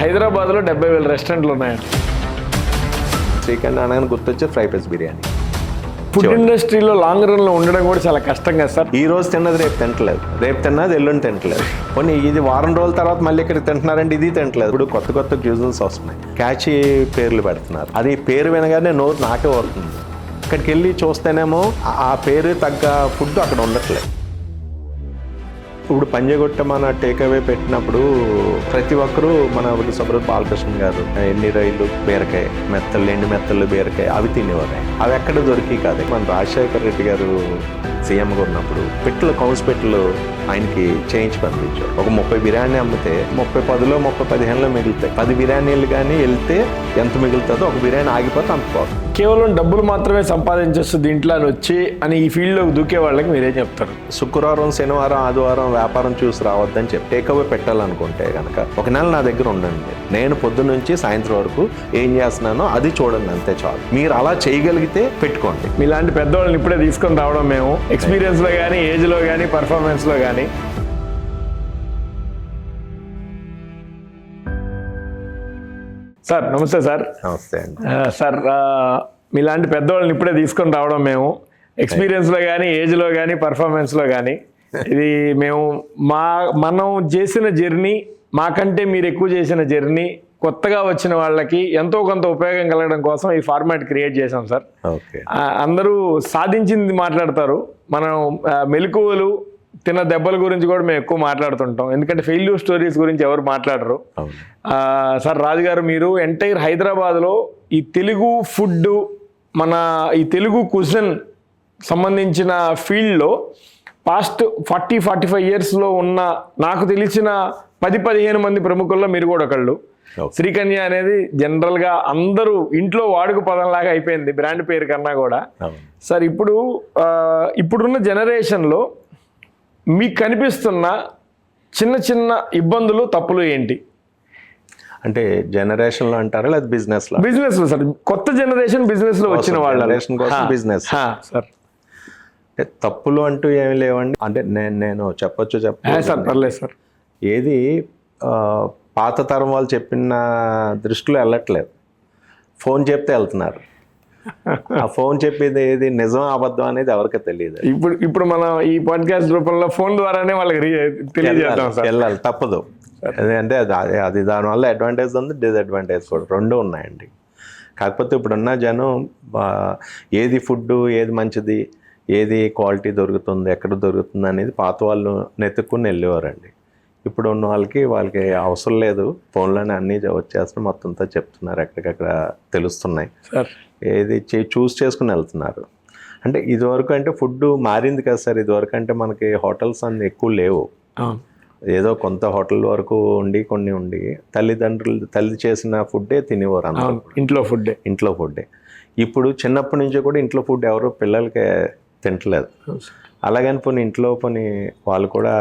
హైదరాబాద్లో 70,000 రెస్టారెంట్లు ఉన్నాయండి. శ్రీఖండ్ అనగానే గుర్తొచ్చే ఫ్రై పీస్ బిర్యానీ. ఫుడ్ ఇండస్ట్రీలో లాంగ్ రన్లో ఉండడం కూడా చాలా కష్టం కదా సార్. ఈ రోజు తిన్నది రేపు తింటలేదు, రేపు తిన్నది ఎల్లుండి తింటలేదు. కొన్ని ఇది వారం రోజుల తర్వాత మళ్ళీ ఇక్కడ తింటున్నారంటే ఇది తింటలేదు. ఇప్పుడు కొత్త కొత్త క్యూజన్స్ వస్తున్నాయి, క్యాచీ పేర్లు పెడుతున్నారు. అది పేరు వినగానే నోరు నాకే వస్తుంది. ఇక్కడికి వెళ్ళి చూస్తేనేమో ఆ పేరు తగ్గ ఫుడ్ అక్కడ ఉండట్లేదు. ఇప్పుడు పంజగుట్ట మన టేక్అవే పెట్టినప్పుడు ప్రతి ఒక్కరూ మన సుబ్రత్ బాలకృష్ణ గారు ఎన్ని రైలు బీరకాయ మెత్తలు, ఎండు మెత్తలు బీరకాయ అవి తినేవారు. అవి ఎక్కడ దొరికి కాదు. మన రాజశేఖర రెడ్డి గారు సీఎంగా ఉన్నప్పుడు పెట్టెలు, కౌన్స్ పెట్టెలు ఆయనకి చేయించి పంపించారు. ఒక 30 బిర్యానీ అమ్మితే 30-10లో 30-15లో మిగులుతాయి. 10 బిర్యానీలు కానీ వెళ్తే ఎంత మిగులుతుందో, ఒక బిర్యానీ ఆగిపోతే అంత పోదు. కేవలం డబ్బులు మాత్రమే సంపాదించచ్చు దీంట్లో అని వచ్చి అని ఈ ఫీల్డ్లోకి దూకే వాళ్ళకి మీరేం చెప్తారు? శుక్రవారం, శనివారం, ఆదివారం వ్యాపారం చూసి రావద్దని చెప్పి టేక్అవే పెట్టాలనుకుంటే కనుక ఒక నెల నా దగ్గర ఉండండి. నేను పొద్దున్న నుంచి సాయంత్రం వరకు ఏం చేస్తున్నానో అది చూడండి, అంతే చాలు. మీరు అలా చేయగలిగితే పెట్టుకోండి. మీలాంటి పెద్దవాళ్ళని ఇప్పుడే తీసుకొని రావడం మేము ఎక్స్పీరియన్స్లో కానీ, ఏజ్లో కానీ, పర్ఫార్మెన్స్లో కానీ. సార్ నమస్తే సార్. నమస్తే అండి. సార్ మీలాంటి పెద్దవాళ్ళని ఇప్పుడే తీసుకొని రావడం మేము ఎక్స్పీరియన్స్లో కానీ, ఏజ్లో కానీ, పర్ఫార్మెన్స్లో కానీ. ఇది మేము మనం చేసిన జర్నీ, మాకంటే మీరు ఎక్కువ చేసిన జర్నీ, కొత్తగా వచ్చిన వాళ్ళకి ఎంతో కొంత ఉపయోగం కలగడం కోసం ఈ ఫార్మాట్ క్రియేట్ చేసాం సార్. అందరూ సాధించింది మాట్లాడతారు, మనం మెలకువలు, తిన్న దెబ్బల గురించి కూడా మేము ఎక్కువ మాట్లాడుతుంటాం. ఎందుకంటే ఫెయిల్యూర్ స్టోరీస్ గురించి ఎవరు మాట్లాడరు. సార్ రాజుగారు, మీరు ఎంటైర్ హైదరాబాద్లో ఈ తెలుగు ఫుడ్, మన ఈ తెలుగు కుజిన్ సంబంధించిన ఫీల్డ్లో పాస్ట్ 40-45 ఇయర్స్లో ఉన్న నాకు తెలిసిన 10-15 మంది ప్రముఖుల్లో మీరు కూడా ఒకళ్ళు. శ్రీకన్య అనేది జనరల్గా అందరూ ఇంట్లో వాడుక పదంలాగా అయిపోయింది బ్రాండ్ పేరు కన్నా కూడా. సార్ ఇప్పుడున్న జనరేషన్లో మీకు కనిపిస్తున్న చిన్న చిన్న ఇబ్బందులు, తప్పులు ఏంటి? అంటే జనరేషన్లో అంటారా లేదా బిజినెస్లో? బిజినెస్లో సార్, కొత్త జనరేషన్ బిజినెస్లో వచ్చిన వాళ్ళ బిజినెస్ సార్. అంటే తప్పులు అంటూ ఏమి లేవండి. అంటే నేను చెప్పొచ్చు సార్, పర్లేదు సార్. ఏది పాత తరం వాళ్ళు చెప్పిన దృష్టిలో వెళ్ళట్లేదు. ఫోన్ చెప్తే వెళ్తున్నారు. ఆ ఫోన్ చెప్పేది ఏది నిజం అబద్ధం అనేది ఎవరికి తెలియదు. ఇప్పుడు మనం ఈ పాడ్కాస్ట్ రూపంలో ఫోన్ ద్వారానే వాళ్ళకి తెలియజేద్దాం సార్. వెళ్ళాలి, తప్పదు. అంటే అది దానివల్ల అడ్వాంటేజ్ ఉంది, డిసడ్వాంటేజ్ కూడా రెండు ఉన్నాయండి. కాకపోతే ఇప్పుడున్న జనం ఏది ఫుడ్, ఏది మంచిది, ఏది క్వాలిటీ దొరుకుతుంది, ఎక్కడ దొరుకుతుంది అనేది పాత వాళ్ళు నెతుక్కుని వెళ్ళేవారండి. ఇప్పుడు ఉన్న వాళ్ళకి అవసరం లేదు, ఫోన్లోనే అన్నీ వచ్చేస్తున్నా మొత్తం అంతా చెప్తున్నారు, ఎక్కడికక్కడ తెలుస్తున్నాయి, ఏది చూస్ చేసుకుని వెళ్తున్నారు. అంటే ఇదివరకు అంటే ఫుడ్ మారింది కదా సార్. ఇదివరకు అంటే మనకి హోటల్స్ అన్ని ఎక్కువ లేవు, ఏదో కొంత హోటల్ వరకు ఉండి, కొన్ని ఉండి తల్లి చేసిన ఫుడ్డే తినేవారు అందరూ. ఇంట్లో ఫుడ్డే. ఇప్పుడు చిన్నప్పటి నుంచి కూడా ఇంట్లో ఫుడ్ ఎవరు పిల్లలకి తింటలేదు. అలాగని పోనీ ఇంట్లో వాళ్ళు కూడా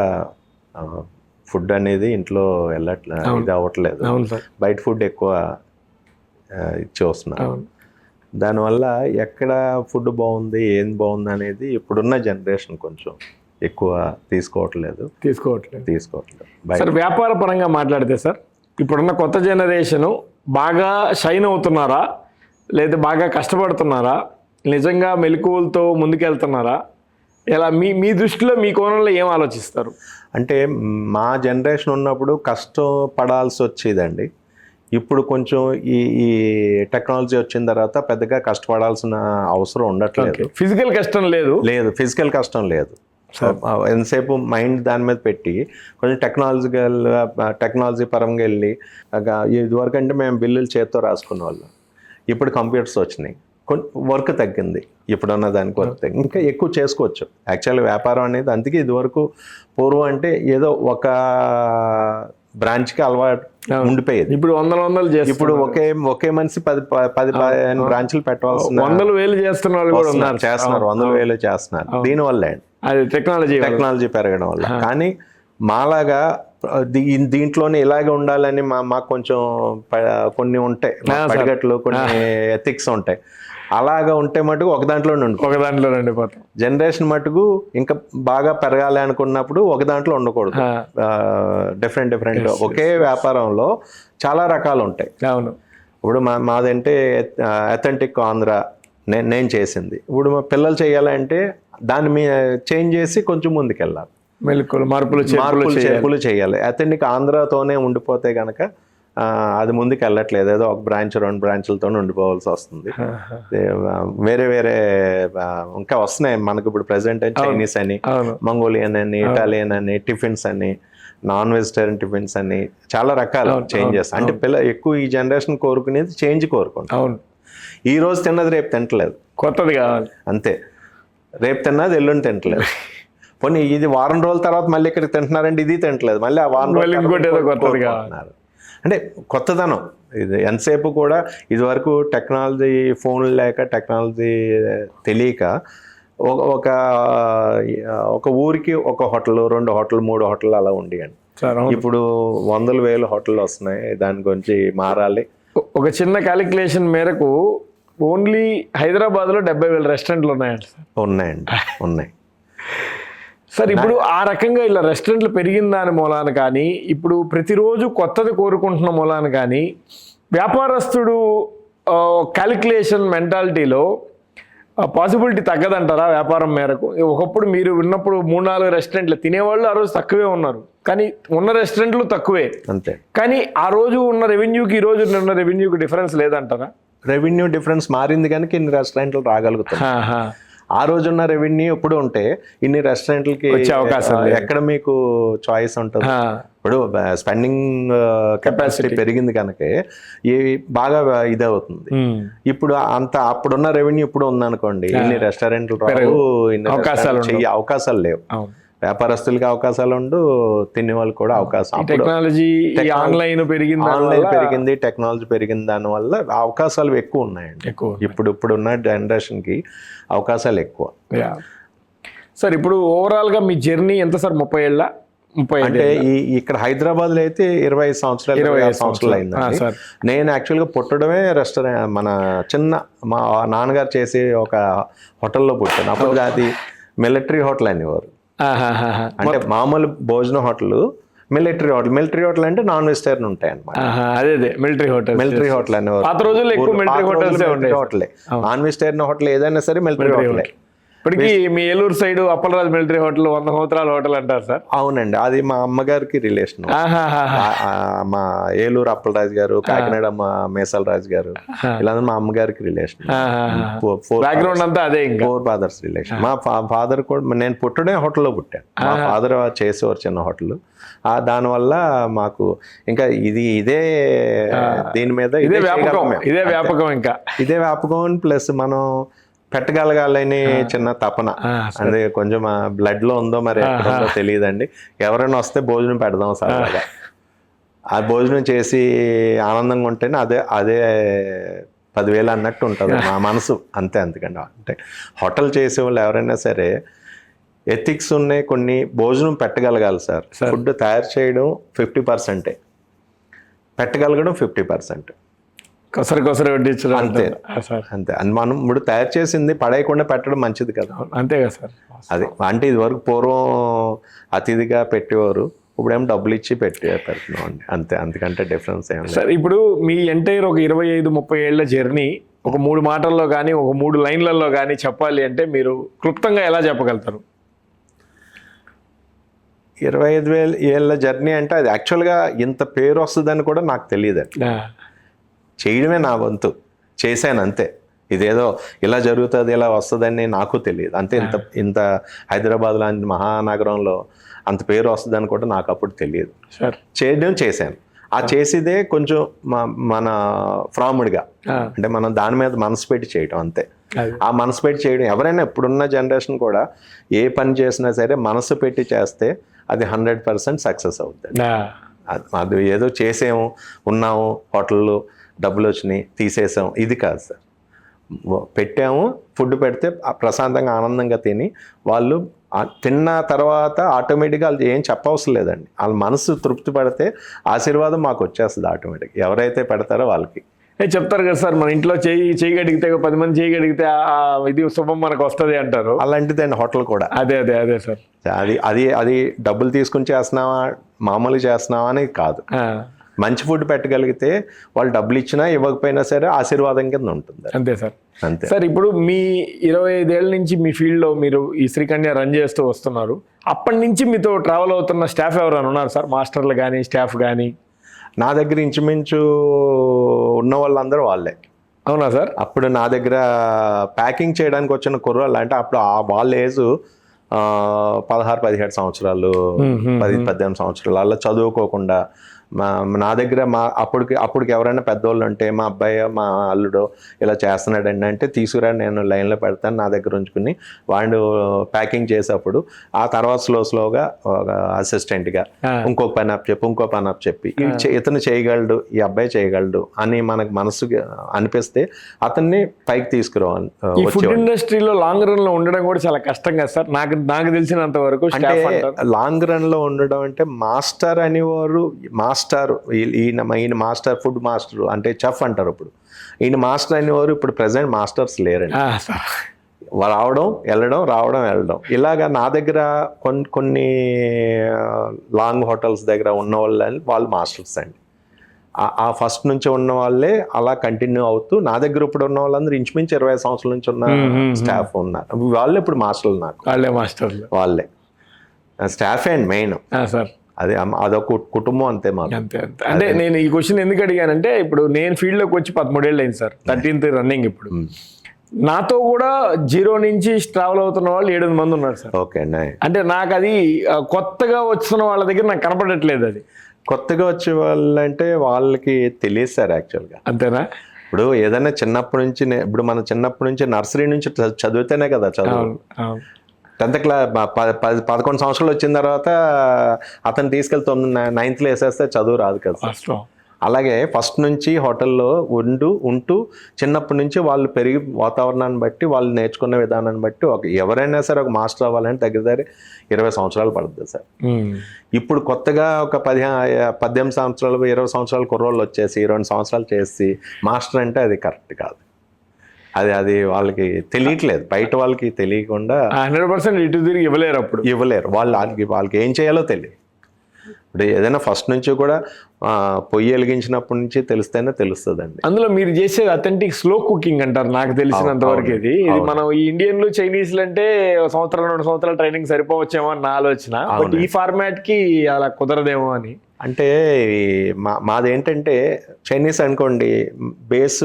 ఫుడ్ అనేది ఇంట్లో ఇది అవ్వట్లేదు, బయట ఫుడ్ ఎక్కువ ఇచ్చేస్తున్నారు. దానివల్ల ఎక్కడ ఫుడ్ బాగుంది, ఏం బాగుంది అనేది ఇప్పుడున్న జనరేషన్ కొంచెం ఎక్కువ తీసుకోవట్లేదు. సార్ వ్యాపార పరంగా మాట్లాడితే సార్, ఇప్పుడున్న కొత్త జనరేషను బాగా షైన్ అవుతున్నారా, లేదా బాగా కష్టపడుతున్నారా, నిజంగా మెలకువలతో ముందుకెళ్తున్నారా? ఎలా మీ దృష్టిలో, మీ కోణంలో ఏం ఆలోచిస్తారు? అంటే మా జనరేషన్ ఉన్నప్పుడు కష్టపడాల్సి వచ్చేదండి. ఇప్పుడు కొంచెం ఈ టెక్నాలజీ వచ్చిన తర్వాత పెద్దగా కష్టపడాల్సిన అవసరం ఉండట్లేదు. ఫిజికల్ కష్టం లేదు. ఫిజికల్ కష్టం లేదు. ఎంతసేపు మైండ్ దాని మీద పెట్టి కొంచెం టెక్నాలజీ పరంగా వెళ్ళి, ఇదివరకు అంటే మేము బిల్లులు చేత్తో రాసుకునే వాళ్ళం. ఇప్పుడు కంప్యూటర్స్ వచ్చినాయి, వర్క్ తగ్గింది. ఇప్పుడున్న దానికి వర్క్ తగ్గింది, ఇంకా ఎక్కువ చేసుకోవచ్చు యాక్చువల్లీ వ్యాపారం అనేది. అందుకే ఇదివరకు పూర్వం అంటే ఏదో ఒక బ్రాంచ్కి అలవాటు ఉండిపోయేది. ఇప్పుడు వందలు ఇప్పుడు ఒకే మనిషి 10-15 బ్రాంచ్లు పెట్టవలసిన 100,000 చేస్తున్నారు. 100,000 చేస్తున్నారు. దీనివల్ల టెక్నాలజీ పెరగడం వల్ల. కానీ మాలాగా దీంట్లోనే ఇలాగే ఉండాలని మాకు కొంచెం కొన్ని ఉంటాయి పడిగట్లు, కొన్ని ఎథిక్స్ ఉంటాయి. అలాగా ఉంటే మటుకు ఒక దాంట్లోనే ఉండు. ఒక దాంట్లో ఉండిపోతాం. జనరేషన్ మటుకు ఇంకా బాగా పెరగాలి అనుకున్నప్పుడు ఒక దాంట్లో ఉండకూడదు. డిఫరెంట్ ఒకే వ్యాపారంలో చాలా రకాలు ఉంటాయి. అవును. ఇప్పుడు మాదంటే అథెంటిక్ ఆంధ్ర నేను చేసింది. ఇప్పుడు మా పిల్లలు చేయాలంటే దాన్ని చేంజ్ చేసి కొంచెం ముందుకెళ్ళాలి, మెలకువలు మార్పులు చేర్పులు చేయాలి. అథెంటిక్ ఆంధ్రతోనే ఉండిపోతే కనుక అది ముందుకు వెళ్ళట్లేదు. ఏదో ఒక బ్రాంచ్ 2 బ్రాంచ్లతో ఉండిపోవాల్సి వస్తుంది. వేరే ఇంకా వస్తున్నాయి మనకు ఇప్పుడు ప్రెసెంట్. చైనీస్ అని, మంగోలియన్ అని, ఇటాలియన్ అని, టిఫిన్స్ అని, నాన్ వెజిటేరియన్ టిఫిన్స్ అని, చాలా రకాల చేంజెస్. అంటే ఎక్కువ ఈ జనరేషన్ కోరుకునేది చేంజ్ కోరుకుంటాం. ఈ రోజు తిన్నది రేపు తింటలేదు, కొత్తది కావాలి అంతే. రేపు తిన్నది ఎల్లుండి తింటలేదు. పోనీ ఇది వారం రోజుల తర్వాత మళ్ళీ ఇక్కడికి తింటున్నారంటే ఇది తింటలేదు, మళ్ళీ ఆ వారం రోజులు అంటే కొత్తదనం. ఇది ఎంతసేపు కూడా ఇదివరకు టెక్నాలజీ, ఫోన్లు లేక, టెక్నాలజీ తెలియక ఒక ఊరికి ఒక హోటల్, 2 హోటల్, 3 హోటల్ అలా ఉండేయండి. ఇప్పుడు 100,000 హోటళ్ళు వస్తున్నాయి. దాని గురించి మారాలి. ఒక చిన్న క్యాలిక్యులేషన్ మేరకు ఓన్లీ హైదరాబాద్లో 70,000 రెస్టారెంట్లు ఉన్నాయండి సార్. ఉన్నాయి సార్. ఇప్పుడు ఆ రకంగా ఇలా రెస్టారెంట్లు పెరిగిన దాని మూలాన కానీ, ఇప్పుడు ప్రతిరోజు కొత్తది కోరుకుంటున్న మూలాన కానీ, వ్యాపారస్తుడు క్యాలిక్యులేషన్ మెంటాలిటీలో పాసిబిలిటీ తగ్గదంటారా వ్యాపారం మేరకు? ఒకప్పుడు మీరు విన్నప్పుడు 3-4 రెస్టారెంట్లు తినేవాళ్ళు ఆ రోజు తక్కువే ఉన్నారు, కానీ ఉన్న రెస్టారెంట్లు తక్కువే అంతే. కానీ ఆ రోజు ఉన్న రెవెన్యూకి ఈ రోజు ఉన్న రెవెన్యూకి డిఫరెన్స్ లేదంటారా? రెవెన్యూ డిఫరెన్స్ మారింది కనుక ఇన్ని రెస్టారెంట్లు రాగలుగుతాయి. ఆ రోజున్న రెవెన్యూ ఇప్పుడు ఉంటే ఇన్ని రెస్టారెంట్లకి వచ్చే అవకాశం ఎక్కడ మీకు చాయిస్ ఉంటుంది? ఇప్పుడు స్పెండింగ్ కెపాసిటీ పెరిగింది కనుక బాగా ఇదవుతుంది. ఇప్పుడు అప్పుడున్న రెవెన్యూ ఇప్పుడు ఉందనుకోండి, ఇన్ని రెస్టారెంట్లు రావు, ఇన్ని అవకాశాలు లేవు. వ్యాపారస్తులకి అవకాశాలు ఉండు, తినే వాళ్ళకి కూడా అవకాశం. టెక్నాలజీ ఆన్లైన్ పెరిగింది, టెక్నాలజీ పెరిగింది, దానివల్ల అవకాశాలు ఎక్కువ ఉన్నాయండి. ఇప్పుడున్న జనరేషన్కి అవకాశాలు ఎక్కువ. సార్, ఇప్పుడు ఓవరాల్గా మీ జర్నీ ఎంత సార్? 30 ఏళ్ళ? అంటే ఇక్కడ హైదరాబాద్ లో అయితే 25 సంవత్సరాలు అయిందండి. నేను యాక్చువల్గా పుట్టడమే రెస్టారెంట్, మన మా నాన్నగారు చేసి ఒక హోటల్లో పుట్టాను. అప్పుడు అది మిలిటరీ హోటల్ అనేవారు. అంటే మామూలు భోజన హోటల్, మిలిటరీ హోటల్ అంటే నాన్ వెజిటేరియన్ ఉంటాయి అన్నమాట. అదే మిలిటరీ హోటల్ అనేవారు. హోటలే నాన్ వెజిటేరియన్ హోటల్ ఏదైనా సరే మిలిటరీ హోటలే. ఇప్పటికీ మీ Eluru side Appalaraju military hotel 100 సంవత్సరాల హోటల్ అంటారు సార్. అవునండి, అది మా అమ్మగారికి రిలేషన్. మా ఏలూరు అప్పలరాజు గారు, కాకినాడ మా మేసాల రాజు గారు, ఇలా మా అమ్మగారికి రిలేషన్. బ్యాక్గ్రౌండ్ అంతా అదే. 4 ఫాదర్స్ రిలేషన్. మా ఫాదర్ కూడా, నేను పుట్టడే హోటల్లో పుట్టాను. మా ఫాదర్ చేసేవారు చిన్న హోటల్. దానివల్ల మాకు ఇంకా ఇదే దీని మీద ఇదే వ్యాపకం. ప్లస్ మనం పెట్టగలగాలని చిన్న తపన, అదే కొంచెం బ్లడ్ లో ఉందో మరి ఎక్కడుందో తెలియదండి. ఎవరైనా వస్తే భోజనం పెడదాం సరదాగా, ఆ భోజనం చేసి ఆనందంగా ఉంటేనే అదే 10,000 అన్నట్టు ఉంటుంది మా మనసు. అంతేకండి. అంటే హోటల్ చేసే వాళ్ళు ఎవరైనా సరే ఎథిక్స్ ఉన్నాయి కొన్ని. భోజనం పెట్టగలగాలి సార్. ఫుడ్ తయారు చేయడం 50%, పెట్టగలగడం 50%. కొసరు వడ్డించడం అంతే. మనం ఇప్పుడు తయారు చేసింది పడేయకుండా పెట్టడం మంచిది కదా. అంతే కదా సార్. అది అంటే ఇది వరకు పూర్వం అతిథిగా పెట్టేవారు, ఇప్పుడేమో డబ్బులు ఇచ్చి పెడుతున్నాం అండి. అంతే, అంతకంటే డిఫరెన్స్ ఏమి సార్. ఇప్పుడు మీ ఎంటైర్ ఒక 25-30 ఏళ్ల జర్నీ ఒక 3 మాటల్లో కానీ, ఒక 3 లైన్లలో కానీ చెప్పాలి అంటే మీరు క్లుప్తంగా ఎలా చెప్పగలుగుతారు? 25 ఏళ్ళ జర్నీ అంటే అది యాక్చువల్గా ఇంత పేరు వస్తుందని కూడా నాకు తెలియదండి. చేయడమే నా వంతు, చేశాను అంతే. ఇదేదో ఇలా జరుగుతుంది, ఇలా వస్తుందని నాకు తెలియదు అంతే. ఇంత హైదరాబాద్ లాంటి మహానగరంలో అంత పేరు వస్తుందని కూడా నాకు అప్పుడు తెలియదు. చేశాను. ఆ చేసేదే కొంచెం మన ఫ్రాముడ్గా, అంటే మనం దాని మీద మనసు పెట్టి చేయడం అంతే. ఆ మనసు పెట్టి చేయడం, ఎవరైనా ఇప్పుడున్న జనరేషన్ కూడా ఏ పని చేసినా సరే మనసు పెట్టి చేస్తే అది 100% సక్సెస్ అవుతుంది. అది ఏదో చేసాము, ఉన్నాము, హోటల్లో డబ్బులు వచ్చినాయి తీసేసాం, ఇది కాదు సార్. పెట్టాము, ఫుడ్ పెడితే ప్రశాంతంగా ఆనందంగా తిని వాళ్ళు తిన్న తర్వాత ఆటోమేటిక్గా వాళ్ళు ఏం చెప్పవసరం లేదండి. వాళ్ళ మనసు తృప్తి పడితే ఆశీర్వాదం మాకు వచ్చేస్తుంది ఆటోమేటిక్గా. ఎవరైతే పెడతారో వాళ్ళకి చెప్తారు కదా సార్, మన ఇంట్లో చేయగలిగితే 10 మంది చేయగలిగితే ఇది శుభం మనకు వస్తుంది అంటారు. అలాంటిదండి హోటల్ కూడా. అదే సార్. అది డబ్బులు తీసుకుని చేస్తున్నావా, మామూలు చేస్తున్నావా అని కాదు. మంచి ఫుడ్ పెట్టగలిగితే వాళ్ళు డబ్బులు ఇచ్చినా ఇవ్వకపోయినా సరే ఆశీర్వాదం కింద ఉంటుంది. అంతే సార్. అంతే సార్. ఇప్పుడు మీ 25 ఏళ్ళ నుంచి మీ ఫీల్డ్లో మీరు ఈ శ్రీకన్య రన్ చేస్తూ వస్తున్నారు. అప్పటి నుంచి మీతో ట్రావెల్ అవుతున్న స్టాఫ్ ఎవరైనా ఉన్నారు సార్, మాస్టర్లు కానీ స్టాఫ్ కానీ? నా దగ్గర ఇంచుమించు ఉన్న వాళ్ళందరూ వాళ్ళే. అవునా సార్? అప్పుడు నా దగ్గర ప్యాకింగ్ చేయడానికి వచ్చిన కుర్రాళ్ళు అంటే అప్పుడు వాళ్ళ ఏజ్ 16-17 సంవత్సరాలు, 10-18 సంవత్సరాలు అలా చదువుకోకుండా నా దగ్గర అప్పటికి ఎవరైనా పెద్దోళ్ళు ఉంటే మా అబ్బాయి మా అల్లుడు ఇలా చేస్తున్నాడండి అంటే తీసుకురా, నేను లైన్లో పెడతాను, నా దగ్గర ఉంచుకుని వాడు ప్యాకింగ్ చేసేప్పుడు ఆ తర్వాత స్లోగా అసిస్టెంట్గా ఇంకో పని అప్ చెప్పి ఇతను చేయగలడు, ఈ అబ్బాయి చేయగలడు అని మనకు మనసుకి అనిపిస్తే అతన్ని పైకి తీసుకురావాలి. ఫుడ్ ఇండస్ట్రీలో లాంగ్ రన్ లో ఉండడం కూడా చాలా కష్టం కదా సార్, నాకు తెలిసినంత వరకు. అంటే లాంగ్ రన్ లో ఉండడం అంటే మాస్టర్ అనేవారు, ఈయన మాస్టర్, ఫుడ్ మాస్టర్ అంటే చెఫ్ అంటారు. ఇప్పుడు ఈయన మాస్టర్ అనేవారు ఇప్పుడు ప్రెసెంట్ మాస్టర్స్ లేరండి. రావడం వెళ్ళడం ఇలాగా నా దగ్గర కొన్ని లాంగ్ హోటల్స్ దగ్గర ఉన్న వాళ్ళు మాస్టర్స్ అండి. ఆ ఫస్ట్ నుంచి ఉన్న వాళ్ళే అలా కంటిన్యూ అవుతూ నా దగ్గర ఇప్పుడు ఉన్న వాళ్ళందరూ ఇంచుమించు 20 సంవత్సరాల నుంచి ఉన్న స్టాఫ్ ఉన్నారు. వాళ్ళు ఇప్పుడు మాస్టర్లు, నాకు వాళ్ళే స్టాఫ్ అండ్ మెయిన్ సార్. అదొక కుటుంబం అంతే మాకు. అంటే నేను ఈ క్వశ్చన్ ఎందుకు అడిగానంటే, ఇప్పుడు నేను ఫీల్డ్లోకి వచ్చి 13 ఏళ్ళు అయింది సార్, 13th రన్నింగ్ ఇప్పుడు. నాతో కూడా 0 నుంచి ట్రావెల్ అవుతున్న వాళ్ళు 7 మంది ఉన్నారు సార్. ఓకే. అంటే నాకు అది కొత్తగా వచ్చిన వాళ్ళ దగ్గర నాకు కనపడట్లేదు. అది కొత్తగా వచ్చే వాళ్ళు అంటే వాళ్ళకి తెలియదు సార్ యాక్చువల్గా. అంతేనా? ఇప్పుడు ఏదైనా చిన్నప్పటి నుంచి, ఇప్పుడు మన చిన్నప్పటి నుంచి నర్సరీ నుంచి చదివితేనే కదా చదువు. 10th క్లాస్ 11 సంవత్సరాలు వచ్చిన తర్వాత అతను తీసుకెళ్తే 9th వేసేస్తే చదువు రాదు కదా. అలాగే ఫస్ట్ నుంచి హోటల్లో ఉంటూ చిన్నప్పటి నుంచి వాళ్ళు పెరిగి వాతావరణాన్ని బట్టి, వాళ్ళు నేర్చుకున్న విధానాన్ని బట్టి ఎవరైనా సరే ఒక మాస్టర్ అవ్వాలని దగ్గర 20 సంవత్సరాలు పడుతుంది సార్. ఇప్పుడు కొత్తగా ఒక 18 సంవత్సరాలు 20 సంవత్సరాలు కుర్రోళ్ళు వచ్చేసి 2 సంవత్సరాలు చేసి మాస్టర్ అంటే అది కరెక్ట్ కాదు. అది వాళ్ళకి తెలియట్లేదు, బయట వాళ్ళకి తెలియకుండా 100% ఇటు తిరిగి ఇవ్వలేరు. వాళ్ళకి ఏం చేయాలో తెలియదు. ఇప్పుడు ఏదైనా ఫస్ట్ నుంచి కూడా పొయ్యి వెలిగించినప్పటి నుంచి తెలిస్తేనే తెలుస్తుందండి. అందులో మీరు చేసేది అథెంటిక్ స్లో కుకింగ్ అంటారు నాకు తెలిసినంత వరకు. ఇది మనం ఈ ఇండియన్లు చైనీస్లు అంటే 1-2 సంవత్సరాలు ట్రైనింగ్ సరిపోవచ్చేమో అని నా ఆలోచన. బట్ ఈ ఫార్మాట్ కి అలా కుదరదేమో అని. అంటే మాదేంటంటే చైనీస్ అనుకోండి, బేస్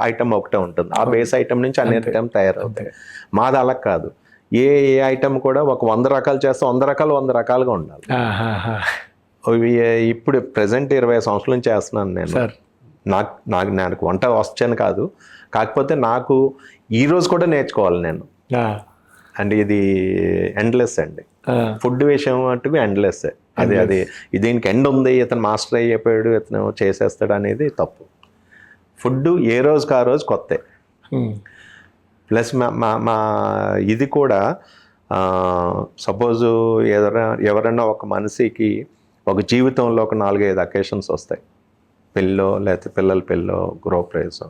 ఐటమ్ ఒకటే ఉంటుంది, ఆ బేస్ ఐటమ్ నుంచి అన్ని ఐటమ్ తయారవుతాయి. మాది అలా కాదు, ఏ ఐటమ్ కూడా ఒక 100 రకాలు చేస్తే 100 రకాలుగా ఉండాలి. ఇప్పుడు ప్రెసెంట్ 20 సంవత్సరాల నుంచి చేస్తున్నాను నేను. నాకు వంట వచ్చాను కాదు, కాకపోతే నాకు ఈ రోజు కూడా నేర్చుకోవాలి నేను. అండ్ ఇది ఎండ్లెస్ అండి, ఫుడ్ విషయం మటుకు ఎండ్లెస్. అది దీనికి ఎండ్ ఉంది, ఇతను మాస్టర్ అయిపోయాడు, ఇతను చేసేస్తాడు అనేది తప్పు. ఫుడ్ ఏ రోజుకి ఆ రోజు కొత్త. ప్లస్ మా ఇది కూడా సపోజు ఎవరైనా ఒక మనిషికి ఒక జీవితంలో ఒక 4-5 అకేషన్స్ వస్తాయి. పెళ్ళో, లేకపోతే పిల్లల పెళ్ళో, గృహప్రవేశం.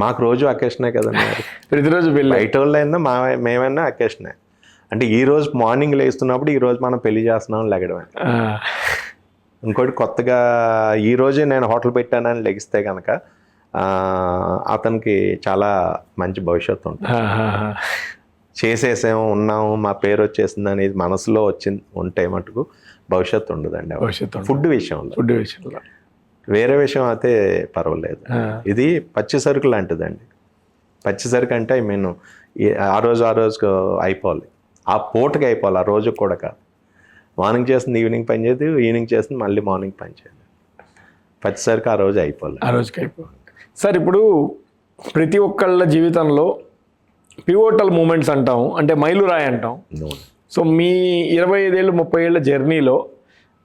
మాకు రోజు అకేషనే కదండి. ప్రతిరోజు బయట వాళ్ళైనా మేమైనా అకేషనే. అంటే ఈ రోజు మార్నింగ్ లేస్తున్నప్పుడు ఈ రోజు మనం పెళ్లి చేస్తున్నాం లెగడమే. ఇంకోటి కొత్తగా ఈ రోజే నేను హోటల్ పెట్టానని లెగిస్తే కనుక అతనికి చాలా మంచి భవిష్యత్తు ఉంటుంది. చేసేసాము, ఉన్నాము, మా పేరు వచ్చేసింది అనేది మనసులో ఉంటే మటుకు భవిష్యత్తు ఉండదండి. ఫుడ్ విషయంలో వేరే విషయం అయితే పర్వాలేదు. ఇది పచ్చి సరుకు లాంటిదండి. పచ్చి సరుకు అంటే ఆ రోజుకు అయిపోవాలి, ఆ పూటకి అయిపోవాలి, ఆ రోజుకి కూడా కాదు. మార్నింగ్ చేస్తుంది ఈవినింగ్ పని చేయదు, ఈవినింగ్ చేస్తుంది మళ్ళీ మార్నింగ్ పని చేయదు. పచ్చి సరుకు ఆ రోజు అయిపోవాలి, ఆ రోజుకి అయిపోవాలి. సార్, ఇప్పుడు ప్రతి ఒక్కళ్ళ జీవితంలో పివోటల్ మూమెంట్స్ అంటాం, అంటే మైలురాయి అంటాం. సో మీ 25 ఏళ్ళు 30 ఏళ్ళ జర్నీలో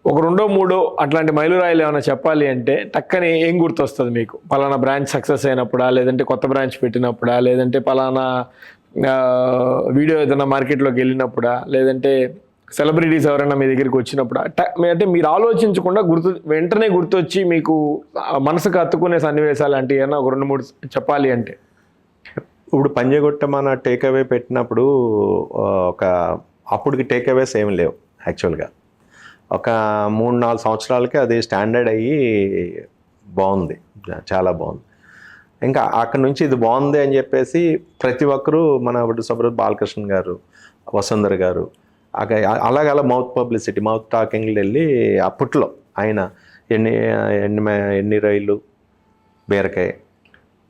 ఒక 2-3 అట్లాంటి మైలురాయిలు ఏమైనా చెప్పాలి అంటే టక్కని ఏం గుర్తొస్తుంది మీకు? పలానా బ్రాంచ్ సక్సెస్ అయినప్పుడా, లేదంటే కొత్త బ్రాంచ్ పెట్టినప్పుడా, లేదంటే పలానా వీడియో ఏదైనా మార్కెట్లోకి వెళ్ళినప్పుడా, లేదంటే సెలబ్రిటీస్ ఎవరైనా మీ దగ్గరికి వచ్చినప్పుడు అంటే మీరు ఆలోచించకుండా వెంటనే గుర్తొచ్చి మీకు మనసుకు హత్తుకునే సన్నివేశాలు అంటే ఏమన్నా ఒక 2-3 చెప్పాలి అంటే? ఇప్పుడు పంజగుట్ట మన టేక్ అవే పెట్టినప్పుడు అప్పటికి టేక్ అవేస్ ఏమి లేవు యాక్చువల్గా. ఒక 3-4 సంవత్సరాలకి అది స్టాండర్డ్ అయ్యి బాగుంది, చాలా బాగుంది. ఇంకా అక్కడ నుంచి ఇది బాగుంది అని చెప్పేసి ప్రతి ఒక్కరూ మన ఇప్పుడు సబ్రత్ బాలకృష్ణ గారు, వసుంధర గారు అలా మౌత్ పబ్లిసిటీ, మౌత్ టాకింగ్లు వెళ్ళి అప్పట్లో ఆయన ఎన్ని రొయ్యలు బీరకాయ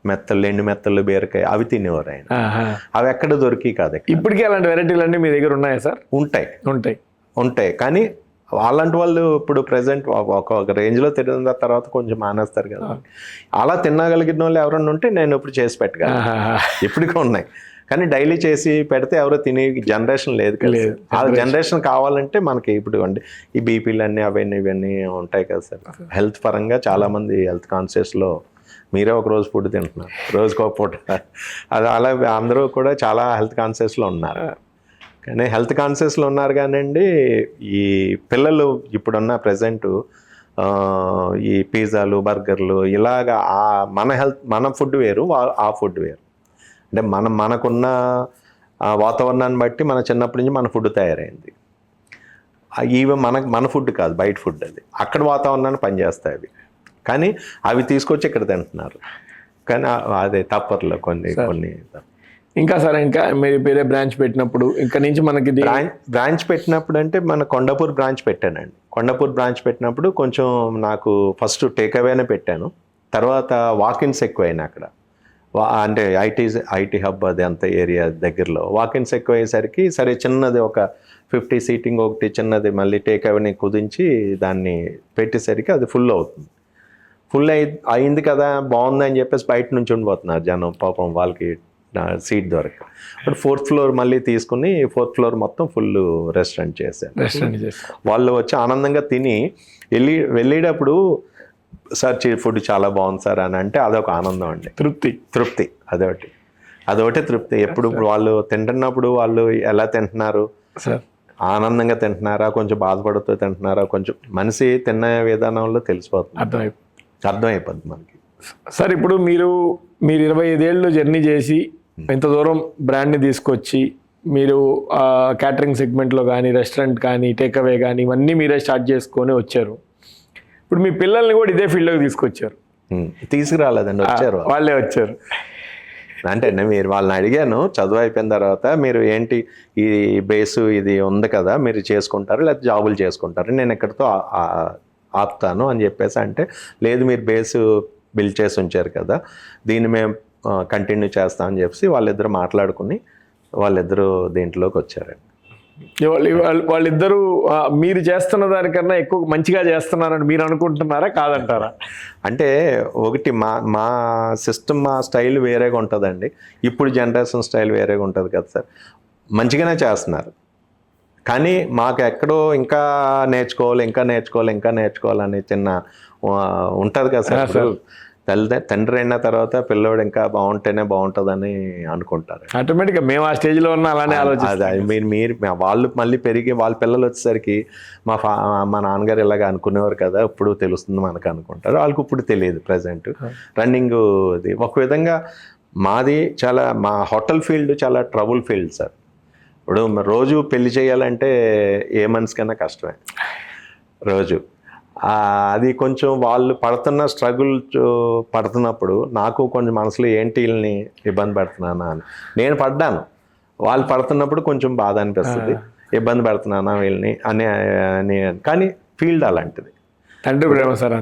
మెత్తలు, ఎండు మెత్తలు బీరకాయ అవి తినేవారు ఆయన. అవి ఎక్కడ దొరికి కాదు. ఇప్పటికీ అలాంటి వెరైటీలు అన్నీ మీ దగ్గర ఉన్నాయా సార్? ఉంటాయి కానీ అలాంటి వాళ్ళు ఇప్పుడు ప్రజెంట్ ఒక రేంజ్లో తిన్న తర్వాత కొంచెం మానేస్తారు కదా. అలా తినగలిగిన వాళ్ళు ఎవరన్నా ఉంటే నేను ఇప్పుడు చేసి పెట్టగలను, ఇప్పటికీ ఉన్నాయి. కానీ డైలీ చేసి పెడితే ఎవరో తినే జనరేషన్ లేదు కదా. ఆ జనరేషన్ కావాలంటే మనకి ఇప్పుడు ఈ బీపీలు అన్నీ ఇవన్నీ ఉంటాయి కదా సార్. హెల్త్ పరంగా చాలామంది హెల్త్ కాన్షియస్లో మీరే ఒక రోజు ఫుడ్ తింటున్నారు, రోజుకో పూట. అది అలా అందరూ కూడా చాలా హెల్త్ కాన్షియస్లో ఉన్నారు. కానీ హెల్త్ కాన్షియస్లో ఉన్నారు కానివ్వండి, ఈ పిల్లలు ఇప్పుడున్న ప్రజెంట్ ఈ పిజ్జాలు, బర్గర్లు ఇలాగా మన ఫుడ్ వేరు, ఆ ఫుడ్ వేరు. అంటే మనకున్న వాతావరణాన్ని బట్టి మన చిన్నప్పటి నుంచి మన ఫుడ్ తయారైంది. ఇవి మన ఫుడ్ కాదు, బయట ఫుడ్. అది అక్కడ వాతావరణాన్ని పనిచేస్తాయి అవి. కానీ అవి తీసుకొచ్చి ఇక్కడ తింటున్నారు. కానీ అదే తప్పర్లో కొన్ని. ఇంకా సార్, ఇంకా మీరు వేరే బ్రాంచ్ పెట్టినప్పుడు ఇంకా నుంచి మనకి బ్రాంచ్ పెట్టినప్పుడు అంటే మన కొండాపూర్ బ్రాంచ్ పెట్టానండి. కొండాపూర్ బ్రాంచ్ పెట్టినప్పుడు కొంచెం నాకు ఫస్ట్ టేక్ అవేనే పెట్టాను. తర్వాత వాకిన్స్ ఎక్కువైనా అక్కడ. అంటే ఐటీ హబ్ అది అంత ఏరియా దగ్గరలో వాకిన్స్ ఎక్కువ అయ్యేసరికి సరే చిన్నది ఒక 50 సీటింగ్ ఒకటి చిన్నది మళ్ళీ టేక్ అవేని కుదించి దాన్ని పెట్టేసరికి అది ఫుల్ అవుతుంది. ఫుల్ అయింది కదా, బాగుంది అని చెప్పేసి బయట నుంచి ఉండిపోతున్నారు జనం. పాపం వాళ్ళకి సీట్ దొరక. బట్ 4th ఫ్లోర్ మళ్ళీ తీసుకుని 4th ఫ్లోర్ మొత్తం ఫుల్ రెస్టారెంట్ చేశారు. వాళ్ళు వచ్చి ఆనందంగా తిని వెళ్ళేటప్పుడు సార్ ఫుడ్ చాలా బాగుంది సార్ అని అంటే అదొక ఆనందం అండి. తృప్తి అదొకటి తృప్తి. ఎప్పుడు వాళ్ళు తింటున్నప్పుడు వాళ్ళు ఎలా తింటున్నారు, ఆనందంగా తింటున్నారా, కొంచెం బాధపడుతూ తింటున్నారా, కొంచెం మనిషి తిన్న విధానంలో తెలిసిపోతుంది, అర్థమైపోద్ది మనకి. సార్ ఇప్పుడు మీరు 25 ఏళ్ళు జర్నీ చేసి ఇంత దూరం బ్రాండ్ని తీసుకొచ్చి మీరు క్యాటరింగ్ సెగ్మెంట్లో కానీ, రెస్టారెంట్ కానీ, టేక్అవే కానీ ఇవన్నీ మీరే స్టార్ట్ చేసుకొని వచ్చారు. ఇప్పుడు మీ పిల్లల్ని కూడా ఇదే ఫీల్డ్లోకి తీసుకొచ్చారు. తీసుకురాలేదండి, వాళ్ళే వచ్చారు. అంటే మీరు వాళ్ళని అడిగాను, చదువు అయిపోయిన తర్వాత మీరు ఏంటి ఈ బేసు ఇది ఉంది కదా, మీరు చేసుకుంటారు లేకపోతే జాబులు చేసుకుంటారు, నేను ఎక్కడితో ఆపుతాను అని చెప్పేసి అంటే, లేదు మీరు బేసు బిల్డ్ చేసి ఉంచారు కదా, దీన్ని మేము కంటిన్యూ చేస్తామని చెప్పి వాళ్ళిద్దరు మాట్లాడుకుని వాళ్ళిద్దరూ దీంట్లోకి వచ్చారండి. వాళ్ళిద్దరూ మీరు చేస్తున్న దానికన్నా ఎక్కువ మంచిగా చేస్తున్నారని మీరు అనుకుంటున్నారా, కాదంటారా? అంటే ఒకటి మా సిస్టమ్, మా స్టైల్ వేరేగా ఉంటుందండి. ఇప్పుడు జనరేషన్ స్టైల్ వేరేగా ఉంటుంది కదా సార్. మంచిగానే చేస్తున్నారు, కానీ మాకు ఎక్కడో ఇంకా నేర్చుకోవాలని చిన్న ఉంటుంది కదా సార్. తండ్రి అయిన తర్వాత పిల్లోడు ఇంకా బాగుంటేనే బాగుంటుందని అనుకుంటారు. ఆటోమేటిక్గా మేము ఆ స్టేజ్లో ఉన్న అలానే ఆలోచిస్తాం. మీరు వాళ్ళు మళ్ళీ పెరిగి వాళ్ళ పిల్లలు వచ్చేసరికి మా నాన్నగారు ఇలాగ అనుకునేవారు కదా, ఇప్పుడు తెలుస్తుంది మనకు అనుకుంటారు. వాళ్ళకి ఇప్పుడు తెలియదు. ప్రజెంట్ రన్నింగ్ ఇది ఒక విధంగా మాది మా హోటల్ ఫీల్డ్ చాలా ట్రబుల్ ఫీల్డ్ సార్. ఇప్పుడు రోజు పెళ్లి చేయాలంటే ఏ మనిషికైనా కష్టమే రోజు. అది కొంచెం వాళ్ళు పడుతున్న స్ట్రగుల్ పడుతున్నప్పుడు నాకు కొంచెం మనసులో ఏంటి వీళ్ళని ఇబ్బంది పెడుతున్నానా అని నేను పడ్డాను. వాళ్ళు పడుతున్నప్పుడు కొంచెం బాధ అనిపిస్తుంది, ఇబ్బంది పెడుతున్నానా వీళ్ళని అని. కానీ ఫీల్డ్ అలాంటిది. తండ్రి ప్రేమ సార్,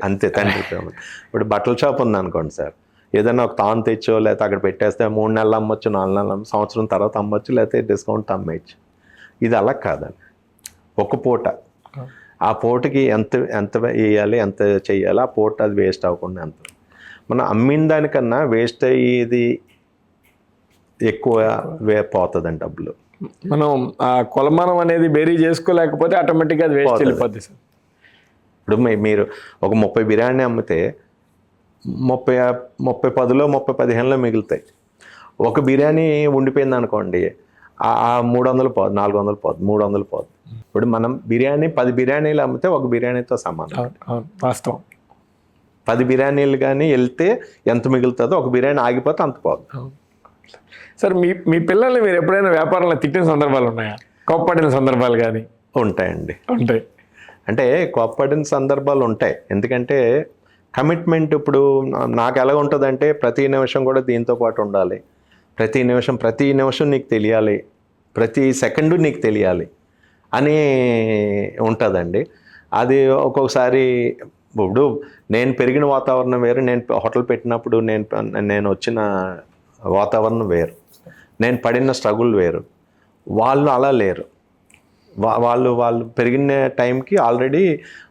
అంతే తండ్రి ప్రేమ. ఇప్పుడు బట్టల షాప్ ఉంది అనుకోండి సార్, ఏదైనా ఒక తాను తెచ్చో లేకపోతే అక్కడ పెట్టేస్తే 3 నెలలు అమ్మొచ్చు, 4 నెలలు అమ్మచ్చు, సంవత్సరం తర్వాత అమ్మొచ్చు, లేకపోతే డిస్కౌంట్ అమ్మేయచ్చు. ఇది అలా కాదండి. ఒక పూట, ఆ పూటకి ఎంత వేయాలి, ఎంత చెయ్యాలి, ఆ పూట అది వేస్ట్ అవ్వకుండా ఎంత మనం అమ్మిన దానికన్నా వేస్ట్ అయ్యేది ఎక్కువ పోతుందండి డబ్బులు. మనం ఆ కొలమానం అనేది బేరీ చేసుకోలేకపోతే ఆటోమేటిక్గా అది వేస్ట్ వెళ్ళిపోద్ది సార్. ఇప్పుడు మీరు ఒక 30 బిర్యానీ అమ్మితే 30 10లో 30 15లో మిగులుతాయి. ఒక బిర్యానీ ఉండిపోయింది అనుకోండి, 300 పోదు, 400 పోదు, 300 పోదు. ఇప్పుడు మనం బిర్యానీ 10 బిర్యానీలు అమ్మితే ఒక బిర్యానీతో సమానం. అవును అవును వాస్తవం. 10 బిర్యానీలు కానీ వెళ్తే ఎంత మిగులుతుందో ఒక బిర్యానీ ఆగిపోతే అంత పోదు. అవును. సార్ మీ పిల్లల్ని మీరు ఎప్పుడైనా వ్యాపారంలో తిట్టిన సందర్భాలు ఉన్నాయా? కోప్పడిన సందర్భాలు కానీ ఉంటాయండి. ఉంటాయి. అంటే కోప్పడిన సందర్భాలు ఉంటాయి. ఎందుకంటే కమిట్మెంట్ ఇప్పుడు నాకు ఎలా ఉంటుందంటే ప్రతి నిమిషం కూడా దీంతో పాటు ఉండాలి, ప్రతి నిమిషం నీకు తెలియాలి, ప్రతి సెకండు నీకు తెలియాలి అని ఉంటుందండి. అది ఒక్కొక్కసారి ఇప్పుడు నేను పెరిగిన వాతావరణం వేరు, నేను హోటల్ పెట్టినప్పుడు నేను వచ్చిన వాతావరణం వేరు, నేను పడిన స్ట్రగుల్ వేరు. వాళ్ళు అలా లేరు. వాళ్ళు పెరిగిన టైంకి ఆల్రెడీ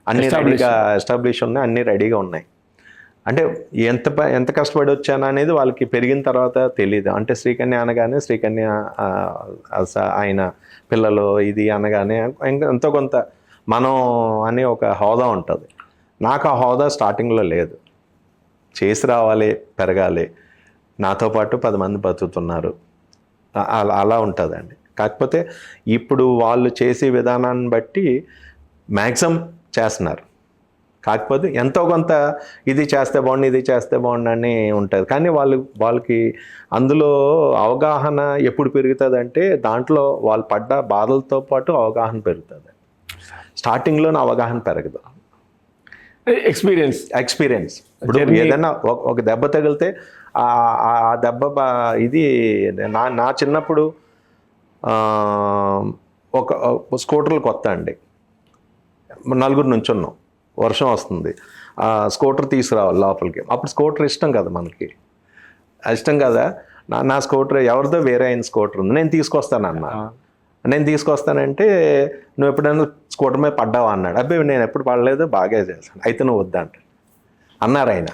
అన్ని రెడీగా ఎస్టాబ్లిష్ ఉన్నాయి, అన్నీ రెడీగా ఉన్నాయి. అంటే ఎంత కష్టపడి వచ్చాను అనేది వాళ్ళకి పెరిగిన తర్వాత తెలియదు. అంటే శ్రీకన్య అనగానే శ్రీకన్య ఆయన పిల్లలు ఇది అనగానే ఎంతో కొంత మనం అనే ఒక హోదా ఉంటుంది. నాకు ఆ హోదా స్టార్టింగ్లో లేదు. చేసి రావాలి, పెరగాలి, నాతో పాటు 10 మంది బతుకుతున్నారు, అలా ఉంటుందండి. కాకపోతే ఇప్పుడు వాళ్ళు చేసే విధానాన్ని బట్టి మ్యాక్సిమం చేస్తున్నారు. కాకపోతే ఎంతో కొంత ఇది చేస్తే బాగుండు అని ఉంటుంది. కానీ వాళ్ళకి అందులో అవగాహన ఎప్పుడు పెరుగుతుంది అంటే దాంట్లో వాళ్ళు పడ్డ బాధలతో పాటు అవగాహన పెరుగుతుంది. స్టార్టింగ్లోనే అవగాహన పెరగదు. ఎక్స్పీరియన్స్ ఇప్పుడు ఏదైనా ఒక దెబ్బ తగిలితే ఆ దెబ్బ ఇది నా చిన్నప్పుడు ఒక స్కూటర్లు కొత్త అండి, 4 నుంచున్నాం, వర్షం వస్తుంది, స్కూటర్ తీసుకురావాలి లోపలికి. అప్పుడు స్కూటర్ ఇష్టం కదా మనకి, ఇష్టం కదా. నా స్కూటర్ ఎవరిదో వేరే అయిన స్కూటర్ ఉంది, నేను తీసుకొస్తానన్నా. నేను తీసుకొస్తానంటే నువ్వు ఎప్పుడైనా స్కూటర్ మీద పడ్డావా అన్నాడు. అబ్బాయి నేను ఎప్పుడు పడలేదు, బాగా చేశాను. అయితే నువ్వు వద్దంట అన్నారు ఆయన.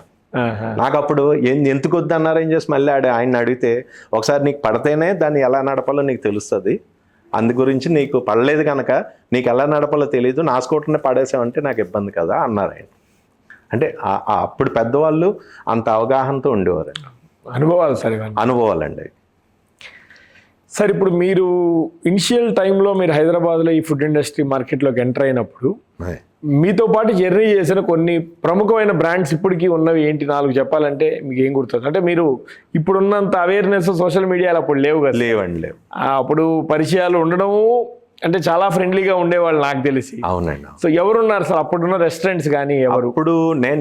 నాకు అప్పుడు ఎందుకు వద్దు అన్నారు ఏం చేసి మళ్ళీ ఆయన అడిగితే, ఒకసారి నీకు పడితేనే దాన్ని ఎలా నడపాలో నీకు తెలుస్తుంది, అందు గురించి నీకు పడలేదు కనుక నీకు ఎలా నడపాలో తెలియదు, నా స్కూటర్ని పడేసావంటే నాకు ఇబ్బంది కదా అన్నారు ఆయన. అంటే అప్పుడు పెద్దవాళ్ళు అంత అవగాహనతో ఉండేవారు. అనుభవాలండి. సార్ ఇప్పుడు మీరు ఇనిషియల్ టైంలో మీరు హైదరాబాద్లో ఈ ఫుడ్ ఇండస్ట్రీ మార్కెట్లోకి ఎంటర్ అయినప్పుడు మీతో పాటు జర్నీ చేసిన కొన్ని ప్రముఖమైన బ్రాండ్స్ ఇప్పటికీ ఉన్నవి ఏంటి 4 చెప్పాలంటే మీకు ఏం గుర్తుంది? అంటే మీరు ఇప్పుడున్నంత అవేర్నెస్ సోషల్ మీడియాలో అప్పుడు లేవు కదా? లేవు. అప్పుడు పరిచయాలు ఉండడము అంటే చాలా ఫ్రెండ్లీగా ఉండేవాళ్ళు నాకు తెలిసి. అవునండి. సో ఎవరున్నారు సార్ అప్పుడున్న రెస్టారెంట్స్ కానీ? ఇప్పుడు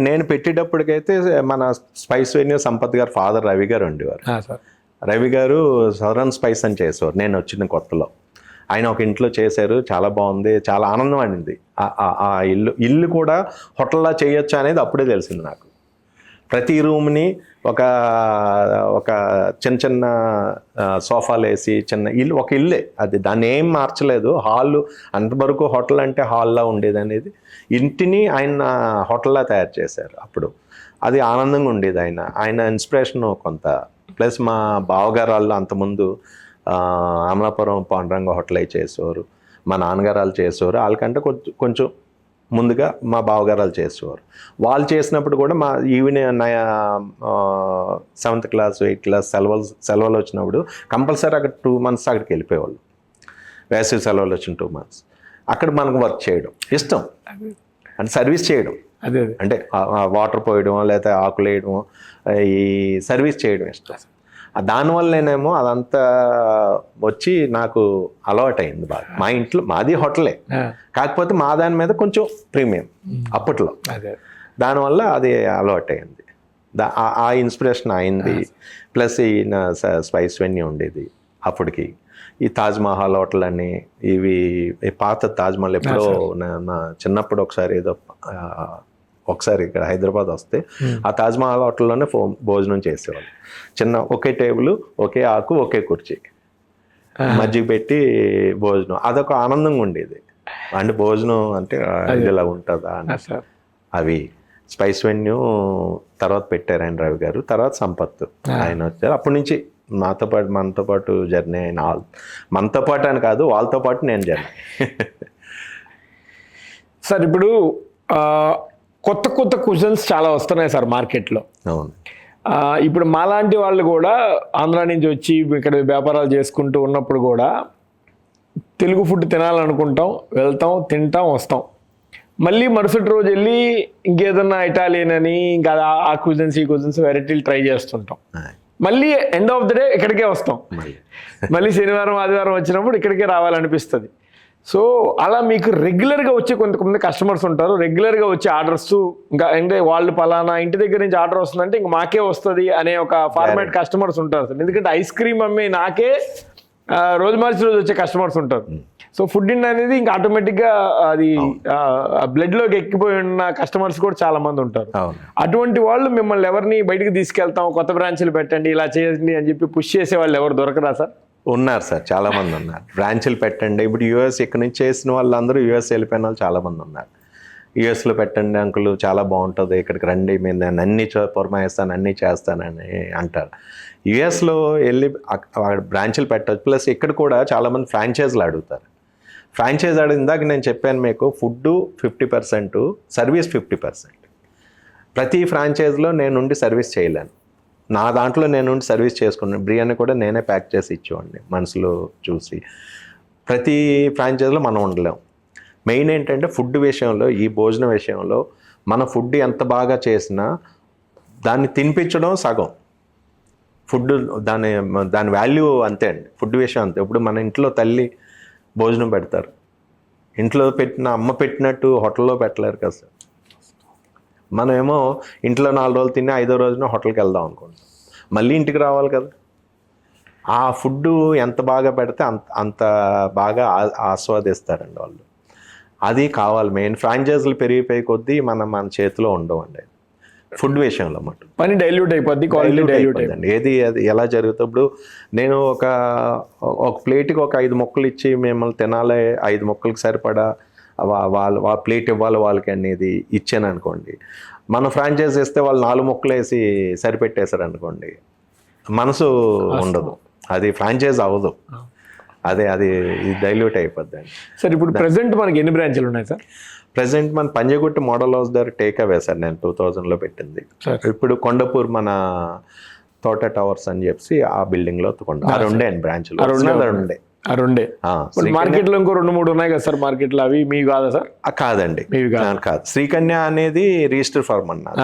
నేను పెట్టేటప్పటికైతే మన స్పైస్ వెన్యూ సంపత్ గారు ఫాదర్ రవి గారు ఉండేవారు. సార్ రవి గారు సదరన్ స్పైస్ అని చేసేవారు నేను వచ్చిన కొత్తలో. ఆయన ఒక ఇంట్లో చేశారు, చాలా బాగుంది, చాలా ఆనందం అనింది. ఆ ఇల్లు కూడా హోటల్లా చేయొచ్చు అనేది అప్పుడే తెలిసింది నాకు. ప్రతి రూమ్ని ఒక చిన్న సోఫాలు వేసి చిన్న ఇల్లు, ఒక ఇల్లే అది, దాన్ని ఏం మార్చలేదు. హాల్ అంతవరకు హోటల్ అంటే హాల్లా ఉండేది అనేది ఇంటిని ఆయన హోటల్లా తయారు చేశారు. అప్పుడు అది ఆనందంగా ఉండేది. ఆయన ఇన్స్పిరేషన్ కొంత. ప్లస్ మా బావగారు వాళ్ళు అంతకుముందు అమలాపురం పాండురంగ హోటల్ అయి చేసేవారు, మా నాన్నగారు వాళ్ళు చేసేవారు. వాళ్ళకంటే కొంచెం ముందుగా మా బావగారు చేసేవారు. వాళ్ళు చేసినప్పుడు కూడా మా evening 7th class 8th class సెలవులు వచ్చినప్పుడు కంపల్సరీ అక్కడ 2 months అక్కడికి వెళ్ళిపోయేవాళ్ళు. వేసవి సెలవులు వచ్చిన 2 months అక్కడ మనకు వర్క్ చేయడం ఇష్టం, అంటే సర్వీస్ చేయడం. అంటే వాటర్ పోయడం లేకపోతే ఆకులు వేయడం, ఈ సర్వీస్ చేయడం ఇష్టం. దానివల్ల నేనేమో అదంతా వచ్చి నాకు అలవాటు అయింది బాగా. మా ఇంట్లో మాది హోటలే, కాకపోతే మా దాని మీద కొంచెం ప్రీమియం అప్పట్లో. దానివల్ల అది అలవాటు అయింది. ఆ ఇన్స్పిరేషన్ అయింది. ప్లస్ ఈ స్పైస్ వెన్యూ ఉండేది అప్పటికి. ఈ తాజ్మహల్ హోటల్ అని ఇవి పాత తాజ్మహల్ ఎప్పుడో నా చిన్నప్పుడు ఒకసారి ఇక్కడ హైదరాబాద్ వస్తే ఆ తాజ్మహల్ హోటల్లోనే భోజనం చేసేవాళ్ళు. ఒకే టేబుల్, ఒకే ఆకు, ఒకే కుర్చీ, మజ్జిగ పెట్టి భోజనం. అదొక ఆనందంగా ఉండేది. అంటే భోజనం అంటే ఇలా ఉంటుందా అని. అవి స్పైస్ వెన్యూ తర్వాత పెట్టారు ఆయన రవి గారు, తర్వాత సంపత్ ఆయన వచ్చారు. అప్పటి నుంచి మనతో పాటు జర్నీ అయిన మనతో పాటు అని కాదు, వాళ్ళతో పాటు నేను జర్నీ. సార్ ఇప్పుడు కొత్త క్వశ్చన్స్ చాలా వస్తున్నాయి సార్ మార్కెట్లో. అవును. ఇప్పుడు మాలాంటి వాళ్ళు కూడా ఆంధ్ర నుంచి వచ్చి ఇక్కడ వ్యాపారాలు చేసుకుంటూ ఉన్నప్పుడు కూడా తెలుగు ఫుడ్ తినాలనుకుంటాం, వెళ్తాం, తింటాం, వస్తాం. మళ్ళీ మరుసటి రోజు వెళ్ళి ఇంకేదన్నా ఇటాలియన్ అని ఇంకా ఆ క్యూజన్స్ ఈ క్యూజన్స్ వెరైటీలు ట్రై చేస్తుంటాం. మళ్ళీ ఎండ్ ఆఫ్ ద డే ఇక్కడికే వస్తాం. మళ్ళీ శనివారం ఆదివారం వచ్చినప్పుడు ఇక్కడికే రావాలనిపిస్తుంది. సో అలా మీకు రెగ్యులర్గా వచ్చే కొంతమంది కస్టమర్స్ ఉంటారు, రెగ్యులర్గా వచ్చే ఆర్డర్స్ ఇంకా అంటే వాళ్ళు పలానా ఇంటి దగ్గర నుంచి ఆర్డర్ వస్తుందంటే ఇంక మాకే వస్తుంది అనే ఒక ఫార్మాట్ కస్టమర్స్ ఉంటారు సార్. ఎందుకంటే ఐస్ క్రీమ్ అమ్మే నాకే రోజు మార్చి రోజు వచ్చే కస్టమర్స్ ఉంటారు. సో ఫుడ్ ఇండ్ అనేది ఇంకా ఆటోమేటిక్గా అది బ్లడ్లోకి ఎక్కిపోయి ఉన్న కస్టమర్స్ కూడా చాలా మంది ఉంటారు. అటువంటి వాళ్ళు మిమ్మల్ని ఎవరిని బయటికి తీసుకెళ్తాం, కొత్త బ్రాంచ్లు పెట్టండి, ఇలా చేయండి అని చెప్పి పుష్ చేసే వాళ్ళు ఎవరు దొరకరా సార్? ఉన్నారు సార్, చాలా మంది ఉన్నారు. బ్రాంచ్లు పెట్టండి. ఇప్పుడు యూఎస్ ఇక్కడ నుంచి చేసిన వాళ్ళందరూ యూఎస్ వెళ్ళిపోయిన వాళ్ళు చాలా మంది ఉన్నారు. యూఎస్లో పెట్టండి అంకుల్, చాలా బాగుంటుంది, ఇక్కడికి రండి, నేను అన్ని పురమాయిస్తాను, అన్నీ చేస్తానని అంటారు. యూఎస్లో వెళ్ళి అక్కడ బ్రాంచ్లు పెట్టచ్చు. ప్లస్ ఇక్కడ కూడా చాలామంది ఫ్రాంచైజీలు అడుగుతారు. ఫ్రాంచైజ్ ఇందాక నేను చెప్పాను మీకు, ఫుడ్ 50%, సర్వీస్ 50%. ప్రతి ఫ్రాంచైజ్లో నేనుండి సర్వీస్ చేయలేను. నా దాంట్లో నేనుండి సర్వీస్ చేసుకున్నాను. బిర్యానీ కూడా నేనే ప్యాక్ చేసి ఇచ్చేవాడిని మనసులో చూసి. ప్రతి ఫ్రాంచైజ్లో మనం ఉండలేం. మెయిన్ ఏంటంటే ఫుడ్ విషయంలో, ఈ భోజన విషయంలో మన ఫుడ్ ఎంత బాగా చేసినా దాన్ని తినిపించడం సగం. ఫుడ్ దాని వాల్యూ అంతే అండి. ఫుడ్ విషయం అంతే. ఇప్పుడు మన ఇంట్లో తల్లి భోజనం పెడతారు, ఇంట్లో పెట్టిన అమ్మ పెట్టినట్టు హోటల్లో పెట్టలేరు కదా సార్. మనమేమో ఇంట్లో 4 రోజులు తిని 5వ రోజున హోటల్కి వెళ్దాం అనుకుంటాం, మళ్ళీ ఇంటికి రావాలి కదా. ఆ ఫుడ్ ఎంత బాగా పెడితే అంత బాగా ఆస్వాదిస్తారండి వాళ్ళు. అది కావాలి మెయిన్. ఫ్రాంచైజీలు పెరిగిపోయే కొద్దీ మన చేతిలో ఉండవండి ఫుడ్ విషయంలో మటు. పని డైల్యూట్ అయిపోద్ది, క్వాలిటీ డైల్యూట్ అయిపోద్ది. అది ఎలా జరుగుతుంది? ఇప్పుడు నేను ఒక ప్లేట్కి ఒక 5 ముక్కలు ఇచ్చి మిమ్మల్ని తినాలి, 5 ముక్కలకి సరిపడా వాళ్ళ ప్లేట్ ఇవ్వాలి వాళ్ళకి అనేది ఇచ్చాను అనుకోండి. మన ఫ్రాంచైజ్ ఇస్తే వాళ్ళు 4 ముక్కలు వేసి సరిపెట్టేశారు అనుకోండి, మనసు ఉండదు, అది ఫ్రాంచైజ్ అవ్వదు. అది డైల్యూట్ అయిపోద్ది అండి. సార్ ఇప్పుడు ప్రెసెంట్ మనకి ఎన్ని బ్రాంచ్లు ఉన్నాయి సార్? ప్రెసెంట్ మన పంజగుట్ట మోడల్ హౌస్ దగ్గర టేక్ అవే సార్, నేను 2000లో పెట్టింది. ఇప్పుడు కొండపూర్ మన తోట టవర్స్ అని చెప్పి ఆ బిల్డింగ్లో రెండే అండి బ్రాంచ్లు. రెండే. మార్కెట్లో ఇంకో 2-3 ఉన్నాయి కదా సార్ మార్కెట్లో, అవి మీ కాదా సార్? కాదండి, కాదు. శ్రీకన్య అనేది రిజిస్టర్ ఫార్మ్ అన్నారు.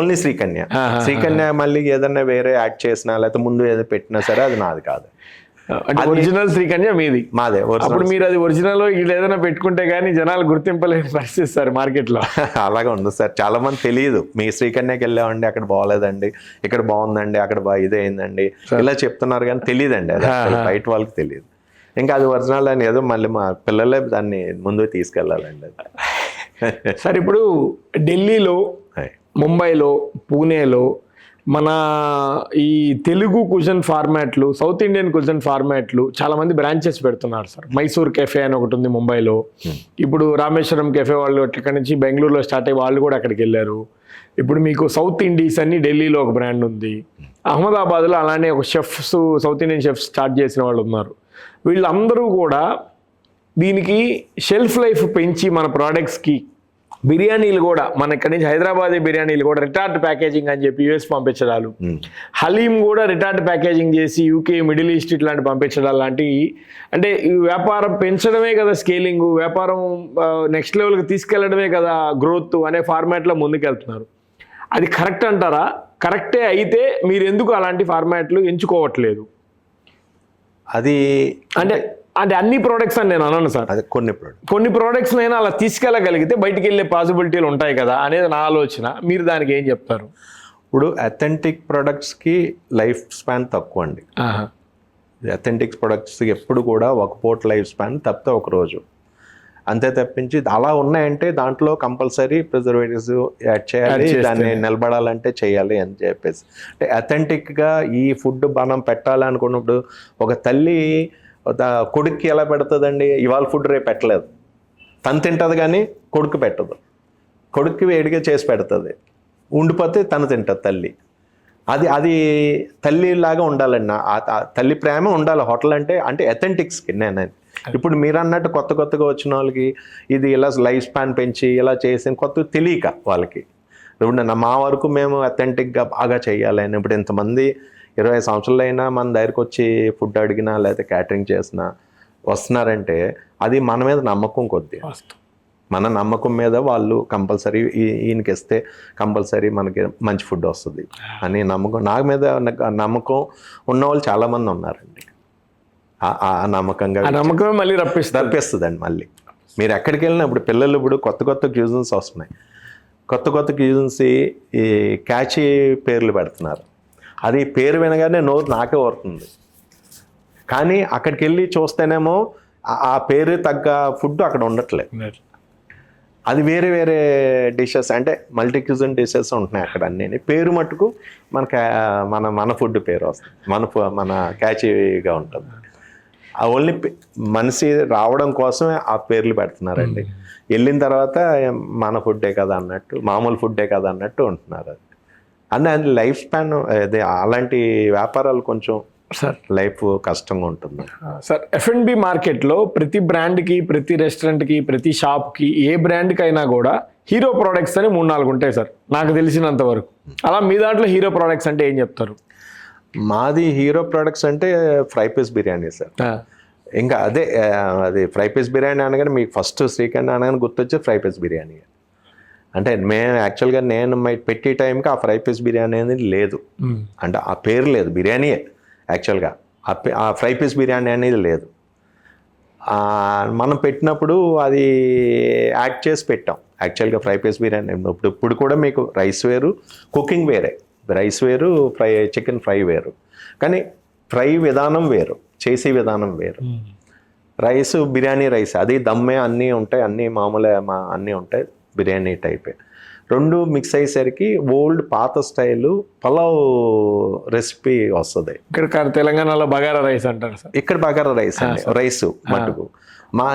ఓన్లీ శ్రీకన్య మళ్ళీ ఏదన్నా వేరే యాడ్ చేసినా లేకపోతే ముందు ఏదో పెట్టినా సరే అది నాది కాదు. అంటే ఒరిజినల్ శ్రీకన్య మీది? మాదే. అప్పుడు మీరు అది ఒరిజినల్ ఇది ఏదైనా పెట్టుకుంటే కానీ జనాలు గుర్తింపలేని పరిస్థితి సార్ మార్కెట్లో. అలాగే ఉంది సార్. చాలా మంది తెలియదు, మీ శ్రీకన్యకి వెళ్ళామండి, అక్కడ బాగోలేదండి, ఇక్కడ బాగుందండి, అక్కడ ఇదే అయిందండి, ఇలా చెప్తున్నారు కానీ తెలియదండి. అది బయట వాళ్ళకి తెలియదు. ఇంకా అది ఒరిజినల్ అని ఏదో మళ్ళీ మా పిల్లలే దాన్ని ముందుకు తీసుకెళ్ళాలండి. సార్ ఇప్పుడు ఢిల్లీలో, ముంబైలో, పూణేలో మన ఈ తెలుగు కుజన్ ఫార్మాట్లు, సౌత్ ఇండియన్ కుజన్ ఫార్మాట్లు చాలామంది బ్రాంచెస్ పెడుతున్నారు సార్. మైసూర్ కెఫే అని ఒకటి ఉంది ముంబైలో. ఇప్పుడు రామేశ్వరం కెఫే వాళ్ళు అక్కడి నుంచి బెంగళూరులో స్టార్ట్ అయ్యి వాళ్ళు కూడా అక్కడికి వెళ్ళారు. ఇప్పుడు మీకు సౌత్ ఇండీస్ అని ఢిల్లీలో ఒక బ్రాండ్ ఉంది. అహ్మదాబాద్లో అలానే ఒక chefs, south Indian chefs start చేసిన వాళ్ళు ఉన్నారు. వీళ్ళందరూ కూడా దీనికి షెల్ఫ్ లైఫ్ పెంచి మన ప్రోడక్ట్స్కి బిర్యానీలు కూడా మన ఇక్కడి నుంచి హైదరాబాదీ బిర్యానీలు కూడా రిటార్డ్ ప్యాకేజింగ్ అని చెప్పి యూఎస్ పంపించడాలు, హలీం కూడా రిటార్డ్ ప్యాకేజింగ్ చేసి యూకే, మిడిల్ ఈస్ట్ ఇట్లాంటి పంపించడాలు లాంటివి. అంటే ఈ వ్యాపారం పెంచడమే కదా స్కేలింగ్, వ్యాపారం నెక్స్ట్ లెవెల్కి తీసుకెళ్లడమే కదా గ్రోత్ అనే ఫార్మాట్లో ముందుకెళ్తున్నారు. అది కరెక్ట్ అంటారా? కరెక్టే అయితే మీరు ఎందుకు అలాంటి ఫార్మాట్లు ఎంచుకోవట్లేదు? అది అంటే అన్ని ప్రోడక్ట్స్ అని నేను అన్నాను సార్. అది కొన్ని ప్రోడక్ట్స్ అయినా అలా తీసుకెళ్ళగలిగితే బయటికి వెళ్ళే పాసిబిలిటీలు ఉంటాయి కదా అనేది నా ఆలోచన. మీరు దానికి ఏం చెప్తారు? ఇప్పుడు అథెంటిక్ ప్రొడక్ట్స్కి లైఫ్ స్పాన్ తక్కువ అండి. అథెంటిక్ ప్రొడక్ట్స్కి ఎప్పుడు కూడా ఒక పూట లైఫ్ స్పాన్, తప్పితే ఒక రోజు అంతే. తప్పించి అలా ఉన్నాయంటే దాంట్లో కంపల్సరీ ప్రిజర్వేటివ్స్ యాడ్ చేయాలి, దాన్ని నిలబడాలంటే చేయాలి అని చెప్పేసి. అంటే అథెంటిక్గా ఈ ఫుడ్ మనం పెట్టాలి అనుకున్నప్పుడు ఒక తల్లి కొడుక్కి ఎలా పెడుతుందండి? ఇవాళ ఫుడ్ రేపు పెట్టలేదు, తను తింటుంది కానీ కొడుకు పెట్టదు. కొడుక్కి వేడిగా చేసి పెడుతుంది, ఉండిపోతే తను తింటుంది తల్లి. అది తల్లిలాగా ఉండాలండి. తల్లి ప్రేమ ఉండాలి హోటల్ అంటే అథెంటిక్స్కి. నేను ఇప్పుడు మీరు అన్నట్టు కొత్తగా వచ్చిన వాళ్ళకి ఇది ఇలా లైఫ్ స్పాన్ పెంచి ఇలా చేసి కొత్త తెలియక వాళ్ళకి. ఇప్పుడు మా వరకు మేము అథెంటిక్గా బాగా చేయాలని, ఇప్పుడు ఇంతమంది 20 సంవత్సరాలు అయినా మన దగ్గరికి వచ్చి ఫుడ్ అడిగినా లేకపోతే క్యాటరింగ్ చేసినా వస్తున్నారంటే అది మన మీద నమ్మకం కొద్ది. మన నమ్మకం మీద వాళ్ళు కంపల్సరీ ఈయనకి ఇస్తే కంపల్సరీ మనకి మంచి ఫుడ్ వస్తుంది అని నమ్మకం, నాకు మీద నమ్మకం ఉన్న వాళ్ళు చాలామంది ఉన్నారండి. ఆ నమ్మకంగా నమ్మకమే మళ్ళీ రప్పిస్తుందండి. మళ్ళీ మీరు ఎక్కడికి వెళ్ళినా ఇప్పుడు పిల్లలు ఇప్పుడు కొత్త కొత్త క్యూజన్స్ వస్తున్నాయి, కొత్త కొత్త క్యూజన్స్ ఈ క్యాచీ పేర్లు పెడుతున్నారు. అది పేరు వినగానే నోరు నాకే వస్తుంది, కానీ అక్కడికి వెళ్ళి చూస్తేనేమో ఆ పేరు తగ్గ ఫుడ్ అక్కడ ఉండట్లేదు. అది వేరే వేరే డిషెస్ అంటే మల్టీ క్యూజన్ డిషెస్ ఉంటున్నాయి అక్కడ అన్నీ. పేరు మట్టుకు మన ఫుడ్ పేరు వస్తుంది, మన క్యాచీగా ఉంటుంది. ఆ ఓన్లీ మనిషి రావడం కోసమే ఆ పేర్లు పెడుతున్నారండి. వెళ్ళిన తర్వాత మన ఫుడ్డే కదా అన్నట్టు, మామూలు ఫుడ్డే కదా అన్నట్టు ఉంటున్నారు. అది లైఫ్ స్పాన్ అదే అలాంటి వ్యాపారాలు కొంచెం లైఫ్ కష్టంగా ఉంటుంది సార్. F&B మార్కెట్లో ప్రతి బ్రాండ్కి, ప్రతి రెస్టారెంట్కి, ప్రతి షాప్కి, ఏ బ్రాండ్కి అయినా కూడా హీరో ప్రోడక్ట్స్ అని 3-4 ఉంటాయి సార్ నాకు తెలిసినంత వరకు. అలా మీ దాంట్లో హీరో ప్రోడక్ట్స్ అంటే ఏం చెప్తారు? మాది హీరో ప్రోడక్ట్స్ అంటే ఫ్రై పీస్ బిర్యానీ సార్. ఇంకా అది ఫ్రై పీస్ బిర్యానీ అనగానే మీకు ఫస్ట్ శ్రీఖండ్ అనగానే గుర్తొచ్చే ఫ్రై పీస్ బిర్యానీ. అంటే మేము యాక్చువల్గా నేను పెట్టే టైంకి ఆ ఫ్రై పీస్ బిర్యానీ అనేది లేదు, అంటే ఆ పేరు లేదు, బిర్యానీయే యాక్చువల్గా. ఆ ఫ్రై పీస్ బిర్యానీ అనేది లేదు. మనం పెట్టినప్పుడు అది యాడ్ చేసి పెట్టాం యాక్చువల్గా ఫ్రై పీస్ బిర్యానీ. ఇప్పుడు కూడా మీకు రైస్ వేరు, కుకింగ్ వేరే. రైస్ వేరు, చికెన్ ఫ్రై వేరు, కానీ ఫ్రై విధానం వేరు, చేసే విధానం వేరు. రైస్ బిర్యానీ రైస్, అది దమ్మే అన్నీ ఉంటాయి, అన్నీ మామూలు అన్నీ ఉంటాయి, బిర్యానీ టైపే. రెండు మిక్స్ అయ్యేసరికి ఓల్డ్ పాత స్టైలు పలావ్ రెసిపీ వస్తుంది. ఇక్కడ తెలంగాణలో బగారా రైస్ అంటారు సార్. ఇక్కడ బగారా రైస్ అండి, రైస్ మటుకు మా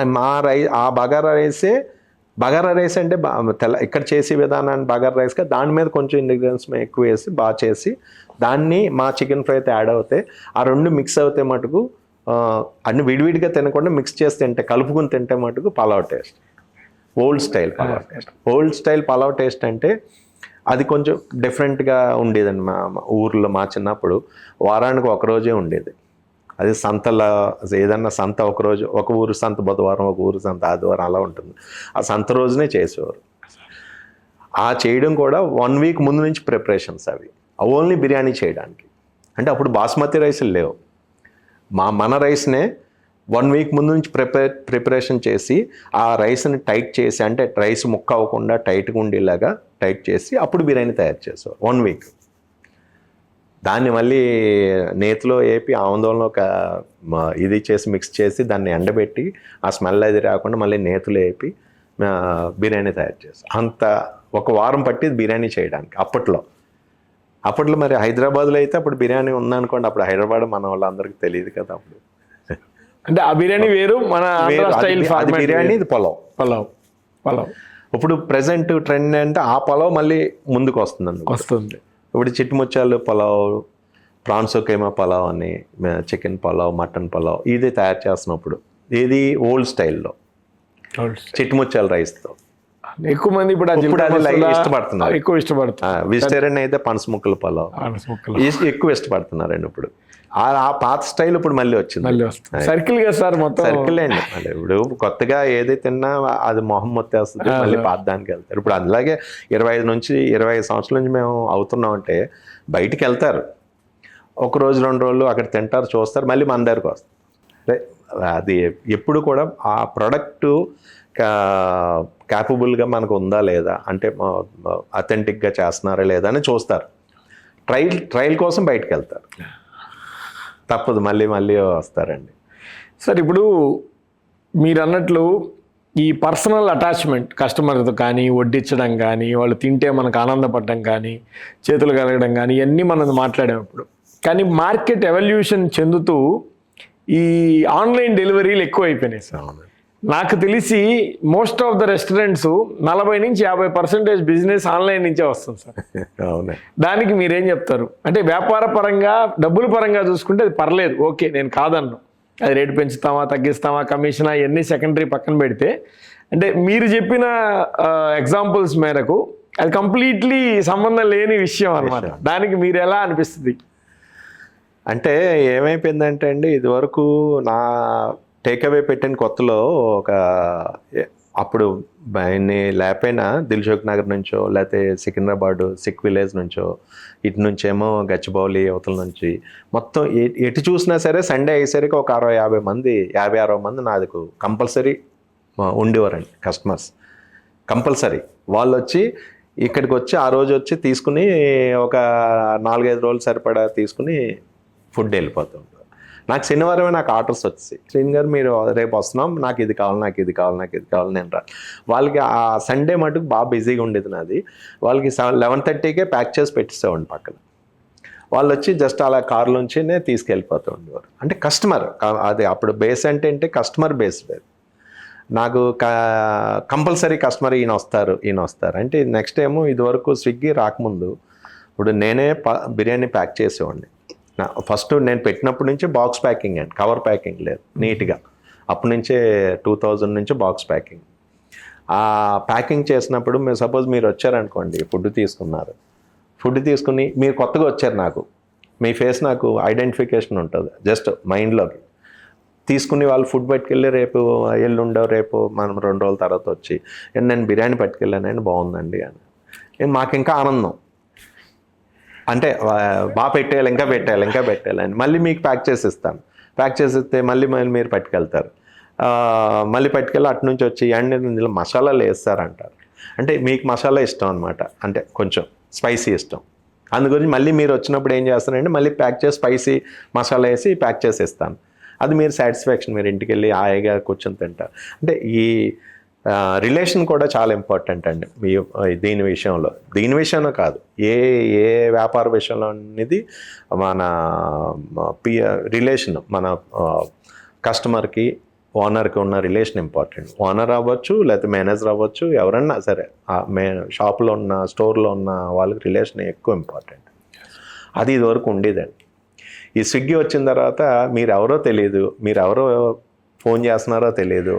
ఆ బగారా రైస్ అంటే ఇక్కడ చేసే విధానాన్ని బగారా రైస్గా దాని మీద కొంచెం ఇంగ్రీడియంట్స్ ఎక్కువ వేసి బాగా చేసి దాన్ని మా చికెన్ ఫ్రై అయితే యాడ్ అవుతాయి. ఆ రెండు మిక్స్ అవుతే మటుకు అన్ని విడివిడిగా తినకుండా మిక్స్ చేసి తింటే, కలుపుకుని తింటే మటుకు pulao taste, old style pulao taste. Old style pulao taste అంటే అది కొంచెం డిఫరెంట్గా ఉండేదండి. మా ఊర్లో మా చిన్నప్పుడు వారానికి ఒకరోజే ఉండేది. అది సంతలో ఏదన్నా సంత ఒకరోజు, ఒక ఊరు సంత బుధవారం, ఒక ఊరు సంత ఆదివారం అలా ఉంటుంది. ఆ సంత రోజునే చేసేవారు. ఆ చేయడం కూడా 1 వీక్ ముందు నుంచి ప్రిపరేషన్స్ అవి ఓన్లీ బిర్యానీ చేయడానికి. అంటే అప్పుడు బాస్మతి రైస్లు లేవు, మన రైస్నే 1 వీక్ ముందు నుంచి ప్రిపరేషన్ చేసి ఆ రైస్ని టైట్ చేసి, అంటే రైస్ ముక్క అవ్వకుండా టైట్గా ఉండేలాగా టైట్ చేసి అప్పుడు బిర్యానీ తయారు చేసేవారు 1 వీక్. దాన్ని మళ్ళీ నేతిలో వేపి ఆందోళన ఇది చేసి మిక్స్ చేసి దాన్ని ఎండబెట్టి ఆ స్మెల్ అది రాకుండా మళ్ళీ నేతిలో వేపి బిర్యానీ తయారు చేస్తాం. అంత ఒక వారం పట్టింది బిర్యానీ చేయడానికి అప్పట్లో. మరి హైదరాబాద్లో అయితే అప్పుడు బిర్యానీ ఉందనుకోండి, అప్పుడు హైదరాబాద్ మన వాళ్ళందరికీ తెలియదు కదా అప్పుడు. అంటే ఆ బిర్యానీ వేరు, మన స్టైల్ బిర్యానీ, ఇది పలావ్. ఇప్పుడు ప్రెసెంట్ ట్రెండ్ అంటే ఆ పలావ్ మళ్ళీ ముందుకు వస్తుంది. ఇప్పుడు చిట్టుముచ్చాలు పలావ్, ప్రాన్స్ కైమా పలావ్ అని, చికెన్ పలావ్, మటన్ పలావ్ ఇది తయారు చేస్తున్నప్పుడు ఇది ఓల్డ్ స్టైల్లో చిట్టుముచ్చాల రైస్తో ఎక్కువ మంది ఇప్పుడు ఇష్టపడుతున్నారు. వెజిటేరియన్ అయితే పనస ముక్కల పలావ్ ఎక్కువ ఇష్టపడుతున్నారండి ఇప్పుడు. ఆ పాత స్టైల్ ఇప్పుడు మళ్ళీ వచ్చింది. సర్కిల్ కదా సార్, మొత్తం సర్కిల్ అండి. మళ్ళీ ఇప్పుడు కొత్తగా ఏది తిన్నా అది మొహం మొత్తేస్తుంది, మళ్ళీ పాత దానికి వెళ్తారు. ఇప్పుడు అలాగే 25 సంవత్సరాల నుంచి మేము అవుతున్నామంటే బయటికి వెళ్తారు, ఒక రోజు 2 రోజులు అక్కడ తింటారు, చూస్తారు, మళ్ళీ మన దగ్గరకు వస్తారు. అది ఎప్పుడు కూడా ఆ ప్రొడక్టు క్యాపబుల్గా మనకు ఉందా లేదా, అంటే అథెంటిక్గా చేస్తున్నారా లేదా అని చూస్తారు. ట్రయల్ కోసం బయటకు వెళ్తారు, తప్పదు, మళ్ళీ వస్తారండి. సార్ ఇప్పుడు మీరు అన్నట్లు ఈ పర్సనల్ అటాచ్మెంట్ కస్టమర్తో కానీ, వడ్డించడం కానీ, వాళ్ళు తింటే మనకు ఆనందపడడం కానీ, చేతులు కలగడం కానీ, ఇవన్నీ మనం మాట్లాడేటప్పుడు. కానీ మార్కెట్ ఎవల్యూషన్ చెందుతూ ఈ ఆన్లైన్ డెలివరీలు ఎక్కువ అయిపోయినాయి సార్. నాకు తెలిసి most of the restaurants 40-50% business online నుంచే వస్తుంది సార్. అవును. దానికి మీరేం చెప్తారు? అంటే వ్యాపార పరంగా, డబ్బుల పరంగా చూసుకుంటే అది పర్లేదు, ఓకే, నేను కాదన్ను. అది రేటు పెంచుతామా, తగ్గిస్తామా, కమిషనా, ఇవన్నీ సెకండరీ పక్కన పెడితే, అంటే మీరు చెప్పిన ఎగ్జాంపుల్స్ మేరకు అది కంప్లీట్లీ సంబంధం లేని విషయం అన్నమాట. దానికి మీరు ఎలా అనిపిస్తుంది? అంటే ఏమైపోయిందంటే అండి, ఇదివరకు నా టేక్ అవే పెట్టిన కొత్తలో ఒక అప్పుడు ఆయన్ని లేకపోయినా దిల్షుక్ నగర్ నుంచో లేకపోతే సికింద్రాబాద్ సిక్ విలేజ్ నుంచో ఇటు నుంచేమో గచ్చిబౌలి అవతల నుంచి మొత్తం ఎటు చూసినా సరే సండే అయ్యేసరికి ఒక 60-50 మంది 50-60 మంది నాదికు కంపల్సరీ ఉండేవారండి కస్టమర్స్. కంపల్సరీ వాళ్ళు వచ్చి ఇక్కడికి వచ్చి ఆ రోజు వచ్చి తీసుకుని ఒక 4-5 రోజులు సరిపడా తీసుకుని ఫుడ్ వెళ్ళిపోతుంటారు. నాకు శనివారమే నాకు ఆర్డర్స్ వచ్చాయి, శ్రీని గారు మీరు రేపు వస్తున్నాం, నాకు ఇది కావాలి, నాకు ఇది కావాలి, నాకు ఇది కావాలి. నేను వాళ్ళకి ఆ సండే మటుకు బాగా బిజీగా ఉండేది నాది. వాళ్ళకి 11:30కే ప్యాక్ చేసి పెట్టిస్తామండి పక్కన. వాళ్ళు వచ్చి జస్ట్ అలా కార్లోంచినే తీసుకెళ్ళిపోతూ ఉండేవారు. అంటే కస్టమర్ అది అప్పుడు బేస్ అంటే కస్టమర్ బేస్ లేదు. నాకు కంపల్సరీ కస్టమర్ ఈయన వస్తారు అంటే నెక్స్ట్ ఏమో ఇదివరకు స్విగ్గీ రాకముందు ఇప్పుడు నేనే బిర్యానీ ప్యాక్ చేసేవాడిని. ఫస్ట్ నేను పెట్టినప్పటి నుంచి బాక్స్ ప్యాకింగ్ అండి, కవర్ ప్యాకింగ్ లేదు, నీట్గా. అప్పటి నుంచే 2000 నుంచి బాక్స్ ప్యాకింగ్. ఆ ప్యాకింగ్ చేసినప్పుడు మీరు సపోజ్ మీరు వచ్చారనుకోండి, ఫుడ్ తీసుకుని మీరు కొత్తగా వచ్చారు, నాకు మీ ఫేస్ నాకు ఐడెంటిఫికేషన్ ఉంటుంది జస్ట్ మైండ్లోకి. తీసుకుని వాళ్ళు ఫుడ్ పట్టుకెళ్ళి రేపు ఎల్లుండో రేపు మనం 2 రోజుల తర్వాత వచ్చి నేను బిర్యానీ పట్టుకెళ్ళానండి బాగుందండి అని మాకు ఇంకా ఆనందం. అంటే బాగా పెట్టేయాలి, ఇంకా పెట్టాలి అని మళ్ళీ మీకు ప్యాక్ చేసి ఇస్తాను. ప్యాక్ చేసి ఇస్తే మళ్ళీ మీరు పట్టుకెళ్తారు. మళ్ళీ పట్టుకెళ్ళి అటు నుంచి వచ్చి అండ్ ఇందులో మసాలాలు వేస్తారంటారు. అంటే మీకు మసాలా ఇష్టం అనమాట, అంటే కొంచెం స్పైసీ ఇష్టం. అందు గురించి మళ్ళీ మీరు వచ్చినప్పుడు ఏం చేస్తానంటే మళ్ళీ ప్యాక్ చేసి స్పైసీ మసాలా వేసి ప్యాక్ చేసి ఇస్తాను. అది మీరు సాటిస్ఫాక్షన్, మీరు ఇంటికి వెళ్ళి హాయిగా కూర్చొని తింటారు. అంటే ఈ రిలేషన్ కూడా చాలా ఇంపార్టెంట్ అండి దీని విషయంలో కాదు, ఏ వ్యాపార విషయంలో అనేది మన రిలేషన్, మన కస్టమర్కి ఓనర్కి ఉన్న రిలేషన్ ఇంపార్టెంట్. ఓనర్ అవ్వచ్చు లేకపోతే మేనేజర్ అవ్వచ్చు, ఎవరన్నా సరే షాప్లో ఉన్న స్టోర్లో ఉన్న వాళ్ళకి రిలేషన్ ఎక్కువ ఇంపార్టెంట్. అది ఇదివరకు ఉండేదండి. ఈ స్విగ్గీ వచ్చిన తర్వాత మీరెవరో తెలియదు, మీరెవరో ఫోన్ చేస్తున్నారో తెలియదు,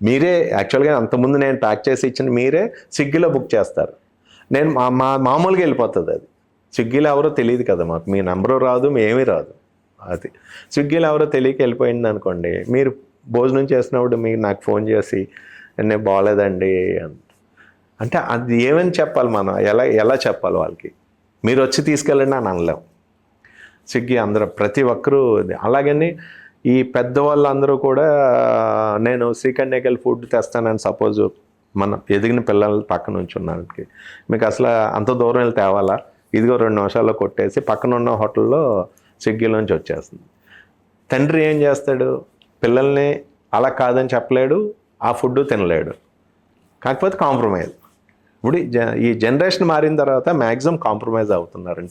మీరే యాక్చువల్గా అంతకుముందు నేను ప్యాక్ చేసి ఇచ్చిన మీరే స్విగ్గీలో బుక్ చేస్తారు. నేను మామూలుగా వెళ్ళిపోతుంది అది. స్విగ్గీలో ఎవరో తెలియదు కదా మాకు, మీ నెంబరు రాదు, ఏమీ రాదు. అది స్విగ్గీలో ఎవరో తెలియక వెళ్ళిపోయింది అనుకోండి, మీరు భోజనం చేసినప్పుడు మీరు నాకు ఫోన్ చేసి నేను బాగోలేదండి అంటే అది ఏమని చెప్పాలి, మనం ఎలా చెప్పాలి వాళ్ళకి? మీరు వచ్చి తీసుకెళ్ళండి అని అనలేం. స్విగ్గీ అందరూ ప్రతి ఒక్కరూ అలాగని ఈ పెద్దవాళ్ళందరూ కూడా నేను శ్రీకన్యకల్ ఫుడ్ తెస్తానని సపోజ్ మన ఎదిగిన పిల్లల పక్కన ఉంచున్నానికి మీకు అసలు అంత దూరం వెళ్ళి తేవాలా, ఇదిగో 2 నిమిషాల్లో కొట్టేసి పక్కన ఉన్న హోటల్లో స్విగ్గీలోంచి వచ్చేస్తుంది. తండ్రి ఏం చేస్తాడు, పిల్లల్ని అలా కాదని చెప్పలేడు, ఆ ఫుడ్ తినలేడు, కాకపోతే కాంప్రమైజ్. ఇప్పుడు ఈ జనరేషన్ మారిన తర్వాత మ్యాక్సిమం కాంప్రమైజ్ అవుతున్నారు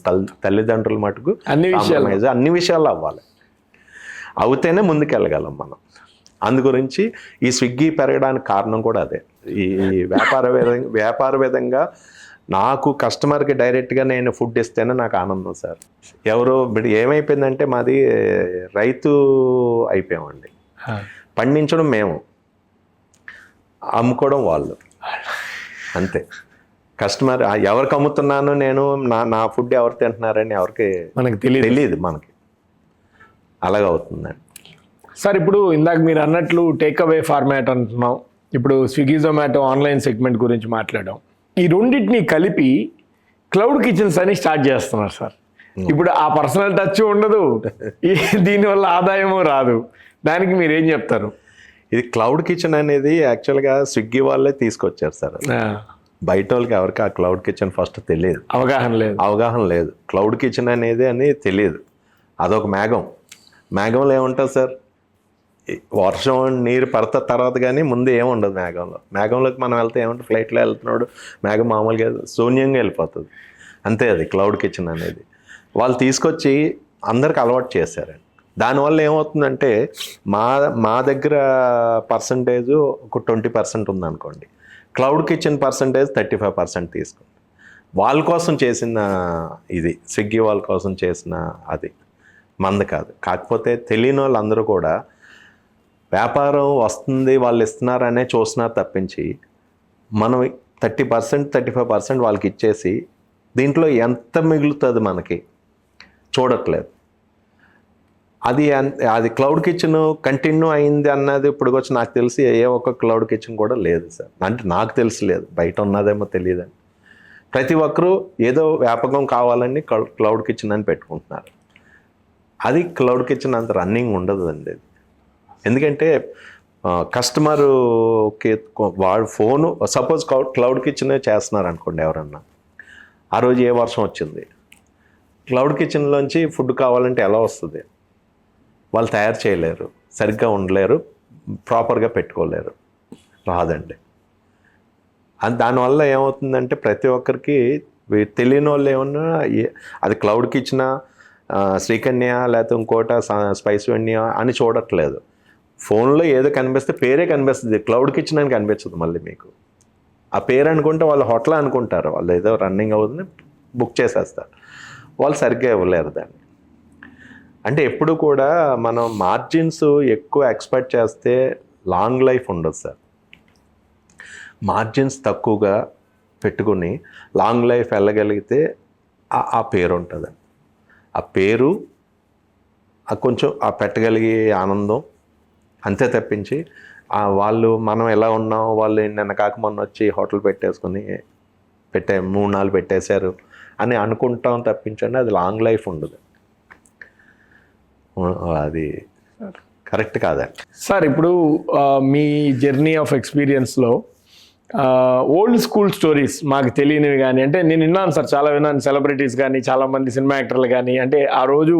తల్లిదండ్రుల మటుకు. అన్ని విషయాల్లో అవ్వాలి, అవుతేనే ముందుకెళ్ళగలం మనం. అందు గురించి ఈ స్విగ్గీ పెరగడానికి కారణం కూడా అదే. ఈ వ్యాపార విధంగా నాకు కస్టమర్కి డైరెక్ట్గా నేను ఫుడ్ ఇస్తేనే నాకు ఆనందం సార్. ఎవరో ఏమైపోయిందంటే మాది రైతు అయిపోయామండి, పండించడం మేము, అమ్ముకోవడం వాళ్ళు, అంతే. కస్టమర్ ఎవరికి అమ్ముతున్నాను నేను, నా ఫుడ్ ఎవరు తింటున్నారని ఎవరికి మనకి తెలియదు, మనకి అలాగ అవుతుందండి సార్. ఇప్పుడు ఇందాక మీరు అన్నట్లు టేక్ అవే ఫార్మాట్ అంటున్నాం, ఇప్పుడు స్విగ్గీ జొమాటో ఆన్లైన్ సెగ్మెంట్ గురించి మాట్లాడాం. ఈ రెండింటిని కలిపి క్లౌడ్ కిచెన్స్ అని స్టార్ట్ చేస్తున్నారు సార్. ఇప్పుడు ఆ పర్సనల్ టచ్ ఉండదు, దీనివల్ల ఆదాయము రాదు. దానికి మీరు ఏం చెప్తారు? ఇది క్లౌడ్ కిచెన్ అనేది యాక్చువల్గా స్విగ్గీ వాళ్ళే తీసుకొచ్చారు సార్. బయట వాళ్ళకి ఎవరికి ఆ క్లౌడ్ కిచెన్ ఫస్ట్ తెలియదు, అవగాహన లేదు. క్లౌడ్ కిచెన్ అనేది తెలియదు. అదొక మేఘంలో ఏముంటుంది సార్, వర్షం నీరు పడత తర్వాత కానీ ముందు ఏముండదు మేఘంలోకి మనం వెళ్తే ఏముంటుంది, ఫ్లైట్లో వెళ్తున్నాడు మేఘం మామూలుగా శూన్యంగా వెళ్ళిపోతుంది, అంతే. అది క్లౌడ్ కిచెన్ అనేది వాళ్ళు తీసుకొచ్చి అందరికి అలవాటు చేశారండి. దానివల్ల ఏమవుతుందంటే మా దగ్గర పర్సంటేజ్ ఒక 20% ఉందనుకోండి, క్లౌడ్ కిచెన్ పర్సంటేజ్ 35% తీసుకోండి. వాళ్ళ కోసం చేసిన ఇది స్విగ్గీ వాళ్ళ కోసం చేసిన అది మంద కాదు. కాకపోతే తెలియని వాళ్ళందరూ కూడా వ్యాపారం వస్తుంది వాళ్ళు ఇస్తున్నారనే చూస్తున్నారు తప్పించి మనం 30% 35% వాళ్ళకి ఇచ్చేసి దీంట్లో ఎంత మిగులుతుంది మనకి చూడట్లేదు. అది క్లౌడ్ కిచెన్ కంటిన్యూ అయింది అన్నది ఇప్పుడు వచ్చి నాకు తెలిసి ఏ ఒక్క క్లౌడ్ కిచెన్ కూడా లేదు సార్. అంటే నాకు తెలిసి లేదు, బయట ఉన్నదేమో తెలియదని. ప్రతి ఒక్కరూ ఏదో వ్యాపకం కావాలని క్లౌడ్ కిచెన్ అని పెట్టుకుంటున్నారు. అది క్లౌడ్ కిచెన్ అంత రన్నింగ్ ఉండదు అండి. ఎందుకంటే కస్టమర్కి వాడు ఫోను సపోజ్ క్లౌడ్ కిచెన్ చేస్తున్నారు అనుకోండి, ఎవరన్నా ఆ రోజు ఏ వర్షం వచ్చింది, క్లౌడ్ కిచెన్లోంచి ఫుడ్ కావాలంటే ఎలా వస్తుంది? వాళ్ళు తయారు చేయలేరు, సరిగ్గా ఉండలేరు, ప్రాపర్గా పెట్టుకోలేరు, రాదండి. దానివల్ల ఏమవుతుందంటే ప్రతి ఒక్కరికి తెలియని వాళ్ళు ఏమన్నా అది క్లౌడ్ కిచెనా, శ్రీకన్య లేకపోతే ఇంకోట స్పైస్ వెన్య అని చూడట్లేదు. ఫోన్లో ఏదో కనిపిస్తే పేరే కనిపిస్తుంది, క్లౌడ్ కిచెన్ అని కనిపించదు. మళ్ళీ మీకు ఆ పేరు అనుకుంటే వాళ్ళు హోటల్ అనుకుంటారు, వాళ్ళు ఏదో రన్నింగ్ అవుతుంది బుక్ చేసేస్తారు. వాళ్ళు సరిగ్గా ఇవ్వలేరు దాన్ని. అంటే ఎప్పుడు కూడా మనం మార్జిన్స్ ఎక్కువ ఎక్స్పెక్ట్ చేస్తే లాంగ్ లైఫ్ ఉండదు సార్. మార్జిన్స్ తక్కువగా పెట్టుకుని లాంగ్ లైఫ్ వెళ్ళగలిగితే ఆ పేరు ఉంటుంది. ఆ పేరు కొంచెం ఆ పెట్టగలిగే ఆనందం అంతే తప్పించి వాళ్ళు మనం ఎలా ఉన్నాం, వాళ్ళు నిన్న కాక మొన్న వచ్చి హోటల్ పెట్టేసుకుని 3-4 పెట్టేశారు అని అనుకుంటాం తప్పించండి, అది లాంగ్ లైఫ్ ఉండదు. అది కరెక్ట్ కాదండి సార్. ఇప్పుడు మీ జర్నీ ఆఫ్ ఎక్స్పీరియన్స్లో ఓల్డ్ స్కూల్ స్టోరీస్ మాకు తెలియనివి కానీ, అంటే నేను విన్నాను సార్, చాలా విన్నాను. సెలబ్రిటీస్ కానీ, చాలామంది సినిమా యాక్టర్లు కానీ, అంటే ఆ రోజు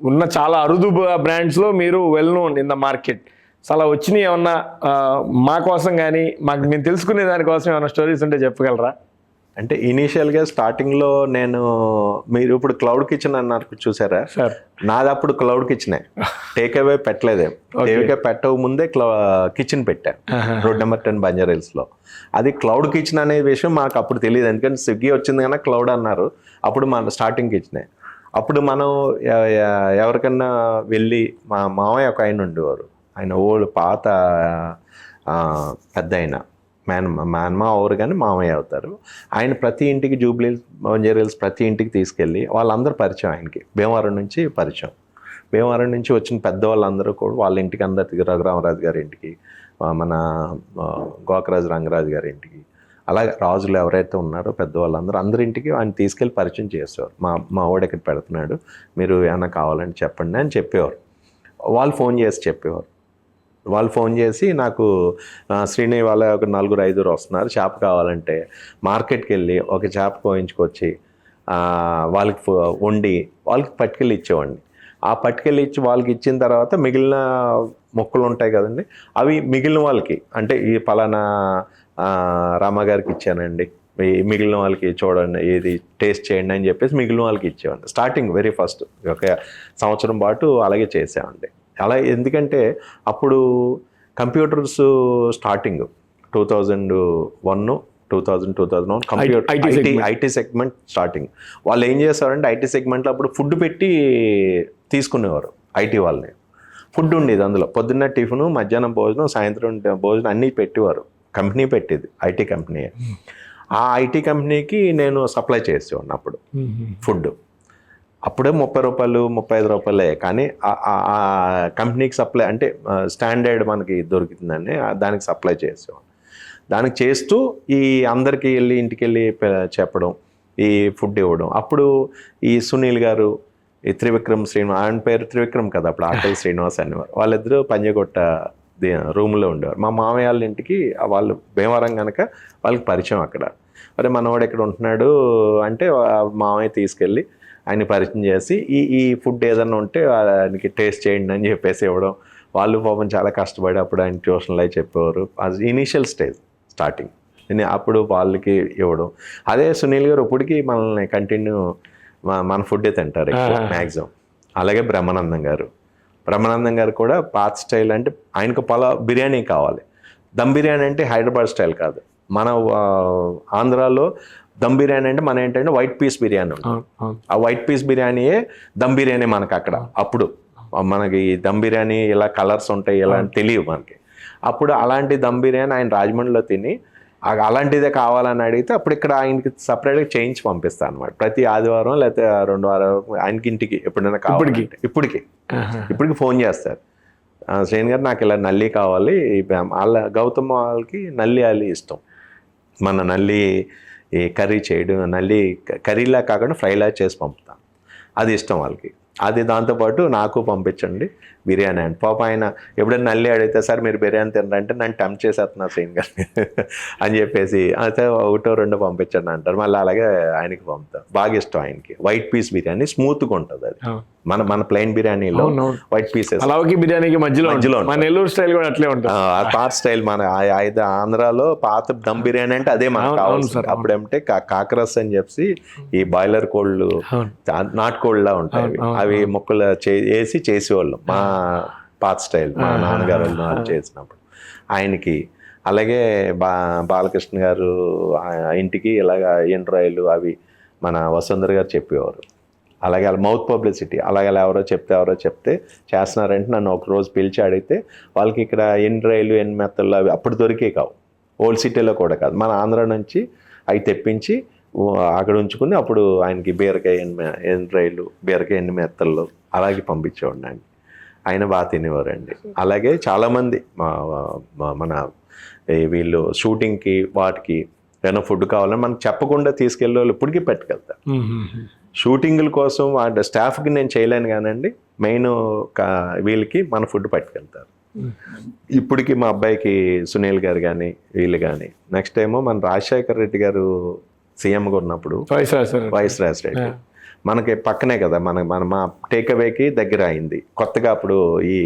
ఉన్న చాలా అరుదు బ్రాండ్స్లో మీరు well known in the market. చాలా వచ్చినాయి ఏమన్నా మా కోసం కానీ, మాకు మేము తెలుసుకునే దానికోసం ఏమన్నా స్టోరీస్ ఉంటే చెప్పగలరా? అంటే ఇనీషియల్గా స్టార్టింగ్లో మీరు ఇప్పుడు క్లౌడ్ కిచెన్ అన్నారు చూసారా సార్, నాది అప్పుడు క్లౌడ్ కిచెనే, టేక్ అవే పెట్టలేదే. టేక్ అవే పెట్టక ముందే కిచెన్ పెట్టాను రోడ్ నెంబర్ 10 బంజారాహిల్స్లో. అది క్లౌడ్ కిచెన్ అనే విషయం మాకు అప్పుడు తెలియదు, ఎందుకంటే స్విగ్గీ వచ్చింది కన్నా క్లౌడ్ అన్నారు. అప్పుడు మన స్టార్టింగ్ కిచెనే. అప్పుడు మనం ఎవరికన్నా వెళ్ళి, మా మామయ్య ఒక ఆయన ఉండేవారు, ఆయన ఓల్డ్ పాత పెద్ద ఆయన, మేనమా ఎవరు కానీ మామయ్య అవుతారు. ఆయన ప్రతి ఇంటికి బంజారాహిల్స్ ప్రతి ఇంటికి తీసుకెళ్ళి వాళ్ళందరూ పరిచయం ఆయనకి. భీమవరం నుంచి పరిచయం. భీమవరం నుంచి వచ్చిన పెద్దవాళ్ళందరూ కూడా వాళ్ళ ఇంటికి అందరికి, రఘురామరాజు గారి ఇంటికి, మన గోకరాజు రంగరాజు గారి ఇంటికి, అలాగే రాజులు ఎవరైతే ఉన్నారో పెద్దవాళ్ళందరూ అందరింటికి ఆయన తీసుకెళ్ళి పరిచయం చేసేవారు. మా వాడు ఇక్కడ పెడుతున్నాడు, మీరు ఏమైనా కావాలని చెప్పండి అని చెప్పేవారు. వాళ్ళు ఫోన్ చేసి చెప్పేవారు. వాళ్ళు ఫోన్ చేసి నాకు శ్రీని వాళ్ళ ఒక 4-5 వస్తున్నారు, చేప కావాలంటే మార్కెట్కి వెళ్ళి ఒక చేప కోయించుకొచ్చి వాళ్ళకి వండి వాళ్ళకి పట్టుకెళ్ళి ఇచ్చేవాడిని. ఆ పట్టుకెళ్ళి ఇచ్చి వాళ్ళకి ఇచ్చిన తర్వాత మిగిలిన మొక్కలు ఉంటాయి కదండి, అవి మిగిలిన వాళ్ళకి, అంటే ఈ పలానా రామగారికి ఇచ్చానండి, మిగిలిన వాళ్ళకి చూడండి, ఏది టేస్ట్ చేయండి అని చెప్పేసి మిగిలిన వాళ్ళకి ఇచ్చేవాడిని. స్టార్టింగ్ వెరీ ఫస్ట్ ఒక సంవత్సరం పాటు అలాగే చేసామండి. అలా ఎందుకంటే అప్పుడు computers starting 2001, 2001 computer IT segment starting. వాళ్ళు ఏం చేస్తారంటే ఐటీ సెగ్మెంట్లో అప్పుడు ఫుడ్ పెట్టి తీసుకునేవారు. ఐటీ వాళ్ళని ఫుడ్ ఉండేది అందులో, పొద్దున్న టిఫిన్, మధ్యాహ్నం భోజనం, సాయంత్రం భోజనం అన్నీ పెట్టేవారు. కంపెనీ పెట్టేది, ఐటీ కంపెనీ. ఆ ఐటీ కంపెనీకి నేను సప్లై చేసేవాడిని అప్పుడు ఫుడ్. అప్పుడే 30 రూపాయలు 35 రూపాయలే, కానీ ఆ కంపెనీకి సప్లై అంటే స్టాండర్డ్ మనకి దొరుకుతుందని దానికి సప్లై చేసేవాడు. దానికి చేస్తూ ఈ అందరికీ వెళ్ళి ఇంటికి వెళ్ళి చెప్పడం, ఈ ఫుడ్ ఇవ్వడం. అప్పుడు ఈ సునీల్ గారు, ఈ త్రివిక్రమ్ శ్రీనివాస్, ఆయన పేరు త్రివిక్రమ్ కదా అప్పుడు, ఆకలి శ్రీనివాస్ అనేవారు. వాళ్ళిద్దరూ పంజగుట్ట రూమ్లో ఉండేవారు. మా మామయ్య వాళ్ళ ఇంటికి వాళ్ళు భీమవరం కనుక వాళ్ళకి పరిచయం అక్కడ. అరే మనవాడు ఇక్కడ ఉంటున్నాడు అంటే మామయ్య తీసుకెళ్ళి ఆయన పరిచయం చేసి ఈ ఫుడ్ ఏదన్నా ఉంటే ఆయనకి టేస్ట్ చేయండి అని చెప్పేసి ఇవ్వడం. వాళ్ళు పాపం చాలా కష్టపడి అప్పుడు ఆయన ట్యూషన్లు అవి చెప్పేవారు. అది ఇనీషియల్ స్టేజ్ స్టార్టింగ్. అప్పుడు వాళ్ళకి ఇవ్వడం. అదే సునీల్ గారు ఇప్పటికీ మనల్ని కంటిన్యూ మన ఫుడ్డే తింటారు మ్యాక్సిమం. అలాగే బ్రహ్మానందం గారు కూడా పాత స్టైల్, అంటే ఆయనకు బిర్యానీ కావాలి. దమ్ బిర్యానీ అంటే హైదరాబాద్ స్టైల్ కాదు, మన ఆంధ్రాలో దమ్ బిర్యానీ అంటే మన ఏంటంటే వైట్ పీస్ బిర్యానీ ఉంటుంది. ఆ వైట్ పీస్ బిర్యానీయే దమ్ బిర్యానీ మనకు అక్కడ. అప్పుడు మనకి దమ్ బిర్యానీ ఇలా కలర్స్ ఉంటాయి ఇలా తెలియవు మనకి. అప్పుడు అలాంటి దమ్ బిర్యానీ ఆయన రాజమండ్రిలో తిని అలాంటిదే కావాలని అడిగితే అప్పుడు ఇక్కడ ఆయనకి సపరేట్గా చేయించి పంపిస్తాను అనమాట. ప్రతి ఆదివారం లేకపోతే 2 వారాలు ఆయనకి ఇంటికి ఎప్పుడైనా కావాలి ఇప్పటికి ఫోన్ చేస్తారు, శ్రేణి గారు నాకు ఇలా నల్లి కావాలి. వాళ్ళ గౌతమ్ వాళ్ళకి నల్లి అల్లి ఇష్టం. మన నల్లి ఈ కర్రీ చేయడం, నల్లి కర్రీలా కాకుండా ఫ్రైలా చేసి పంపుతాను, అది ఇష్టం వాళ్ళకి. అది దాంతోపాటు నాకు పంపించండి బిర్యానీ అండి. పాప ఆయన ఎప్పుడైనా నల్లి అడిగితే సార్ మీరు బిర్యానీ తినరంటే నన్ను టెంప్ట్ చేసేస్తున్నారు శ్రేణి గారిని అని చెప్పేసి అయితే 1-2 పంపించండి అంటారు. మళ్ళీ అలాగే ఆయనకి పంపుతారు. బాగా ఇష్టం ఆయనకి. వైట్ పీస్ బిర్యానీ స్మూత్గా ఉంటుంది అది. మన ప్లెయిన్ బిర్యానీలో వైట్ పీసెస్. అలాగే బిర్యానీకి మధ్యలో మన నెల్లూరు స్టైల్ కూడా అట్లే ఉంటుంది. పాత స్టైల్ మన ఆంధ్రాలో పాత దమ్ బిర్యానీ అంటే అదే మనకు కావాలి. అప్పుడేమంటే కాకరస్ అని చెప్పి ఈ బాయిలర్ కోళ్ళు నాటుకోళ్ళలా ఉంటాయి, అవి ముక్కలు వేసి చేసేవాళ్ళం. మా పాత స్టైల్ మా నాన్నగారు చేసినప్పుడు ఆయనకి. అలాగే బాలకృష్ణ గారు ఇంటికి ఇలాగ ఎండ్రాయిలు అవి మన వసుంధర గారు చెప్పేవారు. అలాగే అలా మౌత్ పబ్లిసిటీ, అలాగే ఎవరో చెప్తే చేస్తున్నారంటే నన్ను ఒక రోజు పిలిచి అడిగితే వాళ్ళకి ఇక్కడ ఎండ్రాయిలు ఎన్మెత్తలు అవి అప్పుడు దొరికే కావు, ఓల్డ్ సిటీలో కూడా కాదు, మన ఆంధ్ర నుంచి అవి తెప్పించి అక్కడ ఉంచుకుని అప్పుడు ఆయనకి బీరకాయ ఎండ్రాయిలు, బీరకాయ ఎండు మెత్తలు అలాగే పంపించేవాడిని అండి. ఆయన బాగా తినేవారండి. అలాగే చాలామంది మన వీళ్ళు షూటింగ్కి వాటికి ఏమైనా ఫుడ్ కావాలని మనకు చెప్పకుండా తీసుకెళ్ళే వాళ్ళు ఇప్పటికీ పట్టుకెళ్తారు. షూటింగుల కోసం వాళ్ళ స్టాఫ్కి నేను చేయలేను కానండి, మెయిన్ వీళ్ళకి మన ఫుడ్ పట్టుకెళ్తారు. ఇప్పటికి మా అబ్బాయికి సునీల్ గారు కానీ వీళ్ళు కానీ. నెక్స్ట్ ఏమో మన రాజశేఖర్ రెడ్డి గారు సీఎంగా ఉన్నప్పుడు వైఎస్ రాజశేఖర్ రెడ్డి మనకి పక్కనే కదా, మా టేక్ అవేకి దగ్గర అయింది కొత్తగా అప్పుడు ఈ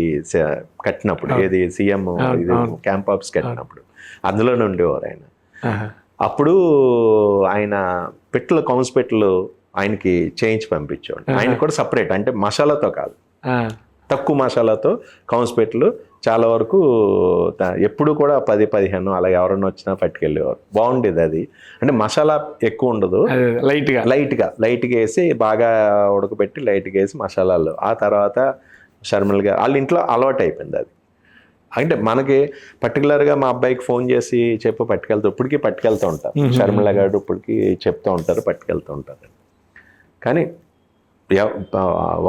కట్టినప్పుడు, ఏది సీఎం ఇది క్యాంప్ ఆఫీస్ కట్టినప్పుడు అందులోనే ఉండేవారు ఆయన. అప్పుడు ఆయన కౌన్స్ పెట్టెలు ఆయనకి చేయించి పంపించేవాడు. ఆయన కూడా సపరేట్, అంటే మసాలాతో కాదు, తక్కువ మసాలాతో కౌన్స్ పెట్టెలు చాలా వరకు ఎప్పుడు కూడా 10-15 అలా ఎవరన్నా వచ్చినా పట్టుకెళ్ళేవారు. బాగుండేది అది. అంటే మసాలా ఎక్కువ ఉండదు, లైట్గా వేసి బాగా ఉడకబెట్టి లైట్గా వేసి మసాలాలు. ఆ తర్వాత షర్మిల గారు వాళ్ళ ఇంట్లో అలవాటు అయిపోయింది అది. అంటే మనకి పర్టికులర్గా మా అబ్బాయికి ఫోన్ చేసి ఇప్పటికీ పట్టుకెళ్తూ ఉంటారు. షర్మిల గారు ఇప్పటికీ చెప్తూ ఉంటారు, పట్టుకెళ్తూ ఉంటారు. కానీ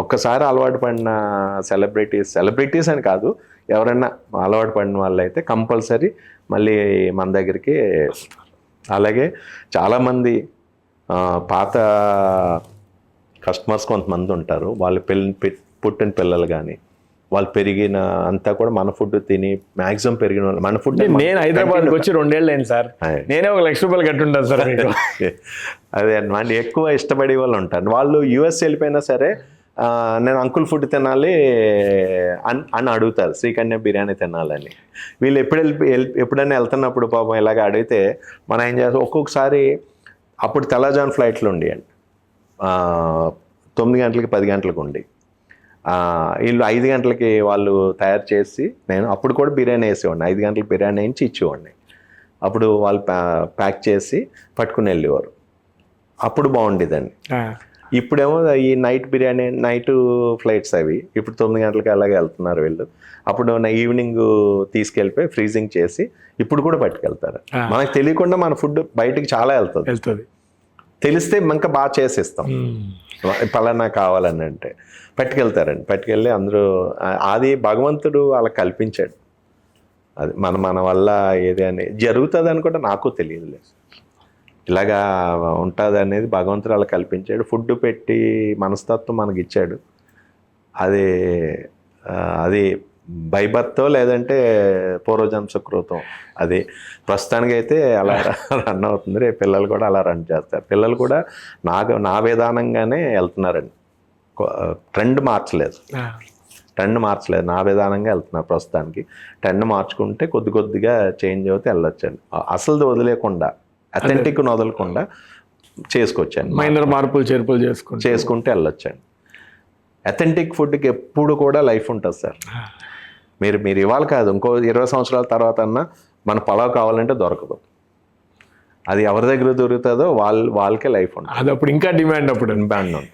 ఒక్కసారి అలవాటు పడిన సెలబ్రిటీస్ అని కాదు, ఎవరైనా అలవాటు పడిన వాళ్ళు అయితే కంపల్సరీ మళ్ళీ మన దగ్గరికి. అలాగే చాలామంది పాత కస్టమర్స్ కొంతమంది ఉంటారు, వాళ్ళు పుట్టిన పిల్లలు కానీ వాళ్ళు పెరిగిన అంతా కూడా మన ఫుడ్ తిని మ్యాక్సిమం పెరిగిన వాళ్ళు మన ఫుడ్. నేను హైదరాబాద్కి వచ్చి 2 ఏళ్ళు అయింది సార్, నేనే 1 లక్ష రూపాయలు కట్టుంటాను సార్. అదే అన్నమాట, ఎక్కువ ఇష్టపడే వాళ్ళు ఉంటారు. వాళ్ళు యూఎస్ వెళ్ళిపోయినా సరే నేను అంకుల్ ఫుడ్ తినాలి అని అడుగుతారు, శ్రీకన్య బిర్యానీ తినాలని. వీళ్ళు ఎప్పుడైనా వెళ్తున్నప్పుడు పాపం ఇలాగ అడిగితే మనం ఏం చేస్తాం, ఒక్కొక్కసారి అప్పుడు తెల్లజాన్ ఫ్లైట్లు ఉండేయండి, 9 గంటలకి 10 గంటలకు ఉండి వీళ్ళు 5 గంటలకి వాళ్ళు తయారు చేసి, నేను అప్పుడు కూడా బిర్యానీ వేసేవాడిని, 5 గంటలకు బిర్యానీ వేయించి ఇచ్చేవాడిని. అప్పుడు వాళ్ళు ప్యాక్ చేసి పట్టుకుని వెళ్ళేవారు. అప్పుడు బాగుండేదండి. ఇప్పుడేమో ఈ నైట్ ఫ్లైట్స్ అవి ఇప్పుడు 9 గంటలకి అలాగే వెళ్తున్నారు వీళ్ళు. అప్పుడు ఈవినింగ్ తీసుకెళ్ళిపోయి ఫ్రీజింగ్ చేసి ఇప్పుడు కూడా పట్టుకెళ్తారు. మనకు తెలియకుండా మన ఫుడ్ బయటకు చాలా వెళ్తుంది, తెలిస్తే ఇంకా బాగా చేసిస్తాం. పలానా కావాలని అంటే పట్టుకెళ్తారండి, పట్టుకెళ్ళి అందరూ అది భగవంతుడు అలా కల్పించాడు. అది మన వల్ల ఏది అని జరుగుతుంది అని కూడా నాకు తెలియదులేదు, ఇలాగా ఉంటుంది అనేది భగవంతుడు అలా కల్పించాడు. ఫుడ్ పెట్టి మనస్తత్వం మనకి ఇచ్చాడు. అది బైబర్తో లేదంటే పూర్వజన్మ సుకృతం. అది ప్రస్తుతానికి అయితే అలా రన్ అవుతుంది. రేపు పిల్లలు కూడా అలా రన్ చేస్తారు. పిల్లలు కూడా నా విధానంగానే వెళ్తున్నారండి, ట్రెండ్ మార్చలేదు, నా విధానంగా వెళ్తున్నారు ప్రస్తుతానికి. ట్రెండ్ మార్చుకుంటే కొద్దిగా చేంజ్ అవుతే వెళ్ళొచ్చండి. అసలు వదిలేకుండా అథెంటిక్ను వదలకుండా చేసుకోవచ్చండి, మైనర్ మార్పులు చేర్పులు చేసుకుంటే వెళ్ళొచ్చండి. అథెంటిక్ ఫుడ్కి ఎప్పుడు కూడా లైఫ్ ఉంటుంది సార్. మీరు ఇవాళ కాదు, ఇంకో 20 సంవత్సరాల తర్వాత అన్నా మన పలావ్ కావాలంటే దొరకదు. అది ఎవరి దగ్గర దొరుకుతుందో వాళ్ళకే లైఫ్ ఉంటుంది. అది అప్పుడు ఇంకా డిమాండ్ ఉంటుంది.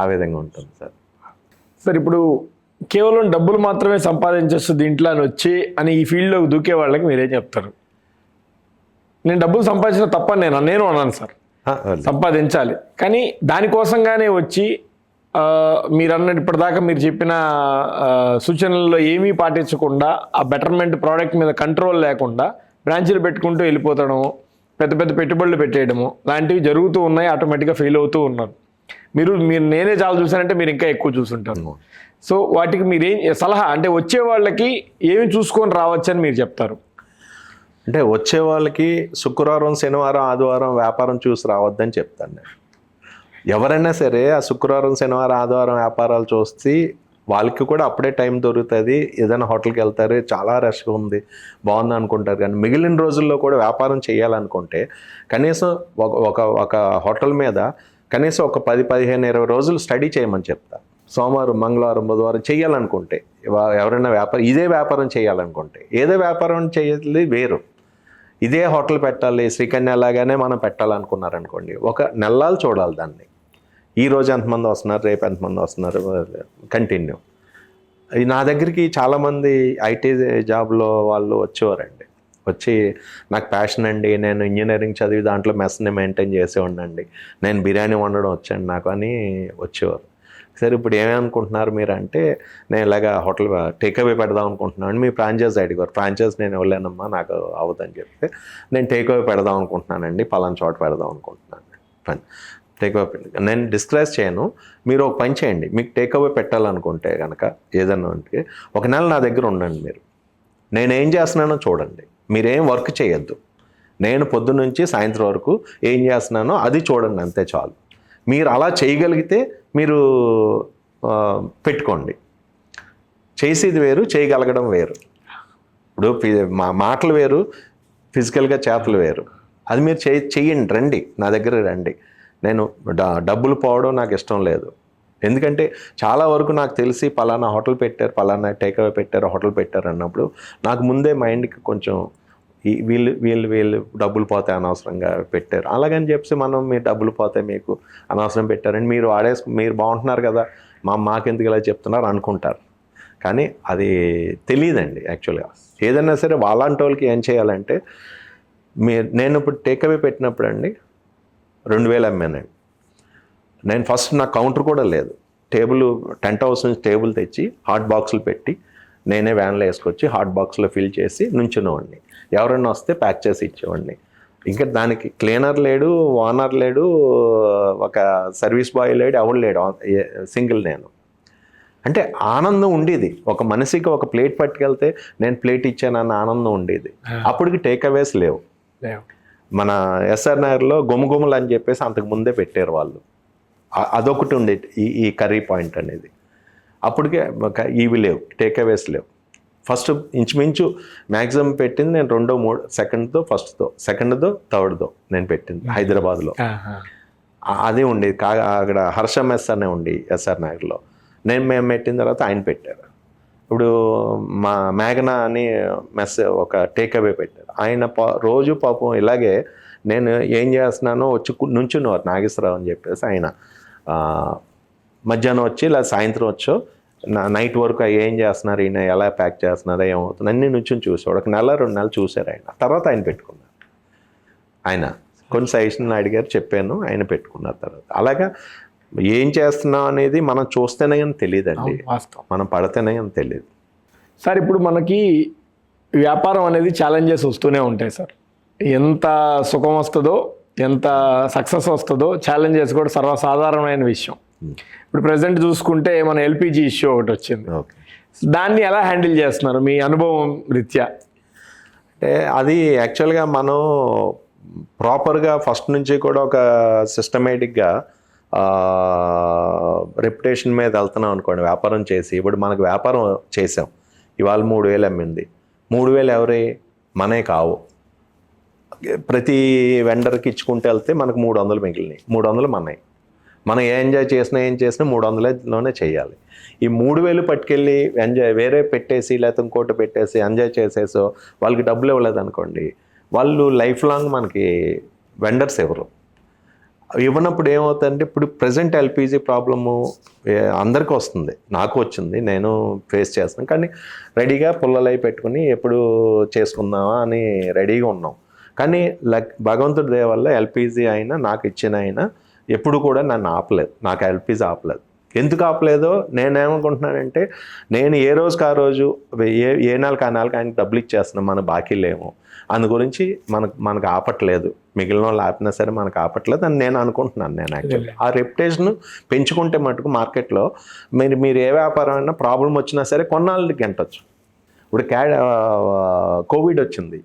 ఆ విధంగా ఉంటుంది సార్. సార్ ఇప్పుడు కేవలం డబ్బులు మాత్రమే సంపాదించచ్చు దీంట్లో అని వచ్చి అని ఈ ఫీల్డ్లోకి దూకే వాళ్ళకి మీరేం చెప్తారు? నేను డబ్బులు సంపాదించిన తప్పని నేను అన్నాను సార్, సంపాదించాలి. కానీ దానికోసంగానే వచ్చి మీరు అన్నట్టు ఇప్పటిదాకా మీరు చెప్పిన సూచనల్లో ఏమీ పాటించకుండా ఆ బెటర్మెంట్ ప్రోడక్ట్ మీద కంట్రోల్ లేకుండా బ్రాంచీలు పెట్టుకుంటూ వెళ్ళిపోతడము, పెద్ద పెద్ద పెట్టుబడులు పెట్టేయడము లాంటివి జరుగుతూ ఉన్నాయి. ఆటోమేటిక్గా ఫెయిల్ అవుతూ ఉన్నారు. మీరు నేనే చాలా చూసానంటే మీరు ఇంకా ఎక్కువ చూసుంటారు. సో వాటికి మీరేం సలహా, అంటే వచ్చే వాళ్ళకి ఏమి చూసుకొని రావచ్చని మీరు చెప్తారు? అంటే వచ్చే వాళ్ళకి శుక్రవారం, శనివారం, ఆదివారం వ్యాపారం చూసి రావద్దని చెప్తాను నేను. ఎవరైనా సరే ఆ శుక్రవారం, శనివారం, ఆదివారం వ్యాపారాలు చూసి వాళ్ళకి కూడా అప్పుడే టైం దొరుకుతుంది. ఏదైనా హోటల్కి వెళ్తారు, చాలా రష్గా ఉంది, బాగుంది అనుకుంటారు. కానీ మిగిలిన రోజుల్లో కూడా వ్యాపారం చేయాలనుకుంటే కనీసం ఒక హోటల్ మీద కనీసం ఒక 10, 15, 20 రోజులు స్టడీ చేయమని చెప్తా. సోమవారం, మంగళవారం, బుధవారం చేయాలనుకుంటే, ఎవరైనా ఇదే వ్యాపారం చేయాలనుకుంటే, ఏదో వ్యాపారం చేయాలి వేరు, ఇదే హోటల్ పెట్టాలి శ్రీకన్య లాగానే మనం పెట్టాలనుకున్నారనుకోండి, ఒక నెలలు చూడాలి దాన్ని. ఈరోజు ఎంతమంది వస్తున్నారు, రేపు ఎంతమంది వస్తున్నారు, కంటిన్యూ. నా దగ్గరికి చాలామంది ఐటీ జాబ్లో వాళ్ళు వచ్చేవారండి. వచ్చి నాకు ప్యాషన్ అండి, నేను ఇంజనీరింగ్ చదివి దాంట్లో మెస్ని మెయింటైన్ చేసేవాడినండి, నేను బిర్యానీ వండడం వచ్చండి నాకు అని వచ్చేవారు. సరే ఇప్పుడు ఏమనుకుంటున్నారు మీరు అంటే, నేను ఇలాగ హోటల్ టేక్అవే పెడదాం అనుకుంటున్నాను. మీ ఫ్రాంచైజ్ అడిగారు. ఫ్రాంచైజ్ నేను ఇవ్వలేనమ్మా, నాకు అవ్వదని చెప్తే, నేను టేక్అవే పెడదాం అనుకుంటున్నానండి, పలానా చోట పెడదాం అనుకుంటున్నాను. టేక్అవే నేను డిస్క్రైజ్ చేయను, మీరు ఒక పని చేయండి, మీకు టేక్అవే పెట్టాలనుకుంటే కనుక ఏదన్నా ఉంటే ఒక నెల నా దగ్గర ఉండండి. మీరు నేనేం చేస్తున్నానో చూడండి, మీరేం వర్క్ చేయొద్దు. నేను పొద్దున్నుంచి సాయంత్రం వరకు ఏం చేస్తున్నానో అది చూడండి, అంతే చాలు. మీరు అలా చేయగలిగితే మీరు పెట్టుకోండి. చేసేది వేరు, చేయగలగడం వేరు. ఇప్పుడు మాటలు వేరు, ఫిజికల్గా చేతలు వేరు. అది మీరు చెయ్యండి, రండి నా దగ్గర రండి. నేను డబ్బులు పోవడం నాకు ఇష్టం లేదు. ఎందుకంటే చాలా వరకు నాకు తెలిసి పలానా హోటల్ పెట్టారు, పలానా టేక్అవే పెట్టారు, హోటల్ పెట్టారు అన్నప్పుడు నాకు ముందే మైండ్కి కొంచెం వీళ్ళు డబ్బులు పోతాయి అనవసరంగా పెట్టారు అలాగని చెప్పి మనం మీరు డబ్బులు పోతాయి మీకు అనవసరం పెట్టారని మీరు మీరు బాగుంటున్నారు కదా, మాకెందుకు ఇలా చెప్తున్నారు అనుకుంటారు. కానీ అది తెలియదండి. యాక్చువల్గా ఏదైనా సరే వాళ్ళంటి వాళ్ళకి ఏం చేయాలంటే, నేను ఇప్పుడు టేక్అవే పెట్టినప్పుడు అండి 2000 అమ్మానండి. నేను ఫస్ట్ నా కౌంటర్ కూడా లేదు, టేబుల్ టెంట్ హౌస్ నుంచి టేబుల్ తెచ్చి హాట్ బాక్సులు పెట్టి నేనే వ్యాన్లో వేసుకొచ్చి హాట్ బాక్స్లో ఫిల్ చేసి నుంచునేవాడిని. ఎవరైనా వస్తే ప్యాక్ చేసి ఇచ్చేవాడిని. ఇంకా దానికి క్లీనర్ లేడు, ఓనర్ లేడు, ఒక సర్వీస్ బాయ్ లేడు, ఎవడు లేడు, సింగిల్ నేను. అంటే ఆనందం ఉండేది. ఒక మనిషికి ఒక ప్లేట్ పట్టుకెళ్తే నేను ప్లేట్ ఇచ్చానన్న ఆనందం ఉండేది. అప్పటికి టేక్అవేస్ లేవు. మన ఎస్ఆర్ నగర్లో గుమగుమలు అని చెప్పేసి అంతకు ముందే పెట్టారు వాళ్ళు. అదొకటి ఉండేది ఈ కర్రీ పాయింట్ అనేది. అప్పటికే ఇవి లేవు, టేక్అవేస్ లేవు. ఫస్ట్ ఇంచుమించు మ్యాక్సిమం పెట్టింది నేను 2, 3 సెకండ్తో, ఫస్ట్తో, సెకండ్తో, థర్డ్తో నేను పెట్టింది హైదరాబాద్లో. అదే ఉండేది. అక్కడ హర్ష మెస్ అనే ఉండి ఎస్ఆర్ నగర్లో. మేము పెట్టిన తర్వాత ఆయన పెట్టారు. ఇప్పుడు మా మేఘనా అని మెస్ ఒక టేక్అవే పెట్టారు. ఆయన రోజు పాపం ఇలాగే నేను ఏం చేస్తున్నానో వచ్చి నుంచున్నారు నాగేశ్వరరావు అని చెప్పేసి ఆయన. మధ్యాహ్నం వచ్చి ఇలా సాయంత్రం వచ్చో నైట్ వరకు ఏం చేస్తున్నారు, ఈయన ఎలా ప్యాక్ చేస్తున్నారో ఏమవుతుంది అన్నీ నుంచుని చూసాడు. ఒక 1-2 నెలలు చూశారు ఆయన. తర్వాత ఆయన పెట్టుకున్నారు. ఆయన కొన్ని సజెషన్లు అడిగారు, చెప్పాను, ఆయన పెట్టుకున్నారు తర్వాత. అలాగా ఏం చేస్తున్నాం అనేది మనం చూస్తేనే కానీ తెలియదండి, మనం పడితేనే కానీ తెలియదు. సార్ ఇప్పుడు మనకి వ్యాపారం అనేది ఛాలెంజెస్ వస్తూనే ఉంటాయి సార్. ఎంత సుఖం వస్తుందో, ఎంత సక్సెస్ వస్తుందో, ఛాలెంజెస్ కూడా సర్వసాధారణమైన విషయం. ఇప్పుడు ప్రజెంట్ చూసుకుంటే మన ఎల్పిజి ఇష్యూ ఒకటి వచ్చింది. దాన్ని ఎలా హ్యాండిల్ చేస్తున్నారు మీ అనుభవం రీత్యా? అంటే అది యాక్చువల్గా మనం ప్రాపర్గా ఫస్ట్ నుంచి కూడా ఒక సిస్టమేటిక్గా రెప్యుటేషన్ మీద వెళ్తున్నాం అనుకోండి. వ్యాపారం చేసి ఇప్పుడు మనకు వ్యాపారం చేసాం, ఇవాళ 3000 అమ్మింది. 3000 ఎవరి మనే కావు. ప్రతి వెండర్కి ఇచ్చుకుంటూ వెళ్తే మనకు 300 మిగిలినాయి. 300 మనవి. మనం ఏం చేసినా 300లోనే చేయాలి. ఈ 3000 పట్టుకెళ్ళి వేరే పెట్టేసి లేకపోతే ఇంకోటి పెట్టేసి ఎంజాయ్ చేసేసో వాళ్ళకి డబ్బులు ఇవ్వలేదు అనుకోండి, వాళ్ళు లైఫ్ లాంగ్ మనకి వెండర్స్ ఎవరు ఇవ్వనప్పుడు ఏమవుతుందంటే, ఇప్పుడు ప్రజెంట్ ఎల్పిజి ప్రాబ్లము అందరికీ వస్తుంది, నాకు వచ్చింది, నేను ఫేస్ చేస్తున్నాను. కానీ రెడీగా పుల్లలై పెట్టుకుని ఎప్పుడు చేసుకుందామా అని రెడీగా ఉన్నాం. కానీ భగవంతుడి దయ వల్ల ఎల్పిజి అయినా నాకు ఇచ్చిన అయినా ఎప్పుడు కూడా నన్ను ఆపలేదు, నాకు ఎల్పిజి ఆపలేదు. ఎందుకు ఆపలేదో నేనేమనుకుంటున్నానంటే, నేను ఏ రోజుకి ఆ రోజు ఏ నెలకు ఆ నెలకు ఆయనకి డబ్బులు ఇచ్చేస్తున్నాం, మన బాకీ లేము, అందు గురించి మనకు ఆపట్లేదు, మిగిలిన వాళ్ళు ఆపినా సరే మనకు ఆపట్లేదు అని నేను అనుకుంటున్నాను. నేను యాక్చువల్లీ ఆ రెప్యుటేషన్ పెంచుకుంటే మటుకు మార్కెట్లో మీరు ఏ వ్యాపారం అయినా ప్రాబ్లం వచ్చినా సరే కొన్నాళ్ళకి గంటొచ్చు. ఇప్పుడు కోవిడ్ వచ్చింది,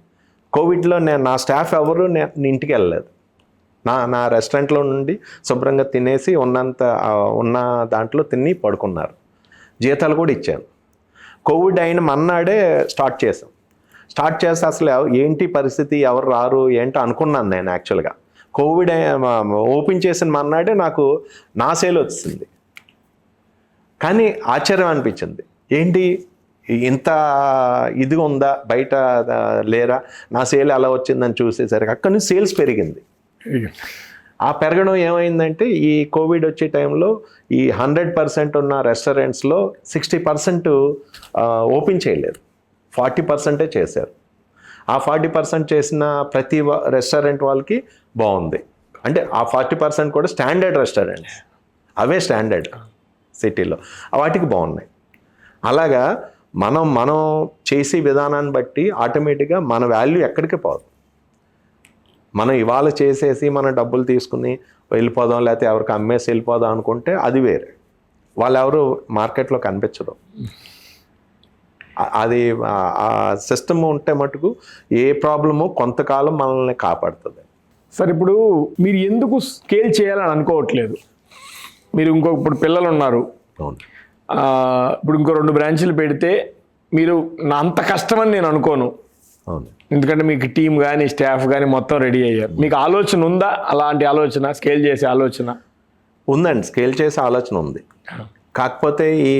కోవిడ్లో నా స్టాఫ్ ఎవరు నేను ఇంటికి వెళ్ళలేదు, నా రెస్టారెంట్లో నుండి శుభ్రంగా తినేసి ఉన్న దాంట్లో తిని పడుకున్నారు, జీతాలు కూడా ఇచ్చాను. కోవిడ్ అయిన మన్నాడే స్టార్ట్ చేస్తే అసలు ఏంటి పరిస్థితి, ఎవరు రారు ఏంటో అనుకున్నాను నేను యాక్చువల్గా. కోవిడ్ ఓపెన్ చేసిన మన్నాడే నాకు నా సేల్ వచ్చింది. కానీ ఆశ్చర్యం అనిపించింది, ఏంటి ఇంత ఇదిగా ఉందా, బయట లేరా, నా సేల్ ఎలా వచ్చిందని చూసేసరికి అక్కడి నుంచి సేల్స్ పెరిగింది. ఆ పెరగడం ఏమైందంటే, ఈ కోవిడ్ వచ్చే టైంలో ఈ 100% ఉన్న రెస్టారెంట్స్లో 60% ఓపెన్ చేయలేదు, 40% చేశారు. ఆ 40% చేసిన ప్రతి రెస్టారెంట్ వాళ్ళకి బాగుంది. అంటే ఆ 40% కూడా స్టాండర్డ్ రెస్టారెంట్స్, అవే స్టాండర్డ్ సిటీలో, వాటికి బాగున్నాయి. అలాగా మనం చేసే విధానాన్ని బట్టి ఆటోమేటిక్గా మన వాల్యూ ఎక్కడికి పోదు. మనం ఇవాళ చేసేసి మనం డబ్బులు తీసుకుని వెళ్ళిపోదాం, లేకపోతే ఎవరికి అమ్మేసి వెళ్ళిపోదాం అనుకుంటే అది వేరే, వాళ్ళు ఎవరు మార్కెట్లో కనిపించరు. అది ఆ సిస్టమ్ ఉంటే మటుకు ఏ ప్రాబ్లము కొంతకాలం మనల్ని కాపాడుతుంది. సార్, ఇప్పుడు మీరు ఎందుకు స్కేల్ చేయాలని అనుకోవట్లేదు? మీరు ఇప్పుడు పిల్లలు ఉన్నారు, అవును, ఇప్పుడు ఇంకో 2 బ్రాంచీలు పెడితే మీరు అంత కష్టమని నేను అనుకోను. అవును, ఎందుకంటే మీకు టీం కానీ స్టాఫ్ కానీ మొత్తం రెడీ అయ్యారు. మీకు ఆలోచన ఉందా, అలాంటి ఆలోచన, స్కేల్ చేసే ఆలోచన? ఉందండి, స్కేల్ చేసే ఆలోచన ఉంది. కాకపోతే ఈ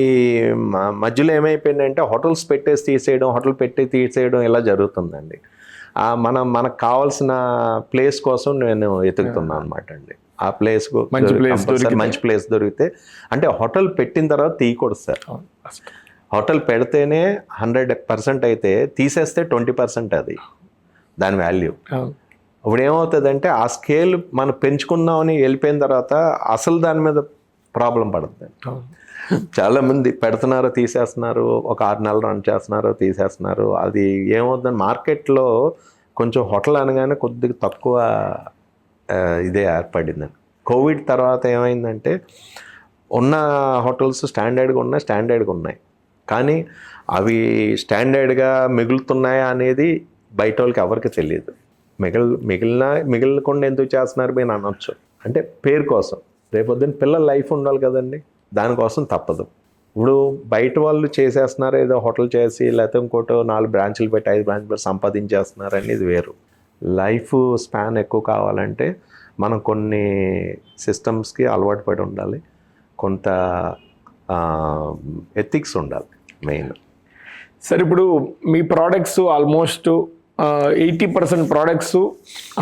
మధ్యలో ఏమైపోయిందంటే, హోటల్స్ పెట్టి తీసేయడం ఇలా జరుగుతుందండి. మనకు కావాల్సిన ప్లేస్ కోసం నేను ఎతుకుతున్నాను అనమాట అండి. ఆ ప్లేస్ మంచి ప్లేస్ దొరికితే, అంటే హోటల్ పెట్టిన తర్వాత తీయకూడదు సార్. హోటల్ పెడితేనే 100% అయితే, తీసేస్తే 20% అది దాని వాల్యూ. ఇప్పుడు ఏమవుతుందంటే, ఆ స్కేల్ మనం పెంచుకుందామని వెళ్ళిపోయిన తర్వాత అసలు దాని మీద ప్రాబ్లం పడుతుంది. చాలామంది పెడుతున్నారు, తీసేస్తున్నారు, ఒక 6 నెలలు రన్ చేస్తున్నారు, తీసేస్తున్నారు. అది ఏమవుతుందని మార్కెట్లో కొంచెం హోటల్ అనగానే కొద్దిగా తక్కువ ఇదే ఏర్పడిందండి. కోవిడ్ తర్వాత ఏమైందంటే, ఉన్న హోటల్స్ స్టాండర్డ్గా ఉన్నాయి, కానీ అవి స్టాండర్డ్గా మిగులుతున్నాయా అనేది బయట వాళ్ళకి ఎవరికి తెలియదు. మిగిలకుండా ఎందుకు చేస్తున్నారు మీరు అనొచ్చు, అంటే పేరు కోసం. రేపొద్దున పిల్లల లైఫ్ ఉండాలి కదండి, దానికోసం తప్పదు. ఇప్పుడు బయట వాళ్ళు చేసేస్తున్నారు, ఏదో హోటల్ చేసి లేకపోతే ఇంకోటో 4 బ్రాంచులు పెట్టి 5 బ్రాంచ్లు పెట్టి సంపాదించేస్తున్నారు అనేది వేరు. లైఫ్ స్పాన్ ఎక్కువ కావాలంటే మనం కొన్ని సిస్టమ్స్కి అలవాటు పడి ఉండాలి, కొంత ఎథిక్స్ ఉండాలి మెయిన్. సార్, ఇప్పుడు మీ ప్రోడక్ట్స్ ఆల్మోస్ట్ 80% ప్రోడక్ట్స్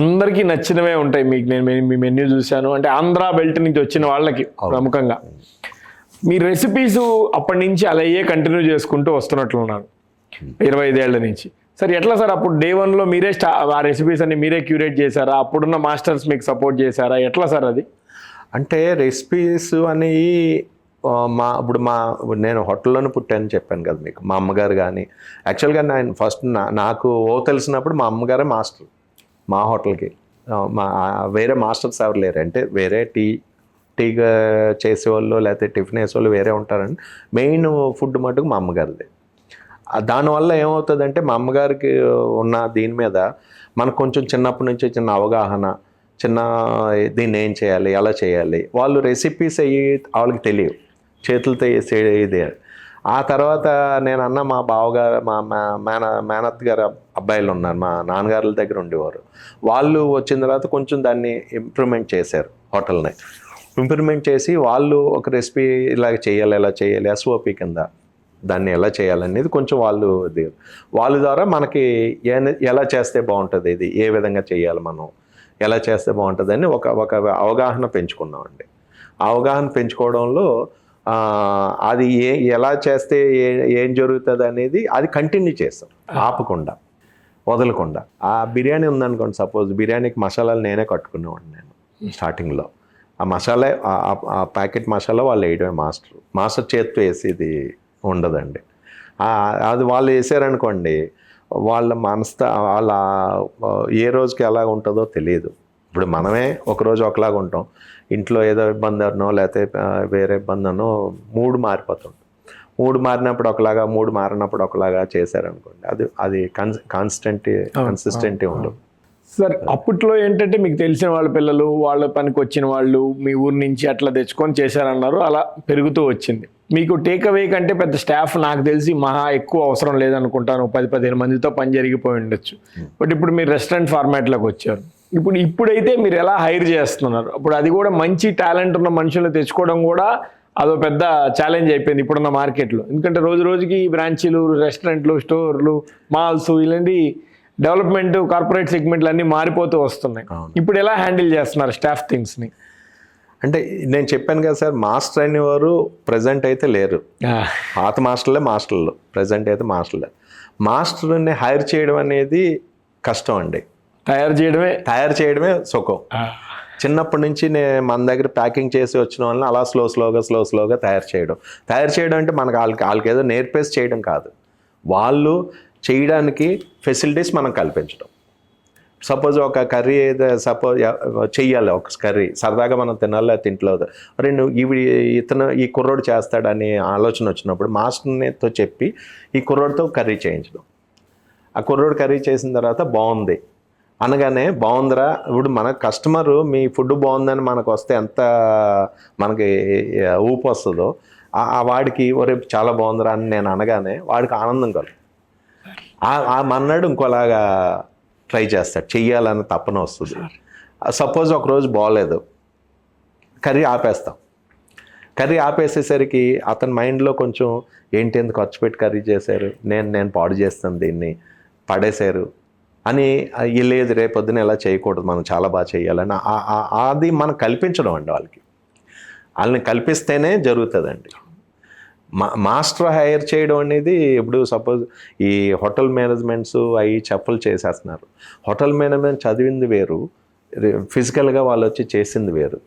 అందరికీ నచ్చినవే ఉంటాయి. మీకు నేను మీ మెన్యూ చూశాను, అంటే ఆంధ్ర బెల్ట్ నుంచి వచ్చిన వాళ్ళకి ప్రముఖంగా. మీ రెసిపీస్ అప్పటి నుంచి అలాగే కంటిన్యూ చేసుకుంటూ వస్తున్నట్లున్నారు 25 ఏళ్ల నుంచి. సార్, ఎట్లా సార్ అప్పుడు డే 1లో మీరే ఆ రెసిపీస్ అన్ని మీరే క్యూరేట్ చేశారా? అప్పుడున్న మాస్టర్స్ మీకు సపోర్ట్ చేశారా? ఎట్లా సార్ అది? అంటే రెసిపీస్ అనేవి ఇప్పుడు నేను హోటల్లోనే పుట్టానని చెప్పాను కదా మీకు. మా అమ్మగారు కానీ, యాక్చువల్గా నేను ఫస్ట్ నాకు తెలిసినప్పుడు మా అమ్మగారే మాస్టర్ మా హోటల్కి. వేరే మాస్టర్స్ ఎవరు లేరు, అంటే వేరే టీగా చేసేవాళ్ళు లేకపోతే టిఫిన్ వేసేవాళ్ళు వేరే ఉంటారండి. మెయిన్ ఫుడ్ మటుకు మా అమ్మగారిది. దానివల్ల ఏమవుతుందంటే, మా అమ్మగారికి ఉన్న దీని మీద మనకు కొంచెం చిన్నప్పటి నుంచి చిన్న అవగాహన, దీన్ని ఏం చేయాలి, ఎలా చేయాలి, వాళ్ళు రెసిపీస్ వాళ్ళకి తెలియవు, చేతులతో ఇది. ఆ తర్వాత నేను అన్న మా బావగారు, మా మేనత్ గారు అబ్బాయిలు ఉన్నారు, మా నాన్నగారుల దగ్గర ఉండేవారు. వాళ్ళు వచ్చిన తర్వాత కొంచెం దాన్ని ఇంప్రూవ్మెంట్ చేశారు, హోటల్ని ఇంప్రూవ్మెంట్ చేసి వాళ్ళు ఒక రెసిపీ ఇలా చేయాలి SOP కింద దాన్ని ఎలా చేయాలనేది కొంచెం వాళ్ళ ద్వారా మనకి ఎలా చేస్తే బాగుంటుంది, ఇది ఏ విధంగా చేయాలి, మనం ఎలా చేస్తే బాగుంటుందని ఒక అవగాహన పెంచుకున్నామండి. అవగాహన పెంచుకోవడంలో అది ఎలా చేస్తే ఏం జరుగుతుంది అనేది అది కంటిన్యూ చేస్తాం ఆపకుండా. వదలకుండా. ఆ బిర్యానీ ఉందనుకోండి, సపోజ్ బిర్యానీకి మసాలాలు నేనే కట్టుకునేవాడిని నేను స్టార్టింగ్లో. ఆ మసాలా ఆ ప్యాకెట్ మసాలా వాళ్ళు వేయడమే మాస్టర్ చేతితో వేసేది ఉండదండి. అది వాళ్ళు వేసారనుకోండి, వాళ్ళ వాళ్ళ ఏ రోజుకి ఎలా ఉంటుందో తెలియదు. ఇప్పుడు మనమే ఒకరోజు ఒకలాగా ఉంటాం, ఇంట్లో ఏదో ఇబ్బంది అనో లేకపోతే వేరే ఇబ్బంది అనో మూడు మారిపోతుంది. మూడు మారినప్పుడు ఒకలాగా, మూడు మారినప్పుడు ఒకలాగా చేశారనుకోండి, అది కన్సిస్టెంట్ ఉండదు. సార్ అప్పట్లో ఏంటంటే మీకు తెలిసిన వాళ్ళ పిల్లలు, వాళ్ళ పనికి వచ్చిన వాళ్ళు మీ ఊరి నుంచి అట్లా తెచ్చుకొని చేశారన్నారు, అలా పెరుగుతూ వచ్చింది. మీకు టేక్ అవే కంటే పెద్ద స్టాఫ్ నాకు తెలిసి మహా ఎక్కువ అవసరం లేదనుకుంటాను, 10-15 మందితో పని జరిగిపోయి ఉండొచ్చు. బట్ ఇప్పుడు మీరు రెస్టారెంట్ ఫార్మాట్లోకి వచ్చారు. ఇప్పుడైతే మీరు ఎలా హైర్ చేస్తున్నారు? అప్పుడు అది కూడా మంచి టాలెంట్ ఉన్న మనుషులు తెచ్చుకోవడం కూడా అదో పెద్ద ఛాలెంజ్ అయిపోయింది ఇప్పుడున్న మార్కెట్లో. ఎందుకంటే రోజు రోజుకి బ్రాంచీలు, రెస్టారెంట్లు, స్టోర్లు, మాల్స్, ఇలాంటి డెవలప్మెంట్, కార్పొరేట్ సెగ్మెంట్లు అన్నీ మారిపోతూ వస్తున్నాయి. ఇప్పుడు ఎలా హ్యాండిల్ చేస్తున్నారు స్టాఫ్ థింగ్స్ని? అంటే నేను చెప్పాను కదా సార్, మాస్టర్ అనేవారు ప్రజెంట్ అయితే లేరు. పాత మాస్టర్లు ప్రజెంట్ అయితే మాస్టర్ని హైర్ చేయడం అనేది కష్టం అండి. తయారు చేయడమే సుఖం. చిన్నప్పటి నుంచి మన దగ్గర ప్యాకింగ్ చేసి వచ్చిన వాళ్ళని అలా స్లోగా తయారు చేయడం అంటే మనకు వాళ్ళకి ఏదో నేర్పేసి చేయడం కాదు, వాళ్ళు చేయడానికి ఫెసిలిటీస్ మనం కల్పించడం. సపోజ్ ఒక కర్రీ చెయ్యాలి, ఒక కర్రీ సరదాగా మనం తినాలి, తింట్లో ఈ కుర్రోడు చేస్తాడని ఆలోచన వచ్చినప్పుడు మాస్టర్తో చెప్పి ఈ కుర్రోడితో కర్రీ చేయించడం. ఆ కుర్రోడు కర్రీ చేసిన తర్వాత బాగుంది అనగానే, బాగుందిరా, ఇప్పుడు మన కస్టమరు మీ ఫుడ్ బాగుందని మనకు వస్తే ఎంత మనకి ఊపు వస్తుందో, వాడికి రేపు చాలా బాగుందిరా అని నేను అనగానే వాడికి ఆనందం కలుగు. ఆ మన్నాడు ఇంకోలాగా ట్రై చేస్తాడు, చెయ్యాలని తప్పన వస్తుంది. సపోజ్ ఒకరోజు బాగోలేదు, కర్రీ ఆపేసేసరికి అతని మైండ్లో కొంచెం ఏంటి ఎందుకు ఖర్చు పెట్టి కర్రీ చేశారు, నేను పాడు చేస్తాను, దీన్ని పడేశారు అని, లేదు రేపొద్దున ఎలా చేయకూడదు, మనం చాలా బాగా చేయాలని అది మనం కల్పించడం అండి. వాళ్ళని కల్పిస్తేనే జరుగుతుందండి. మాస్టర్ హైర్ చేయడం అనేది, ఇప్పుడు సపోజ్ ఈ హోటల్ మేనేజ్మెంట్స్ అవి చెప్పులు చేసేస్తున్నారు. హోటల్ మేనేజ్మెంట్ చదివింది వేరు, ఫిజికల్గా వాళ్ళు వచ్చి చేసింది వేరు,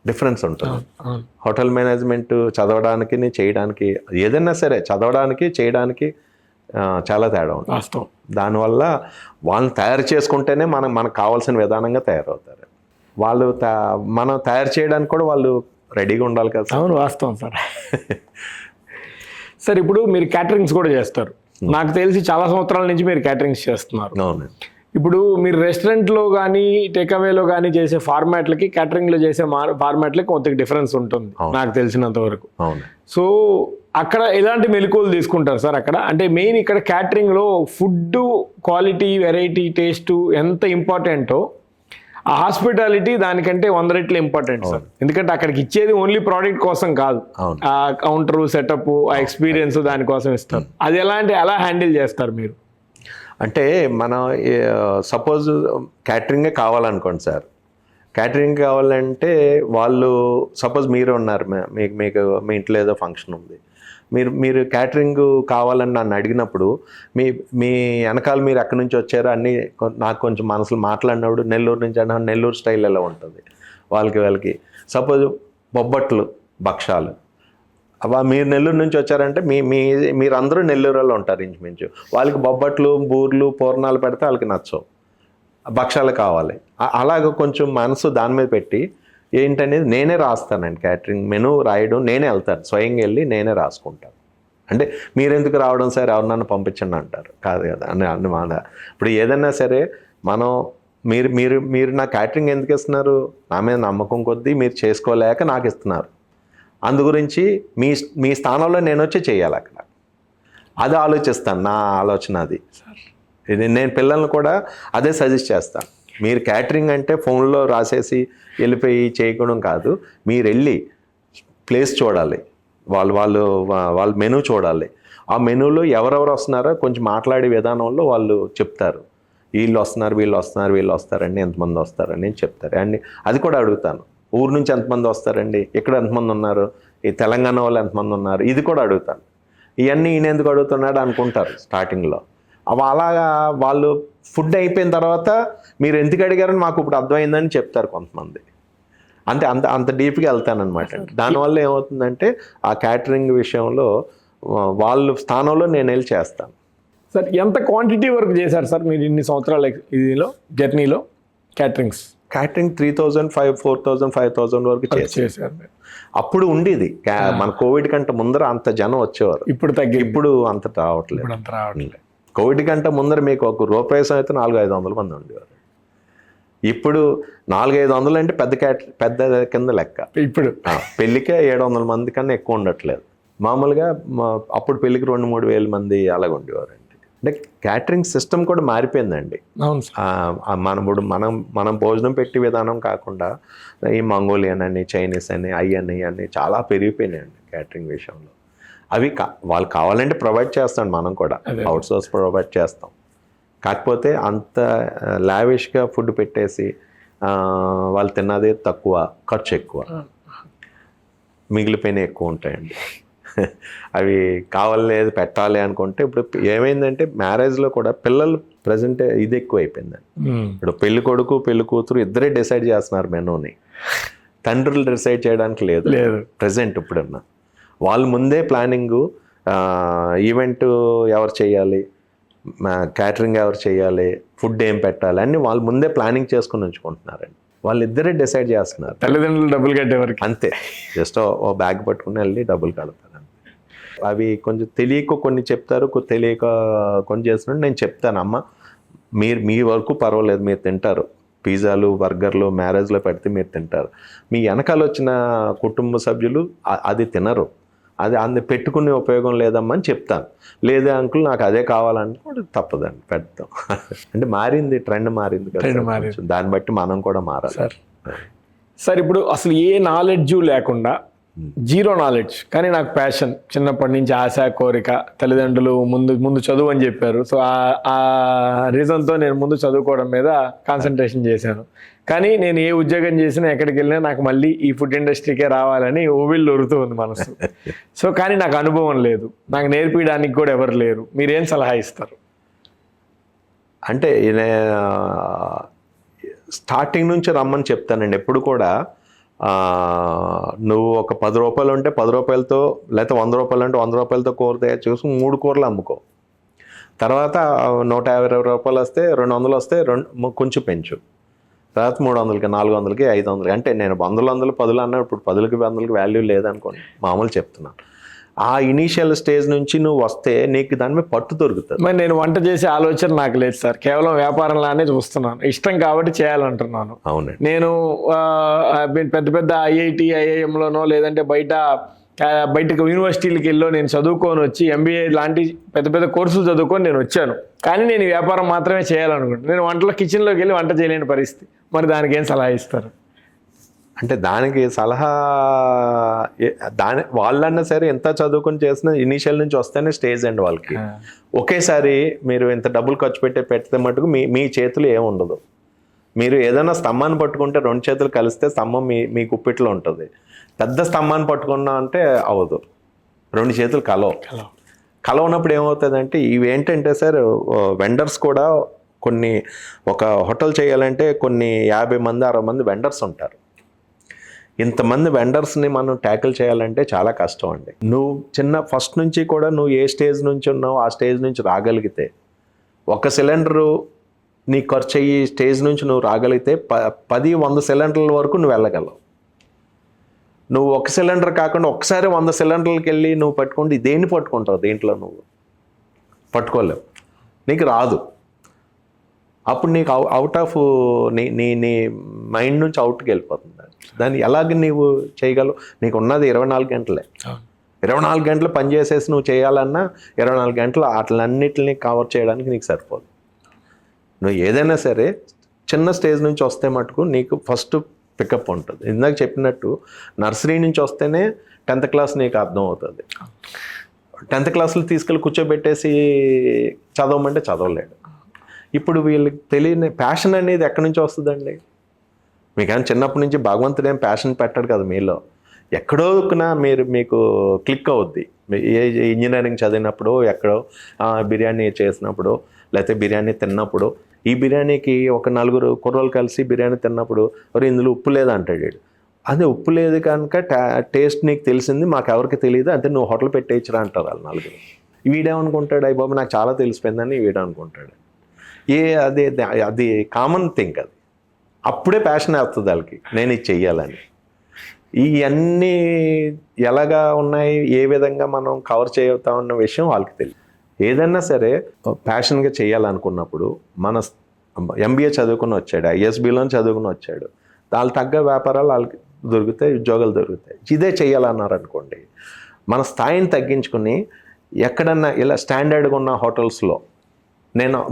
డిఫరెన్స్ ఉంటుంది. హోటల్ మేనేజ్మెంట్ చదవడానికి చేయడానికి, ఏదైనా సరే చదవడానికి చేయడానికి చాలా తేడా ఉంటుంది. దానివల్ల వాళ్ళని తయారు చేసుకుంటేనే మనకు కావాల్సిన విధానంగా తయారవుతారు. మనం తయారు చేయడానికి కూడా వాళ్ళు రెడీగా ఉండాలి కదా. అవును, వాస్తవం సార్. సార్ ఇప్పుడు మీరు క్యాటరింగ్స్ కూడా చేస్తారు, నాకు తెలిసి చాలా సంవత్సరాల నుంచి మీరు క్యాటరింగ్స్ చేస్తున్నారు. అవును. ఇప్పుడు మీరు రెస్టారెంట్లో కానీ టేక్అవేలో కానీ చేసే ఫార్మాట్లకి, క్యాటరింగ్లో చేసే ఫార్మాట్లకి కొంత డిఫరెన్స్ ఉంటుంది నాకు తెలిసినంత వరకు. అవును. సో అక్కడ ఎలాంటి మెలకువలు తీసుకుంటారు సార్ అక్కడ? అంటే మెయిన్ ఇక్కడ క్యాటరింగ్లో ఫుడ్ క్వాలిటీ, వెరైటీ, టేస్ట్ ఎంత ఇంపార్టెంటో, ఆ హాస్పిటాలిటీ దానికంటే 100 రెట్లు ఇంపార్టెంట్ సార్. ఎందుకంటే అక్కడికి ఇచ్చేది ఓన్లీ ప్రోడక్ట్ కోసం కాదు, ఆ కౌంటర్ సెటప్, ఆ ఎక్స్పీరియన్స్ దానికోసం ఇస్తారు. అది ఎలా హ్యాండిల్ చేస్తారు మీరు? అంటే మనం సపోజ్ క్యాటరింగే కావాలనుకోండి సార్, క్యాటరింగ్ కావాలంటే వాళ్ళు సపోజ్ మీరు ఉన్నారు, మీకు మీ ఇంట్లో ఏదో ఫంక్షన్ ఉంది, మీరు క్యాటరింగ్ కావాలని నన్ను అడిగినప్పుడు మీ వెనకాల మీరు ఎక్కడి నుంచి వచ్చారో అన్నీ నాకు కొంచెం మనసులో మాట్లాడినప్పుడు, నెల్లూరు నుంచి అంటే నెల్లూరు స్టైల్ ఎలా ఉంటుంది వాళ్ళకి. సపోజ్ బొబ్బట్లు, భక్షాలు, మీరు నెల్లూరు నుంచి వచ్చారంటే మీరందరూ నెల్లూరులో ఉంటారు ఇంచుమించు, వాళ్ళకి బొబ్బట్లు, బూర్లు, పూర్ణాలు పెడితే వాళ్ళకి నచ్చవు, భక్షాలు కావాలి. అలాగ కొంచెం మనసు దాని మీద పెట్టి ఏంటనేది నేనే రాస్తానండి. క్యాటరింగ్ మెనూ రాయడం నేనే వెళ్తాను, స్వయంగా వెళ్ళి నేనే రాసుకుంటాను. అంటే మీరెందుకు రావడం సార్, ఎవరినన్నా పంపించండి అంటారు, కాదు కదా అని మాట. ఇప్పుడు ఏదైనా సరే మనం మీరు నా క్యాటరింగ్ ఎందుకు ఇస్తున్నారు, నా మీద నమ్మకం కొద్దీ మీరు చేసుకోలేక నాకు ఇస్తున్నారు, అందు గురించి మీ స్థానంలో నేను వచ్చి చేయాలి అక్కడ, అది ఆలోచిస్తాను. నా ఆలోచన అది. నేను పిల్లల్ని కూడా అదే సజెస్ట్ చేస్తాను. మీరు క్యాటరింగ్ అంటే ఫోన్లో రాసేసి వెళ్ళిపోయి చేయడం కాదు, మీరు వెళ్ళి ప్లేస్ చూడాలి, వాళ్ళ మెనూ చూడాలి, ఆ మెనూలో ఎవరెవరు వస్తున్నారో కొంచెం మాట్లాడే విధానంలో వాళ్ళు చెప్తారు, వీళ్ళు వస్తారండి, ఎంతమంది వస్తారని చెప్తారు. అండ్ అది కూడా అడుగుతాను, ఊరు నుంచి ఎంతమంది వస్తారండి, ఇక్కడ ఎంతమంది ఉన్నారు, ఈ తెలంగాణ వాళ్ళు ఎంతమంది ఉన్నారు, ఇది కూడా అడుగుతాను. ఇవన్నీ ఈయన ఎందుకు అడుగుతున్నాడు అనుకుంటారు స్టార్టింగ్లో. అలాగా వాళ్ళు ఫుడ్ అయిపోయిన తర్వాత మీరు ఎందుకు అడిగారని మాకు ఇప్పుడు అర్థమైందని చెప్తారు కొంతమంది. అంటే అంత డీప్గా వెళ్తానమాట. దానివల్ల ఏమవుతుందంటే ఆ క్యాటరింగ్ విషయంలో వాళ్ళ స్థానంలో నేను వెళ్ళి చేస్తాను. సార్ ఎంత క్వాంటిటీ వరకు చేశారు సార్ మీరు ఇన్ని సంవత్సరాల ఇదిలో జర్నీలో క్యాటరింగ్స్? క్యాటరింగ్ 3,000, 4,000, 5,000 వరకు చేశారు. అప్పుడు ఉండేది. మన కోవిడ్ కంటే ముందర అంత జనం వచ్చేవారు. ఇప్పుడు తగ్గి ఇప్పుడు అంత రావట్లేదు. కోవిడ్ కంటే ముందర మీకు ఒక రూపాయసం అయితే 400-500 మంది ఉండేవారు. ఇప్పుడు 400-500 అంటే పెద్ద కింద లెక్క. ఇప్పుడు పెళ్ళికే 700 మంది కన్నా ఎక్కువ ఉండట్లేదు. మామూలుగా అప్పుడు పెళ్ళికి 2-3 వేల మంది అలాగ ఉండేవారండి. అంటే క్యాటరింగ్ సిస్టమ్ కూడా మారిపోయిందండి. అవును. మనం భోజనం పెట్టి విధానం కాకుండా ఈ మంగోలియన్ అని, చైనీస్ అని, అన్నీ చాలా పెరిగిపోయినాయండి క్యాటరింగ్ విషయంలో. అవి వాళ్ళు కావాలంటే ప్రొవైడ్ చేస్తాం, మనం కూడా అవుట్ సోర్స్ ప్రొవైడ్ చేస్తాం. కాకపోతే అంత లావిష్గా ఫుడ్ పెట్టేసి వాళ్ళు తిన్నది తక్కువ, ఖర్చు ఎక్కువ, మిగిలిపోయినవి ఎక్కువ ఉంటాయండి. అవి కావాలేదు పెట్టాలి అనుకుంటే ఇప్పుడు ఏమైందంటే మ్యారేజ్లో కూడా పిల్లలు ప్రజెంట్ ఇది ఎక్కువ అయిపోయిందండి. ఇప్పుడు పెళ్లి కొడుకు పెళ్లి కూతురు ఇద్దరే డిసైడ్ చేస్తున్నారు మెనూని, తండ్రులు డిసైడ్ చేయడానికి లేదు ప్రజెంట్. ఇప్పుడున్న వాళ్ళు ముందే ప్లానింగు, ఈవెంట్ ఎవరు చేయాలి, క్యాటరింగ్ ఎవరు చేయాలి, ఫుడ్ ఏం పెట్టాలి అన్నీ వాళ్ళు ముందే ప్లానింగ్ చేసుకుని ఉంచుకుంటున్నారండి. వాళ్ళిద్దరే డిసైడ్ చేస్తున్నారు. తల్లిదండ్రులు డబ్బులు కట్టేవారికి అంతే, జస్ట్ ఓ బ్యాగ్ పట్టుకుని వెళ్ళి డబ్బులు కడతారు. అవి కొంచెం తెలియక కొన్ని చెప్తారు, తెలియక కొన్ని చేస్తున్నట్టు నేను చెప్తాను, అమ్మ మీ వరకు పర్వాలేదు, మీరు తింటారు, పిజ్జాలు బర్గర్లు మ్యారేజ్లో పెడితే మీరు తింటారు, మీ వెనకాల వచ్చిన కుటుంబ సభ్యులు అది తినరు, అది పెట్టుకునే ఉపయోగం లేదమ్మా అని చెప్తాను. లేదా అంకుల్ నాకు అదే కావాలంటే తప్పదండి పెడతాం. అంటే మారింది, ట్రెండ్ మారింది కదా, దాన్ని బట్టి మనం కూడా మారాలి సార్. ఇప్పుడు అసలు ఏ నాలెడ్జ్ లేకుండా, జీరో నాలెడ్జ్, కానీ నాకు ప్యాషన్, చిన్నప్పటి నుంచి ఆశ, కోరిక, తల్లిదండ్రులు ముందు చదువు అని చెప్పారు. సో ఆ రీజన్తో నేను ముందు చదువుకోవడం మీద కాన్సన్ట్రేషన్ చేశాను. కానీ నేను ఏ ఉద్యోగం చేసినా, ఎక్కడికి వెళ్ళినా నాకు మళ్ళీ ఈ ఫుడ్ ఇండస్ట్రీకే రావాలని ఊబిళ్ళు ఉరుతూ ఉంది మనసు. సో కానీ నాకు అనుభవం లేదు, నాకు నేర్పించడానికి కూడా ఎవరు లేరు. మీరేం సలహా ఇస్తారు? అంటే స్టార్టింగ్ నుంచి రమ్మని చెప్తానండి ఎప్పుడు కూడా. నువ్వు ఒక 10 రూపాయలు ఉంటే 10 రూపాయలతో, లేకపోతే 100 రూపాయలు అంటే 100 రూపాయలతో కూర తయారు చేసి 3 కూరలు అమ్ముకో. తర్వాత 150 రూపాయలు వస్తే, 200 వస్తే కొంచెం పెంచు. తర్వాత 300కి, 400కి, 500కి. అంటే నేను 100 10 అన్నా, ఇప్పుడు 10కి 100కి వాల్యూ లేదనుకోండి, మామూలు చెప్తున్నాను. ఆ ఇనీషియల్ స్టేజ్ నుంచి నువ్వు వస్తే నీకు దాని మీద పట్టు దొరుకుతుంది. మరి నేను వంట చేసే ఆలోచన నాకు లేదు సార్, కేవలం వ్యాపారంలానే చూస్తున్నాను, ఇష్టం కాబట్టి చేయాలంటున్నాను. అవునండి. నేను పెద్ద ఐఐటి, ఐఐఎంలోనో లేదంటే బయటకు యూనివర్సిటీలకి వెళ్ళో నేను చదువుకొని వచ్చి ఎంబీఏ లాంటి పెద్ద కోర్సులు చదువుకొని నేను వచ్చాను. కానీ నేను వ్యాపారం మాత్రమే చేయాలనుకుంటున్నాను. నేను వంటలో కిచెన్లోకి వెళ్ళి వంట చేయలేని పరిస్థితి. మరి దానికి ఏం సలహా ఇస్తారు? అంటే దానికి సలహా, వాళ్ళన్నా సరే ఎంత చదువుకొని చేసినా ఇనీషియల్ నుంచి వస్తేనే స్టేజ్ అండి వాళ్ళకి. ఒకేసారి మీరు ఇంత డబ్బులు ఖర్చు పెడితే మటుకు మీ చేతులు ఏముండదు. మీరు ఏదైనా స్తంభాన్ని పట్టుకుంటే 2 చేతులు కలిస్తే స్తంభం మీ కుప్పిట్లో ఉంటుంది. పెద్ద స్తంభాన్ని పట్టుకున్నా అంటే అవ్వదు, 2 చేతులు కలవనప్పుడు ఏమవుతుందంటే, ఇవి ఏంటంటే సార్, వెండర్స్ కూడా కొన్ని, ఒక హోటల్ చేయాలంటే కొన్ని 50 మంది 60 మంది వెండర్స్ ఉంటారు. ఇంతమంది వెండర్స్ని మనం ట్యాకిల్ చేయాలంటే చాలా కష్టం అండి. నువ్వు ఫస్ట్ నుంచి కూడా నువ్వు ఏ స్టేజ్ నుంచి ఉన్నావు ఆ స్టేజ్ నుంచి రాగలిగితే, ఒక సిలిండరు నీ ఖర్చు అయ్యి స్టేజ్ నుంచి నువ్వు రాగలిగితే 10-100 సిలిండర్ల వరకు నువ్వు వెళ్ళగలవు. నువ్వు ఒక సిలిండర్ కాకుండా ఒకసారి 100 సిలిండర్లకి వెళ్ళి నువ్వు పట్టుకుంటే దేన్ని పట్టుకుంటావు? దేంట్లో నువ్వు పట్టుకోలేవు, నీకు రాదు. అప్పుడు నీకు అవుట్ ఆఫ్ నీ మైండ్ నుంచి అవుట్కి వెళ్ళిపోతుంది. దాన్ని ఎలాగ నీవు చేయగలవు? నీకు ఉన్నది 24 గంటలే. 24 గంటలు పనిచేసేసి నువ్వు చేయాలన్నా 24 గంటలు వాటిలన్నిటిని కవర్ చేయడానికి నీకు సరిపోదు. నువ్వు ఏదైనా సరే చిన్న స్టేజ్ నుంచి వస్తే మటుకు నీకు ఫస్ట్ పికప్ ఉంటుంది. ఇందాక చెప్పినట్టు నర్సరీ నుంచి వస్తేనే 10th క్లాస్ నీకు అర్థం అవుతుంది. 10th క్లాస్లో తీసుకెళ్ళి కూర్చోబెట్టేసి చదవమంటే చదవలేడు. ఇప్పుడు వీళ్ళకి తెలియని ప్యాషన్ అనేది ఎక్కడి నుంచి వస్తుందండి? మీకేమైనా చిన్నప్పటి నుంచి భగవంతుడు ఏం ప్యాషన్ పెట్టాడు కదా మీలో, ఎక్కడో మీకు క్లిక్ అవుద్ది. ఏ ఇంజనీరింగ్ చదివినప్పుడు, ఎక్కడో బిర్యానీ చేసినప్పుడు, లేకపోతే బిర్యానీ తిన్నప్పుడు, ఈ బిర్యానీకి ఒక నలుగురు కుర్రోళ్ళు కలిసి బిర్యానీ తిన్నప్పుడు ఇందులో ఉప్పు లేదంటాడు వీడు. అదే ఉప్పు లేదు కనుక టేస్ట్ నీకు తెలిసింది, మాకు ఎవరికి తెలియదు, అంటే నువ్వు హోటల్ పెట్టేయచ్చురా అంటారు వాళ్ళు నలుగురు. వీడేమనుకుంటాడు, అయ్యి బాబు నాకు చాలా తెలిసిపోయిందని వీడనుకుంటాడు. అది కామన్ థింక్. అది అప్పుడే ప్యాషన్ వస్తుంది వాళ్ళకి, నేను ఇది చెయ్యాలని. ఇవన్నీ ఎలాగా ఉన్నాయి, ఏ విధంగా మనం కవర్ చేయవుతామన్న విషయం వాళ్ళకి తెలియదు. ఏదన్నా సరే ప్యాషన్గా చేయాలనుకున్నప్పుడు మన ఎంబీఏ చదువుకుని వచ్చాడు, ఐఎస్బీలో చదువుకుని వచ్చాడు, వాళ్ళకి తగ్గ వ్యాపారాలు వాళ్ళకి దొరుకుతాయి, ఉద్యోగాలు దొరుకుతాయి. ఇదే చేయాలన్నారు అనుకోండి, మన స్థాయిని తగ్గించుకుని ఎక్కడన్నా ఇలా స్టాండర్డ్గా ఉన్న హోటల్స్లో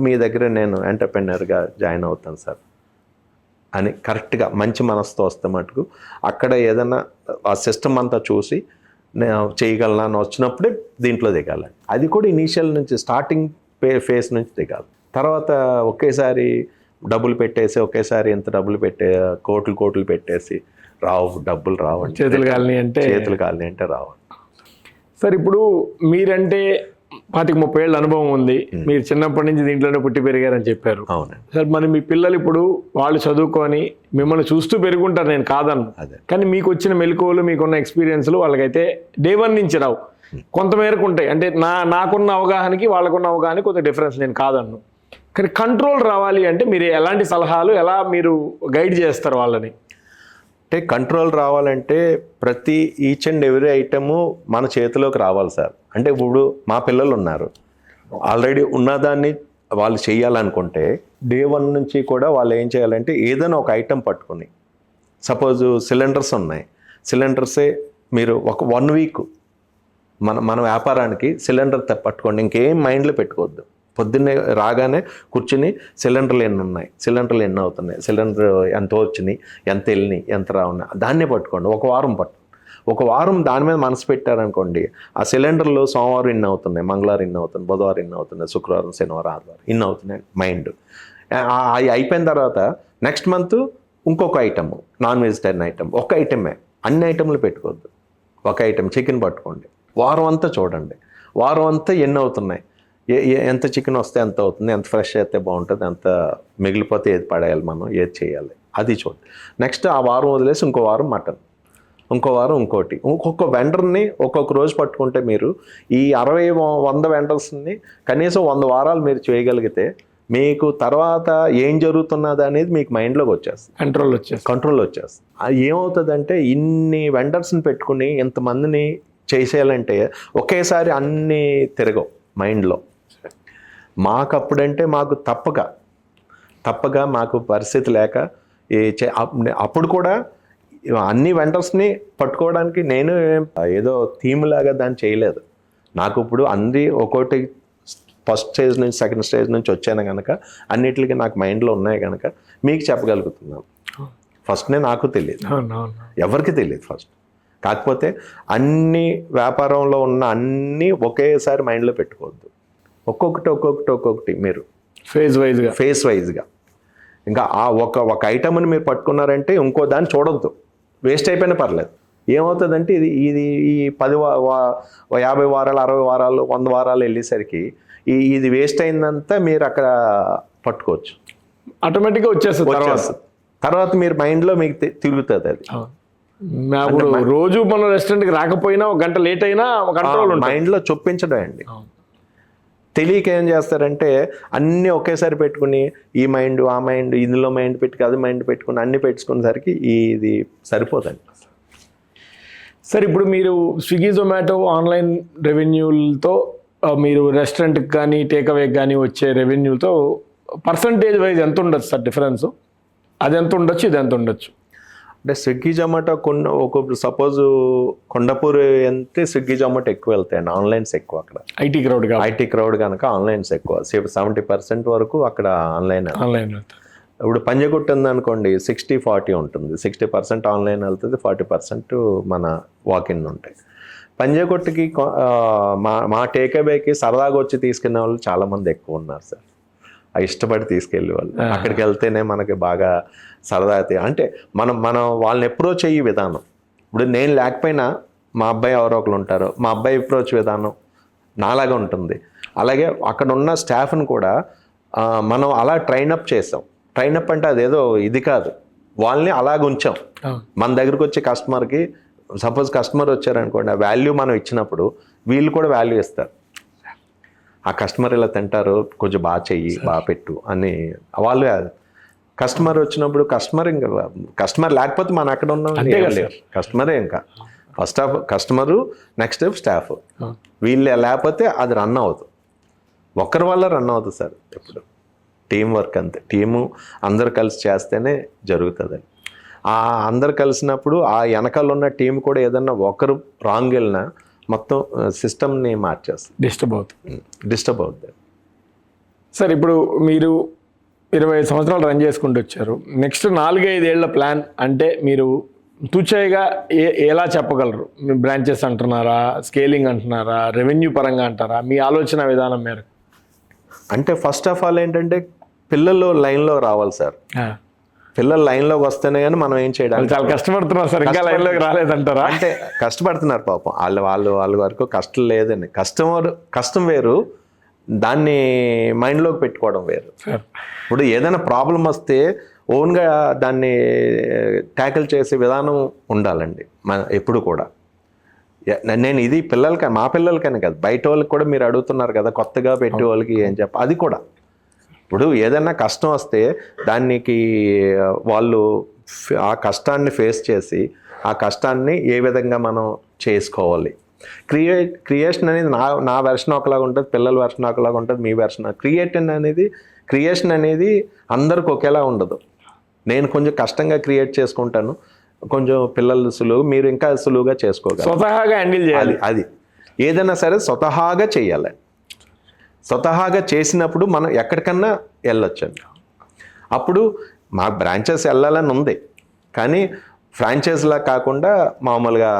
మీ దగ్గర నేను ఎంటర్ప్రెన్యూర్గా జాయిన్ అవుతాను సార్ అని కరెక్ట్గా మంచి మనసుతో వస్తే మటుకు అక్కడ ఏదైనా ఆ సిస్టమ్ అంతా చూసి నేను చేయగలను అని వచ్చినప్పుడే దీంట్లో దిగాలి. అది కూడా ఇనీషియల్ నుంచి స్టార్టింగ్ ఫేస్ నుంచి దిగాలి. తర్వాత ఒకేసారి డబ్బులు పెట్టేసి ఒకేసారి ఇంత డబ్బులు కోట్లు పెట్టేసి డబ్బులు రావు, చేతులు కాలని అంటే రావు. సార్ ఇప్పుడు మీరంటే 25-30 ఏళ్ళ అనుభవం ఉంది, మీరు చిన్నప్పటి నుంచి దీంట్లోనే పుట్టి పెరిగారని చెప్పారు. అవునండి సార్. మరి మీ పిల్లలు ఇప్పుడు వాళ్ళు చదువుకొని మిమ్మల్ని చూస్తూ పెరుగుంటారు, నేను కాదను. కానీ మీకు వచ్చిన మెలకువలు, మీకున్న ఎక్స్పీరియన్స్లు వాళ్ళకైతే డే 1 నుంచి రావు, కొంతమేరకు ఉంటాయి. అంటే నాకున్న అవగాహనకి వాళ్ళకున్న అవగాహనకి కొంత డిఫరెన్స్, నేను కాదన్ను. కానీ కంట్రోల్ రావాలి అంటే మీరు ఎలాంటి సలహాలు, ఎలా మీరు గైడ్ చేస్తారు వాళ్ళని? అంటే కంట్రోల్ రావాలంటే ప్రతి ఈచ్ అండ్ ఎవ్రీ ఐటము మన చేతిలోకి రావాలి సార్. అంటే ఇప్పుడు మా పిల్లలు ఉన్నారు, ఆల్రెడీ ఉన్నదాన్ని వాళ్ళు చేయాలనుకుంటే డే 1 నుంచి కూడా వాళ్ళు ఏం చేయాలంటే ఏదైనా ఒక ఐటెం పట్టుకుని, సపోజ్ సిలిండర్స్ ఉన్నాయి, సిలిండర్సే మీరు ఒక 1 వీక్ మన వ్యాపారానికి సిలిండర్ పట్టుకోండి, ఇంకేం మైండ్లో పెట్టుకోవద్దు. పొద్దున్నే రాగానే కూర్చుని సిలిండర్లు ఎన్ని ఉన్నాయి, సిలిండర్లు ఎన్ని అవుతున్నాయి, సిలిండర్ ఎంత వచ్చినాయి, ఎంత వెళ్ళినాయి, ఎంత రావున్నాయి, దాన్నే పట్టుకోండి. ఒక వారం దాని మీద మనసు పెట్టారనుకోండి, ఆ సిలిండర్లు సోమవారం ఇన్ని అవుతున్నాయి, మంగళవారం ఇన్ని అవుతుంది, బుధవారం ఇన్ని అవుతున్నాయి, శుక్రవారం, శనివారం, ఆదివారం ఇన్ని అవుతున్నాయి మైండ్. అవి అయిపోయిన తర్వాత నెక్స్ట్ మంత్ ఇంకొక ఐటమ్, నాన్ వెజిటేరియన్ ఐటమ్, ఒక ఐటమే, అన్ని ఐటమ్లు పెట్టుకోవద్దు. ఒక ఐటమ్ చికెన్ పట్టుకోండి, వారం అంతా చూడండి, వారం అంతా ఎన్ని అవుతున్నాయి, ఎంత చికెన్ వస్తే ఎంత అవుతుంది, ఎంత ఫ్రెష్ అయితే బాగుంటుంది, ఎంత మిగిలిపోతే ఏది పడేయాలి, మనం ఏది చేయాలి, అది చూడండి. నెక్స్ట్ ఆ వారం వదిలేసి ఇంకో వారం మటన్, ఇంకో వారం ఇంకోటి, ఒక్కొక్క వెండర్ని ఒక్కొక్క రోజు పట్టుకుంటే మీరు ఈ 60-100 వెండర్స్ని కనీసం 100 వారాలు మీరు చేయగలిగితే మీకు తర్వాత ఏం జరుగుతున్నది అనేది మీకు మైండ్లోకి వచ్చేస్తుంది, కంట్రోల్ వచ్చేస్తుంది. అది ఏమవుతుందంటే ఇన్ని వెండర్స్ని పెట్టుకుని ఇంతమందిని చేసేయాలంటే ఒకేసారి అన్నీ తిరగవు మైండ్లో. మాకప్పుడంటే మాకు తప్పక మాకు పరిస్థితి లేక అప్పుడు కూడా అన్ని వెండర్స్ని పట్టుకోవడానికి నేను ఏదో థీమ్ లాగా దాన్ని చేయలేదు. నాకు ఇప్పుడు అన్ని ఒక్కోటి ఫస్ట్ స్టేజ్ నుంచి సెకండ్ స్టేజ్ నుంచి వచ్చాను కనుక అన్నిటికీ నాకు మైండ్లో ఉన్నాయి కనుక మీకు చెప్పగలుగుతున్నాను. ఫస్ట్నే నాకు తెలియదు, ఎవరికి తెలియదు ఫస్ట్. కాకపోతే అన్ని వ్యాపారంలో ఉన్న అన్నీ ఒకేసారి మైండ్లో పెట్టుకోవద్దు, ఒక్కొక్కటి మీరు ఫేజ్ వైజ్గా. ఇంకా ఆ ఒక ఐటమ్ని మీరు పట్టుకున్నారంటే ఇంకో దాన్ని చూడొద్దు, వేస్ట్ అయిపోయినా పర్లేదు. ఏమవుతుందంటే ఇది ఈ 50 వారాలు, 60 వారాలు, 100 వారాలు వెళ్ళేసరికి ఇది వేస్ట్ అయిందంతా మీరు అక్కడ పట్టుకోవచ్చు, ఆటోమేటిక్గా వచ్చేస్తుంది. తర్వాత మీరు మైండ్లో మీకు తిరుగుతుంది అది. ఇప్పుడు రోజు మన రెస్టారెంట్కి రాకపోయినా ఒక గంట లేట్ అయినా కంట్రోల్ మైండ్లో చొప్పించడం అండి. తెలియక ఏం చేస్తారంటే అన్నీ ఒకేసారి పెట్టుకుని ఈ మైండ్ ఆ మైండ్ ఇందులో మైండ్ పెట్టుకు అది మైండ్ పెట్టుకుని అన్నీ పెట్టుకునేసరికి ఇది సరిపోదండి. సార్ ఇప్పుడు మీరు స్విగ్గీ, జొమాటో ఆన్లైన్ రెవెన్యూలతో మీరు రెస్టారెంట్కి కానీ టేక్అవేకి కానీ వచ్చే రెవెన్యూతో పర్సంటేజ్ వైజ్ ఎంత ఉండొచ్చు సార్ డిఫరెన్స్? అది ఎంత ఉండొచ్చు, ఇది ఎంత ఉండొచ్చు? అంటే స్విగ్గీ జొమాటో ఒక సపోజ్ కొండపూర్ వెళ్తే స్విగ్గీ జొమాటో ఎక్కువ వెళ్తాయండి, ఆన్లైన్స్ ఎక్కువ అక్కడ. ఐటీ క్రౌడ్ కనుక ఆన్లైన్స్ ఎక్కువ, 70% వరకు అక్కడ ఆన్లైన్. ఇప్పుడు పంజగుట్ట ఉందనుకోండి 60-40 ఉంటుంది, 60% ఆన్లైన్ వెళ్తుంది, 40% మన వాకిన్ ఉంటాయి. పంజగుట్టకి మా టేక్అవేకి సరదాగా వచ్చి తీసుకునే వాళ్ళు చాలామంది ఎక్కువ ఉన్నారు సార్, ఇష్టపడి తీసుకెళ్ళే వాళ్ళు. అక్కడికి వెళ్తేనే మనకి బాగా సరదా అయితే. అంటే మనం వాళ్ళని అప్రోచ్ అయ్యే విధానం, ఇప్పుడు నేను లేకపోయినా మా అబ్బాయి ఎవరో ఒకరు ఉంటారు, మా అబ్బాయి అప్రోచ్ విధానం నాలాగా ఉంటుంది. అలాగే అక్కడ ఉన్న స్టాఫ్ని కూడా మనం అలా ట్రైనప్ చేసాం. ట్రైనప్ అంటే అదేదో ఇది కాదు, వాళ్ళని అలాగ ఉంచాం. మన దగ్గరకు వచ్చే కస్టమర్కి సపోజ్ కస్టమర్ వచ్చారనుకోండి, ఆ వాల్యూ మనం ఇచ్చినప్పుడు వీళ్ళు కూడా వాల్యూ ఇస్తారు. ఆ కస్టమర్ ఇలా తింటారు, కొంచెం బాగా చెయ్యి, బాగా పెట్టు అని వాళ్ళు. కస్టమర్ వచ్చినప్పుడు కస్టమర్ లేకపోతే మనం అక్కడ ఉన్నాం, కస్టమరే. ఇంకా first of customer, next staff, వీళ్ళు లేకపోతే అది రన్ అవుతుంది. ఒక్కరి వల్ల రన్ అవుతుంది సార్. ఎప్పుడు టీం వర్క్ అంతే, టీము అందరు కలిసి చేస్తేనే జరుగుతుంది. ఆ అందరు కలిసినప్పుడు ఆ వెనకాల ఉన్న టీం కూడా ఏదన్నా ఒకరు రాంగ్ వెళ్ళినా మొత్తం సిస్టమ్ని మార్చేస్తుంది, డిస్టర్బ్ అవుతుంది. సార్ ఇప్పుడు మీరు 25 సంవత్సరాలు రన్ చేసుకుంటూ వచ్చారు. నెక్స్ట్ 4-5 ఏళ్ల ప్లాన్ అంటే మీరు తూచాయిగా ఎలా చెప్పగలరు? బ్రాంచెస్ అంటున్నారా, స్కేలింగ్ అంటున్నారా, రెవెన్యూ పరంగా అంటారా, మీ ఆలోచన విధానం మేరకు? అంటే ఫస్ట్ ఆఫ్ ఆల్ ఏంటంటే పిల్లలు లైన్లో రావాలి సార్. పిల్లలు లైన్లోకి వస్తేనే కానీ మనం ఏం చేయడానికి. చాలా కష్టపడుతున్నారు సార్, ఇంకా లైన్లోకి రాలేదంటారా? అంటే కష్టపడుతున్నారు పాపం, వాళ్ళ వరకు కష్టం లేదండి. కష్టం వేరు, దాన్ని మైండ్లోకి పెట్టుకోవడం వేరు. ఇప్పుడు ఏదైనా ప్రాబ్లం వస్తే ఓన్గా దాన్ని ట్యాకిల్ చేసే విధానం ఉండాలండి మన ఎప్పుడు కూడా. నేను ఇది మా పిల్లలకని కాదు, బయట వాళ్ళకి కూడా మీరు అడుగుతున్నారు కదా, కొత్తగా పెట్టే వాళ్ళకి ఏం అది కూడా. ఇప్పుడు ఏదైనా కష్టం వస్తే దానికి వాళ్ళు ఆ కష్టాన్ని ఫేస్ చేసి ఆ కష్టాన్ని ఏ విధంగా మనం చేసుకోవాలి. క్రియేషన్ అనేది నా వెర్షన్ ఒకలాగా ఉంటుంది, పిల్లల వెర్షన్ ఒకలాగా ఉంటుంది, మీ వెర్షన్. క్రియేషన్ అనేది అందరికి ఒకేలా ఉండదు. నేను కొంచెం కష్టంగా క్రియేట్ చేసుకుంటాను, కొంచెం పిల్లలు సులువు, మీరు ఇంకా సులువుగా చేసుకోగలరు. స్వతహాగా హ్యాండిల్ చేయాలి. అది ఏదైనా సరే స్వతహాగా చేయాలి. స్వతహాగా చేసినప్పుడు మనం ఎక్కడికన్నా వెళ్ళొచ్చండి. అప్పుడు మా బ్రాంచెస్ వెళ్ళాలని ఉంది, కానీ ఫ్రాంచైజ్లా కాకుండా మామూలుగా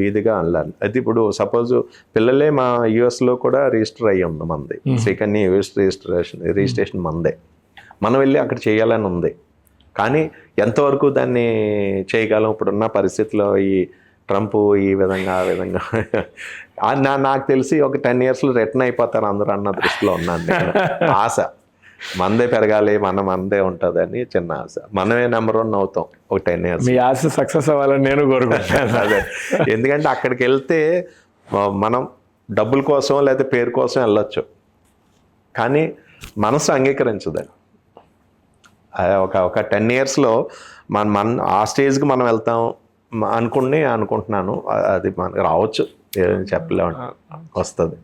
ఇదిగా వెళ్ళాలి. అది ఇప్పుడు సపోజ్ పిల్లలే మా యూఎస్లో కూడా రిజిస్టర్ అయ్యి ఉంది మంది, శ్రీకన్య యూఎస్ రిజిస్ట్రేషన్ మందే. మనం వెళ్ళి అక్కడ చేయాలని ఉంది, కానీ ఎంతవరకు దాన్ని చేయగలం ఇప్పుడున్న పరిస్థితిలో? ఈ ట్రంప్ ఈ విధంగా ఆ విధంగా నాకు తెలిసి ఒక 10 yearsలో రిటర్న్ అయిపోతారు అందరూ అన్న దృష్టిలో ఉన్నాను నేను. ఆశ మందే పెరగాలి, మందే ఉంటుందని చిన్న ఆశ. మనమే నెంబర్ 1 అవుతాం ఒక 10 years. మీ ఆశ సక్సెస్ అవ్వాలని నేను కోరుకుంటాను. అదే, ఎందుకంటే అక్కడికి వెళ్తే మనం డబ్బుల కోసం లేదా పేరు కోసం వెళ్ళొచ్చు, కానీ మనసు అంగీకరించదని. ఒక 10 yearsలో ఆ స్టేజ్కి మనం వెళ్తాం అనుకుంటున్నాను. అది మనకు రావచ్చు, ఏదైనా చెప్పలేము, వస్తుంది.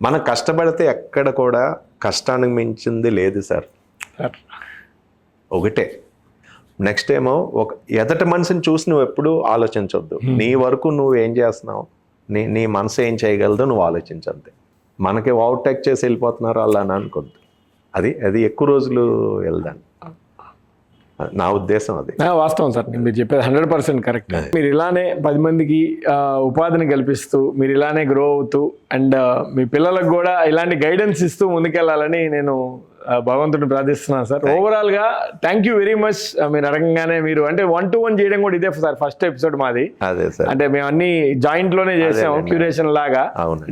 మనం కష్టపడితే ఎక్కడ కూడా కష్టానికి మించింది లేదు సార్. ఒకటే. నెక్స్ట్ ఏమో ఎదటి మనిషిని చూసి నువ్వు ఎప్పుడు ఆలోచించవద్దు, నీ వరకు నువ్వు ఏం చేస్తున్నావు, నీ మనసు ఏం చేయగలదో నువ్వు ఆలోచించద్దు. మనకి ఓవర్టేక్ చేసి వెళ్ళిపోతున్నారు అలా అని అనుకోద్దు. అది ఎక్కువ రోజులు వెళ్దాం, నా ఉద్దేశం. అది వాస్తవం సార్, మీరు చెప్పేది 100% కరెక్ట్. మీరు ఇలానే 10 మందికి ఉపాధిని కల్పిస్తూ, మీరు ఇలానే గ్రో అవుతూ, అండ్ మీ పిల్లలకు కూడా ఇలాంటి గైడెన్స్ ఇస్తూ ముందుకెళ్ళాలని నేను భగవంతుడిని ప్రార్థిస్తున్నాను సార్. ఓవరాల్గా థ్యాంక్ యూ వెరీ మచ్. మీరు అడగంగానే మీరు అంటే 1-to-1 చేయడం కూడా ఇదే సార్ ఫస్ట్ ఎపిసోడ్ మాది. అదే సార్, అంటే మేము అన్ని జాయింట్లోనే చేసాము, క్యూరేషన్ లాగా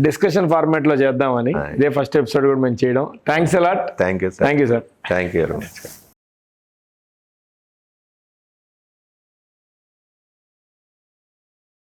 డిస్కషన్ ఫార్మాట్లో చేద్దామని. ఇదే ఫస్ట్ ఎపిసోడ్ కూడా మేము చేయడం. Thanks a lot. Thank you sir. Thank you sir. Thank you very much.